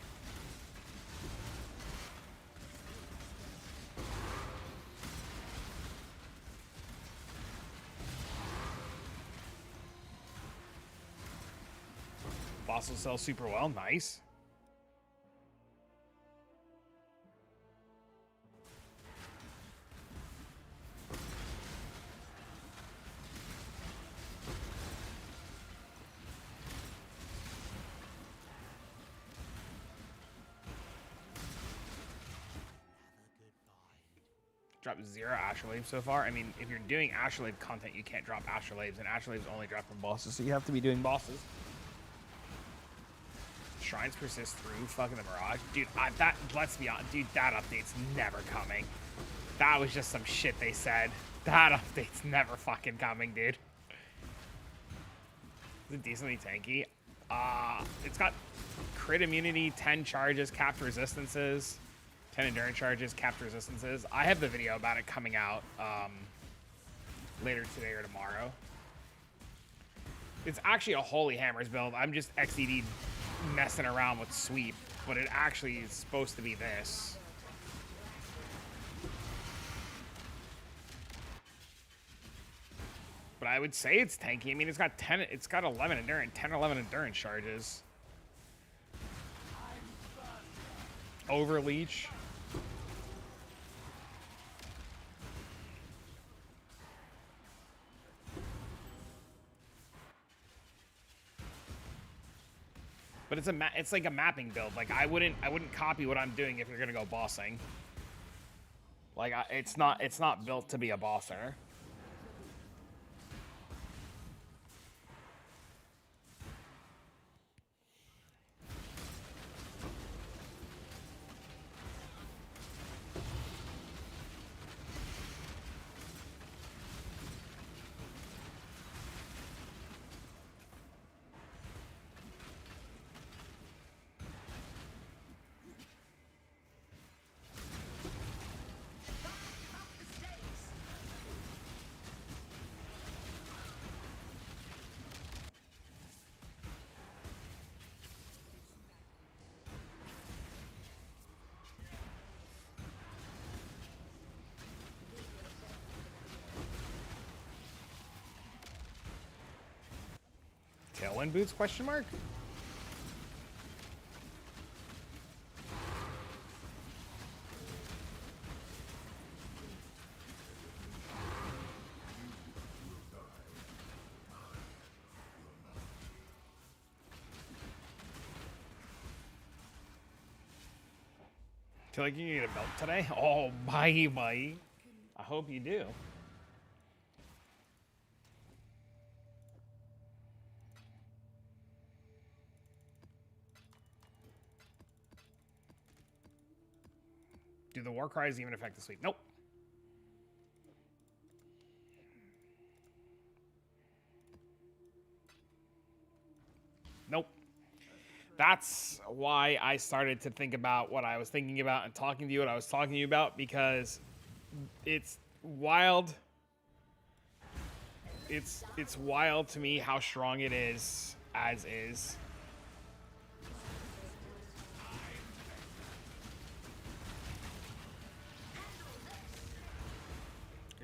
Fossil sell super well. Nice. Dropped 0 astrolabes so far. I mean, if you're doing astrolabe content, you can't drop astrolabes, and astrolabes only drop from bosses, so you have to be doing bosses. Shrines persist through fucking the Mirage. Dude, that, let's be honest, dude, that update's never coming. That was just some shit they said. That update's never fucking coming, dude. Is it decently tanky? It's got crit immunity, 10 charges, capped resistances, 10 endurance charges, capped resistances. I have the video about it coming out later today or tomorrow. It's actually a Holy Hammers build. I'm just XED messing around with sweep, but it actually is supposed to be this. But I would say it's tanky. I mean, it's got 11 endurance, 10 or 11 endurance charges. Overleach. But it's like a mapping build. Like I wouldn't copy what I'm doing if you're gonna go bossing. Like it's not built to be a bosser. Tailwind boots, question mark? Feel like you need a belt today? Oh, bye. I hope you do. Do the war cries even affect the sweep? Nope. Nope. That's why I started to think about what I was thinking about and talking to you what I was talking to you about, because it's wild. It's wild to me how strong it is as is.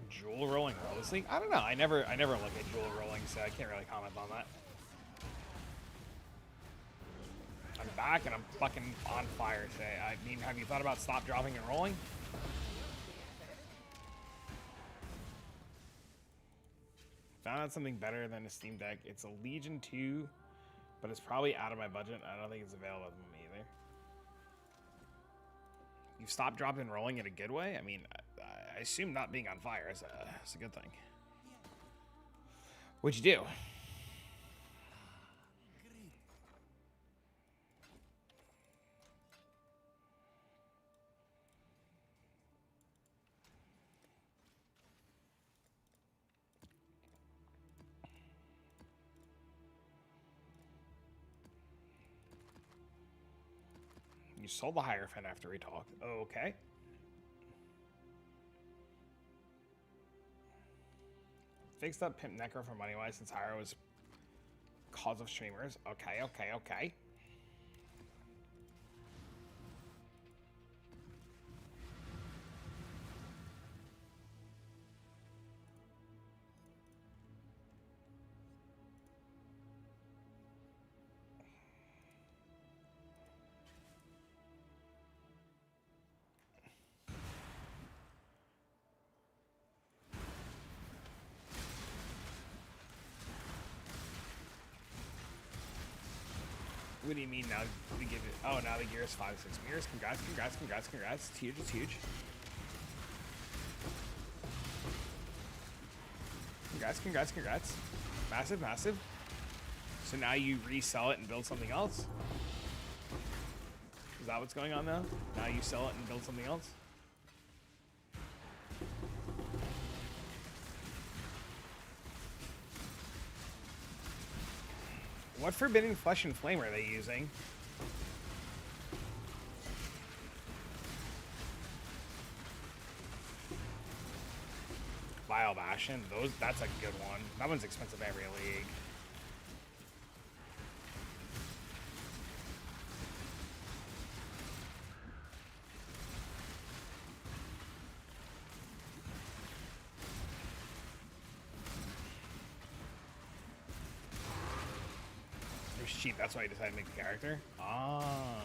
Jewel rolling Rose League? I don't know. I never look at Jewel rolling, so I can't really comment on that. I'm back and I'm fucking on fire today. I mean, have you thought about stop, dropping, and rolling? Found out something better than a Steam Deck. It's a Legion 2, but it's probably out of my budget. I don't think it's available to me either. You stop, dropping, and rolling in a good way? I mean, I assume not being on fire is a good thing. What'd you do? You sold the Hierophant after we talked. Okay. Fixed up Pimp Necro for money-wise since Hyro was cause of streamers. Okay. What do you mean now? We give it. Oh, now the gear is 5 to 6 meters. Congrats. It's huge. It's huge. Congrats. Massive. So now you resell it and build something else? Is that what's going on now? Now you sell it and build something else? What Forbidden Flesh and Flame are they using? Bastion. That's a good one. That one's expensive every league. It was cheap. That's why I decided to make the character. Ah.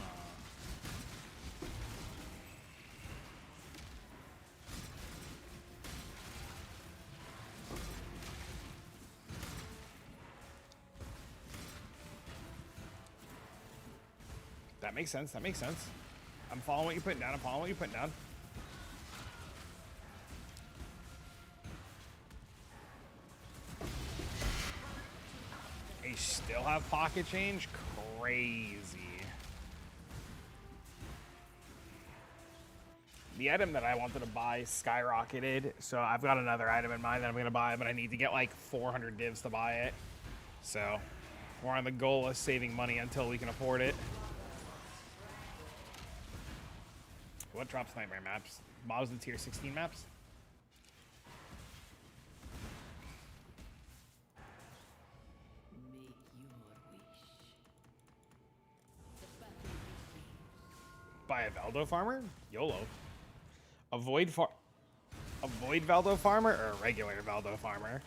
That makes sense. That makes sense. I'm following what you're putting down. I'm following what you're putting down. They still have pocket change? Crazy. The item that I wanted to buy skyrocketed, so I've got another item in mind that I'm going to buy, but I need to get like 400 divs to buy it. So we're on the goal of saving money until we can afford it. What drops Nightmare maps? Mobs and tier 16 maps? Make your wish. Buy a Valdo farmer? YOLO. Avoid Valdo farmer or a regular Valdo farmer?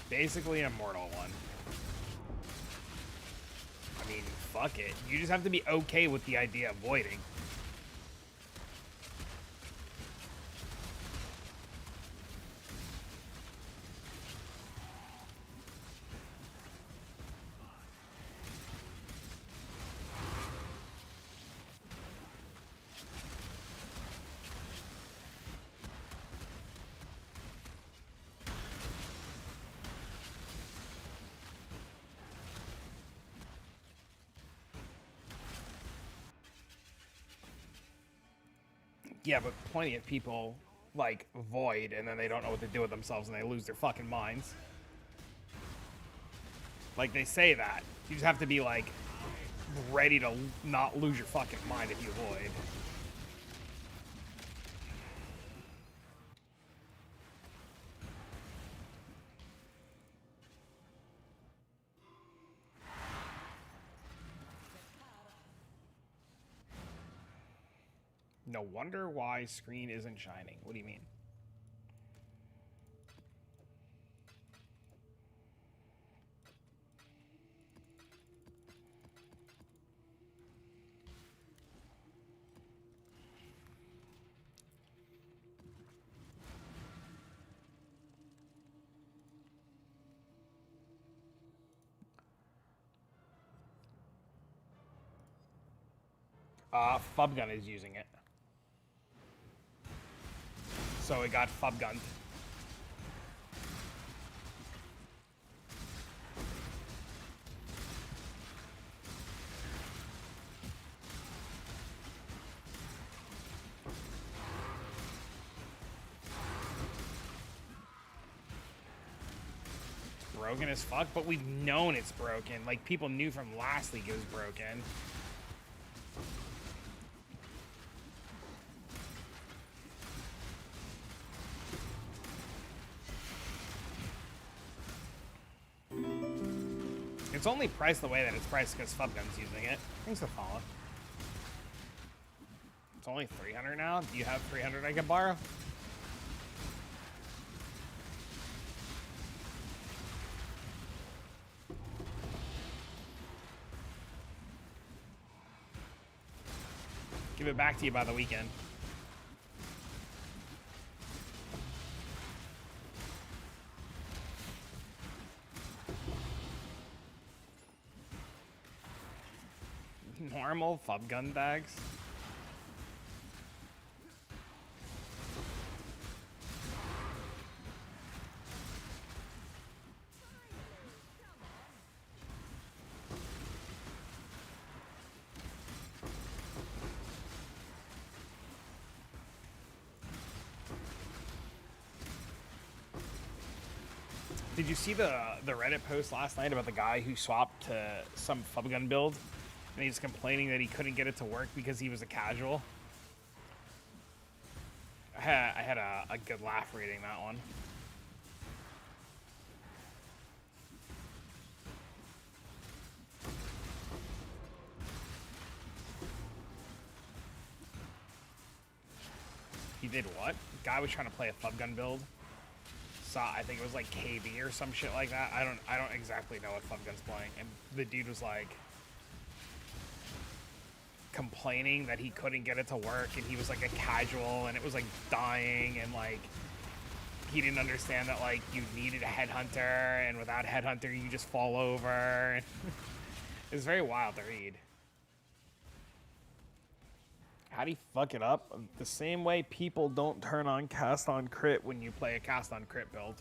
Basically an immortal one. I mean, fuck it. You just have to be okay with the idea of voiding. Yeah, but plenty of people, like, void, and then they don't know what to do with themselves, and they lose their fucking minds. Like, they say that. You just have to be, like, ready to not lose your fucking mind if you void. No wonder why screen isn't shining. What do you mean? Fubgun is using it. So it got Fubgunned. Broken as fuck, but we've known it's broken. Like, people knew from last league it was broken. It's only priced the way that it's priced because Fubgun's using it. Thanks for following. It's only 300 now? Do you have 300 I can borrow? Give it back to you by the weekend. Normal Fubgun bags. Did you see the Reddit post last night about the guy who swapped to some Fubgun build, and he's complaining that he couldn't get it to work because he was a casual? I had a good laugh reading that one. He did what? Guy was trying to play a Fubgun build. Saw, I think it was like KB or some shit like that. I don't exactly know what Fubgun's playing. And the dude was like complaining that he couldn't get it to work, and he was like a casual, and it was like dying, and like he didn't understand that like you needed a headhunter, and without headhunter you just fall over. It was very wild to read. How do you fuck it up? The same way people don't turn on cast on crit when you play a cast on crit build.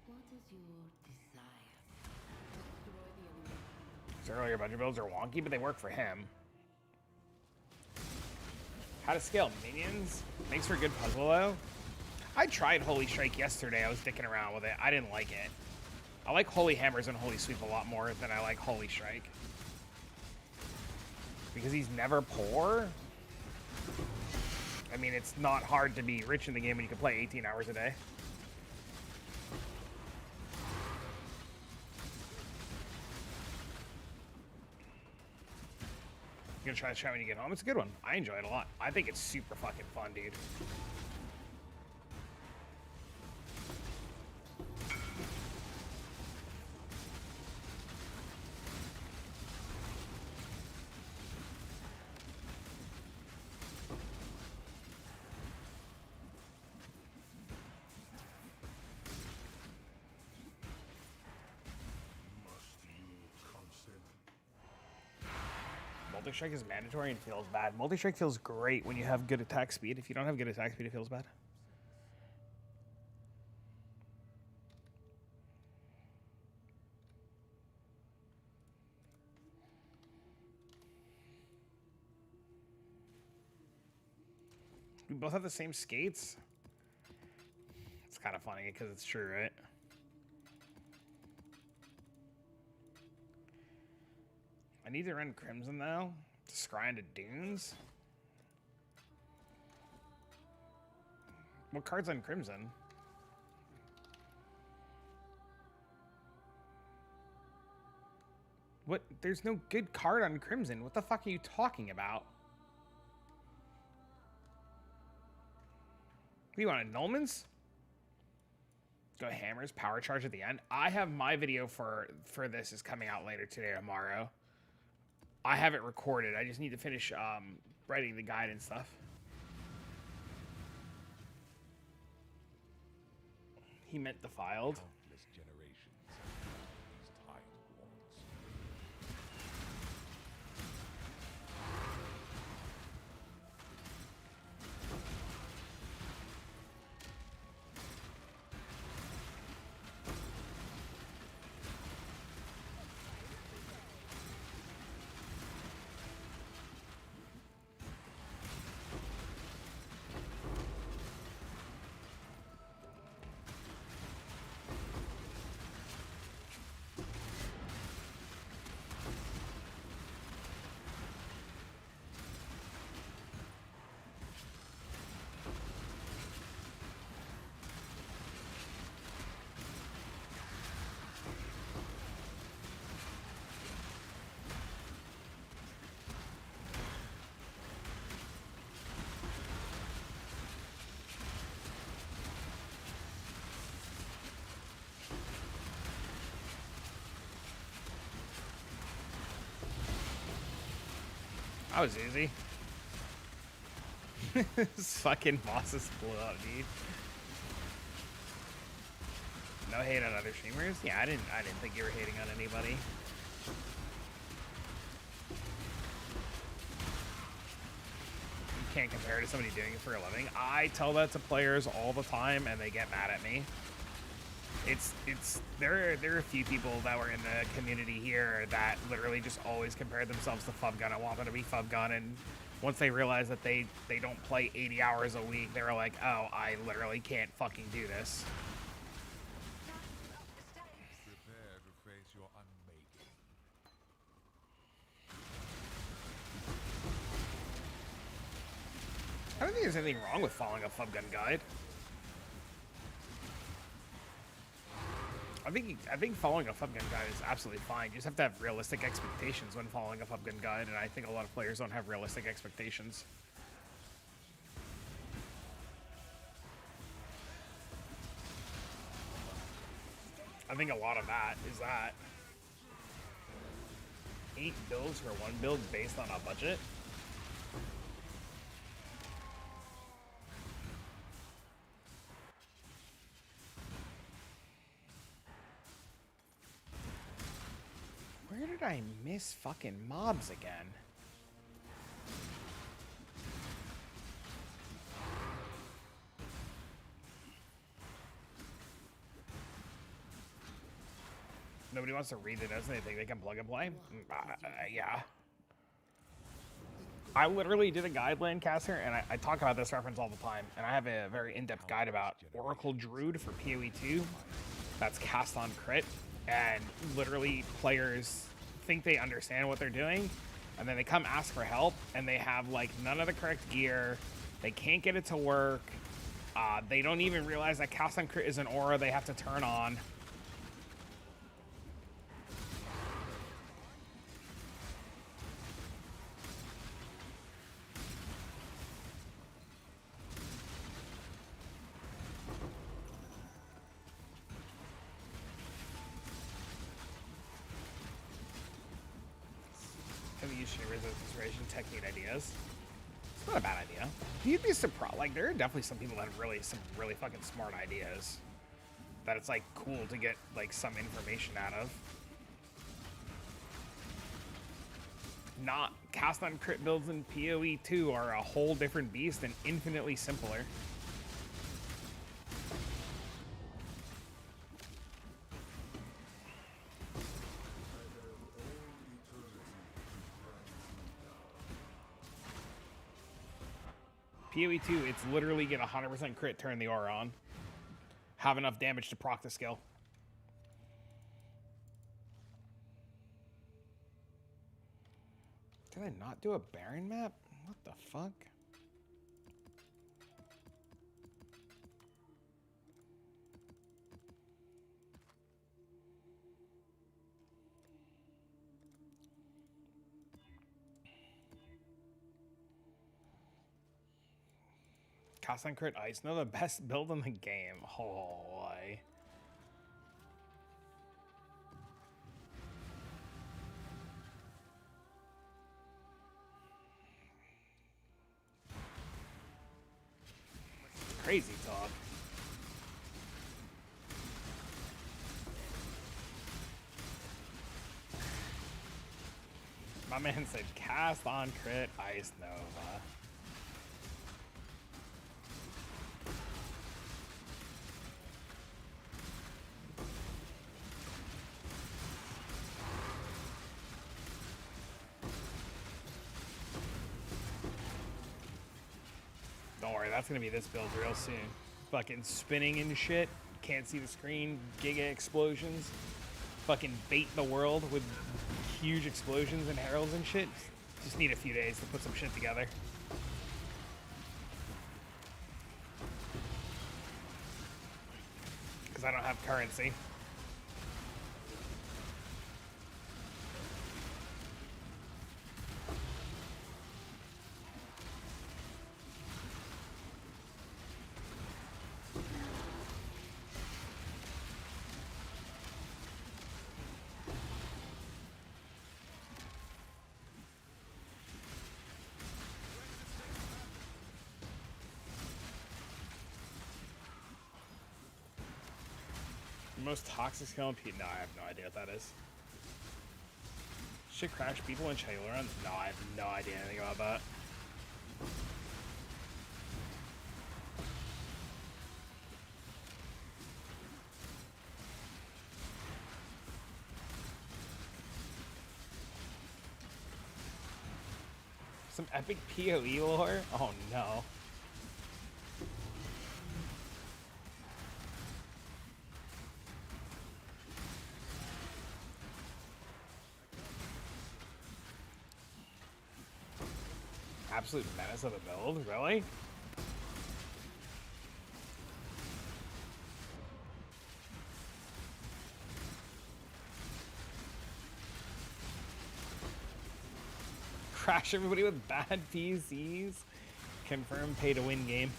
What is your desire? Destroy the enemy. His earlier budget builds are wonky, but they work for him. How to scale minions? Makes for a good puzzle, though. I tried Holy Strike yesterday. I was dicking around with it. I didn't like it. I like Holy Hammers and Holy Sweep a lot more than I like Holy Strike. Because he's never poor. I mean, it's not hard to be rich in the game when you can play 18 hours a day. You're gonna try to try when you get home. It's a good one. I enjoy it a lot. I think it's super fucking fun, dude. Multi-strike is mandatory and feels bad. Multi-strike feels great when you have good attack speed. If you don't have good attack speed, it feels bad. We both have the same skates. It's kind of funny because it's true, right? I need to run Crimson, though, to scry into Dunes. What card's on Crimson? What? There's no good card on Crimson. What the fuck are you talking about? What do you want, annulments? Go Hammers, Power Charge at the end. I have my video for this is coming out later today or tomorrow. I have it recorded. I just need to finish writing the guide and stuff. He meant defiled. Countless generations these tide walls. That was easy. This fucking bosses blew up, dude. No hate on other streamers? Yeah, I didn't think you were hating on anybody. can't compare to somebody doing it for a living. I tell that to players all the time, and they get mad at me. There are a few people that were in the community here that literally just always compare themselves to Fubgun and want them to be Fubgun, and once they realize that they don't play 80 hours a week, they're like, oh, I literally can't fucking do this. Prepare to face your unmaking. I don't think there's anything wrong with following a Fubgun guide. I think following a Fubgun guide is absolutely fine. You just have to have realistic expectations when following a Fubgun guide, and I think a lot of players don't have realistic expectations. I think a lot of that is that 8 builds for 1 build based on a budget. Where did I miss fucking mobs again? Nobody wants to read the notes and they think they can plug and play? Yeah. I literally did a guide, Lancaster, and I talk about this reference all the time, and I have a very in-depth guide about Oracle Druid for PoE 2 that's cast on crit, and literally players think they understand what they're doing, and then they come ask for help, and they have like none of the correct gear, they can't get it to work, they don't even realize that cast on crit is an aura they have to turn on. Inspiration, technique, ideas. It's not a bad idea. You'd be surprised. Like, there are definitely some people that have some really fucking smart ideas that it's like cool to get like some information out of. Not cast on crit builds in PoE 2 are a whole different beast and infinitely simpler. PoE 2, it's literally get 100% crit, turn the aura on. Have enough damage to proc the skill. Did I not do a Baron map? What the fuck? Cast on crit ice, no, the best build in the game. Oh boy. Crazy talk. My man said cast on crit ice nova. Don't worry, that's gonna be this build real soon. Fucking spinning and shit. Can't see the screen. Giga explosions. Fucking bait the world with huge explosions and heralds and shit. Just need a few days to put some shit together. Because I don't have currency. Most toxic skill in No, I have no idea what that is. Shit crash people in Shadowrun? No, I have no idea anything about that. Some epic PoE lore? Oh no. Absolute menace of a build, really? Crash everybody with bad PCs. Confirm pay to win game.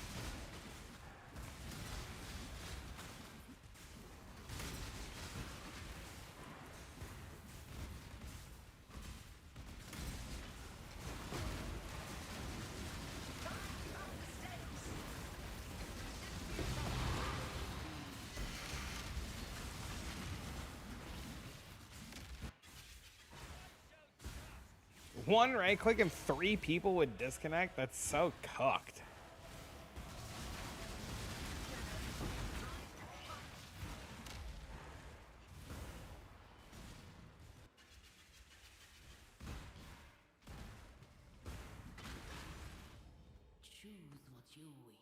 One right click and 3 people would disconnect? That's so cooked. Choose what you wish.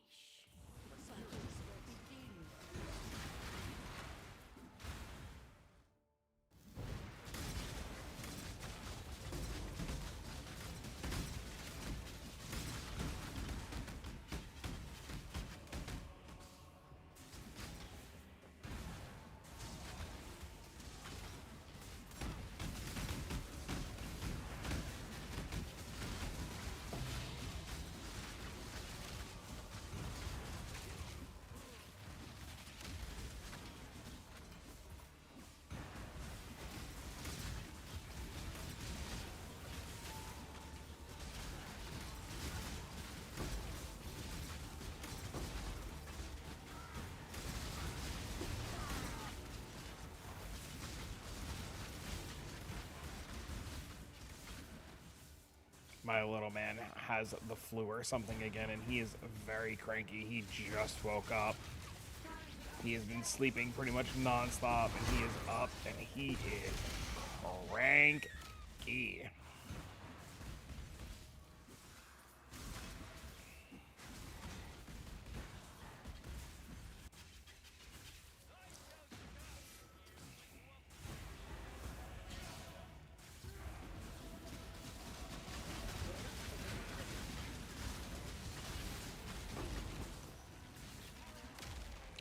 My little man has the flu or something again, and he is very cranky. He just woke up. He has been sleeping pretty much nonstop, and he is up, and he is cranky.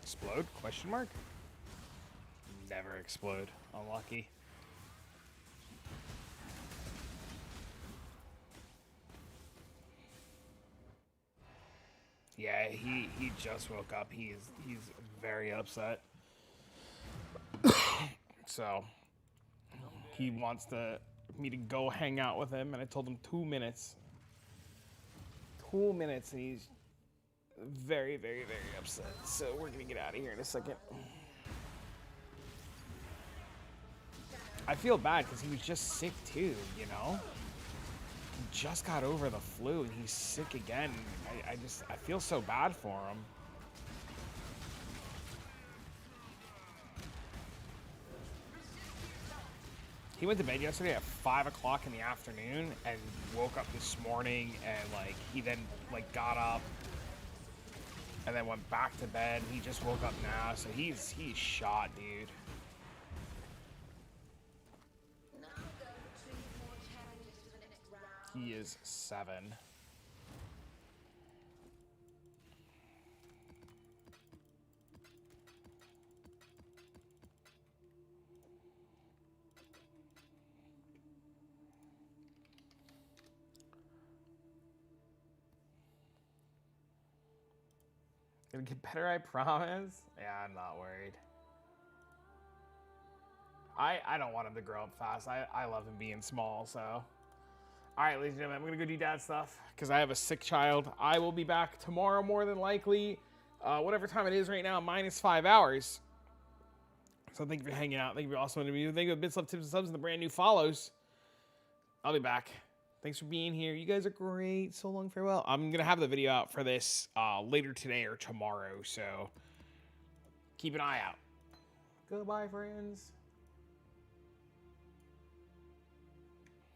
Explode? Question mark? Never explode. Unlucky. Yeah, he just woke up. He's very upset. So he wants me to go hang out with him, and I told him 2 minutes. 2 minutes, and he's very, very, very upset. So we're gonna get out of here in a second. I feel bad because he was just sick too, you know? He just got over the flu and he's sick again. I feel so bad for him. He went to bed yesterday at 5 o'clock in the afternoon and woke up this morning, and like he then like got up and then went back to bed. He just woke up now, so he's shot, dude. He is 7. Gonna get better, I promise. Yeah, I'm not worried. I don't want him to grow up fast. I love him being small, so. All right, ladies and gentlemen, I'm gonna go do dad stuff because I have a sick child. I will be back tomorrow, more than likely. Whatever time it is right now, -5 hours. So thank you for hanging out. Thank you for also interview. Thank you for bits, love, tips, and subs, and the brand new follows. I'll be back. Thanks for being here. You guys are great. So long, farewell. I'm going to have the video out for this later today or tomorrow, so keep an eye out. Goodbye, friends.